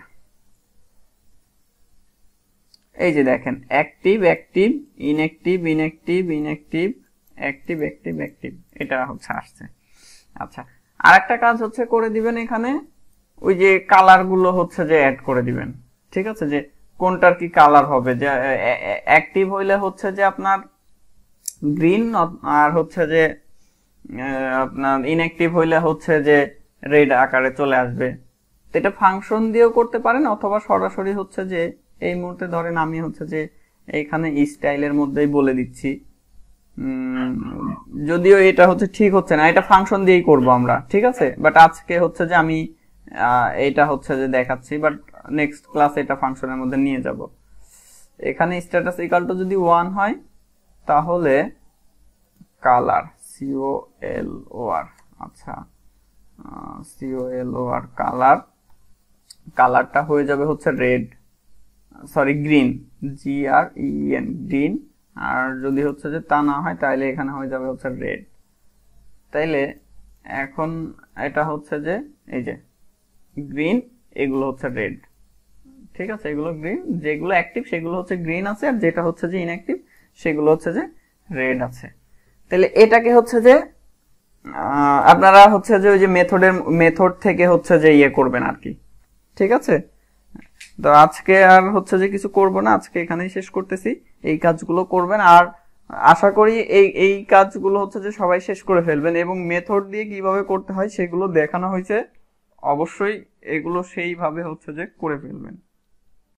এই যে দেখেন active active inactive inactive inactive active active active, এটা হচ্ছে আসছে। আচ্ছা, আরেকটা কাজ হচ্ছে করে দিবেন, এখানে ওই যে কালার গুলো হচ্ছে যে অ্যাড করে দিবেন। ঠিক আছে, যে কোনটার কি কালার হবে, যে অ্যাক্টিভ হইলে হচ্ছে যে আপনার গ্রিন, আর হচ্ছে যে আপনার ইনঅ্যাক্টিভ হইলে হচ্ছে যে রেড আকারে চলে আসবে। তো এটা ফাংশন দিয়েও করতে পারেন, অথবা সরাসরি হচ্ছে যে এই মুহূর্তে ধরেন আমি হচ্ছে যে এইখানে স্টাইলের মধ্যেই বলে দিচ্ছি, যদিও এটা হচ্ছে ঠিক হচ্ছে না, এটা ফাংশন দিয়েই করব আমরা, ঠিক আছে। বাট আজকে হচ্ছে যে আমি এটা হচ্ছে যে দেখাচ্ছি, বাট নেক্সট ক্লাসে এটা ফাংশনের মধ্যে নিয়ে যাব। এখানে স্ট্যাটাস ইকুয়াল টু যদি 1 হয় তাহলে কালার, COLOR, আচ্ছা COLOR কালারটা হয়ে যাবে হচ্ছে red, sorry green, GREN, green. আর যদি হচ্ছে যে তা না হয় তাহলে এখানে হয়ে যাবে হচ্ছে রেড। তাইলে এখন এটা হচ্ছে যে এই যে গ্রিন, এগুলো হচ্ছে রেড, ঠিক আছে, এগুলো গ্রিন, যেগুলো অ্যাক্টিভ সেগুলো হচ্ছে গ্রিন আছে, আর যেটা হচ্ছে যে ইনঅ্যাক্টিভ সেগুলো হচ্ছে যে রেড আছে। তাহলে এটাকে হচ্ছে যে আপনারা হচ্ছে যে ওই যে মেথড থেকে হচ্ছে যে ইয়ে করবেন আর কি, ঠিক আছে। তো আজকে আর হচ্ছে যে কিছু করব না, আজকে এখানেই শেষ করতেছি। এই কাজগুলো করবেন, আর আশা করি এই কাজগুলো হচ্ছে যে সবাই শেষ করে ফেলবেন, এবং মেথড দিয়ে কিভাবে করতে হয় সেগুলো দেখানো হয়েছে, অবশ্যই এগুলো সেইভাবে হচ্ছে যে করে ফেলবেন।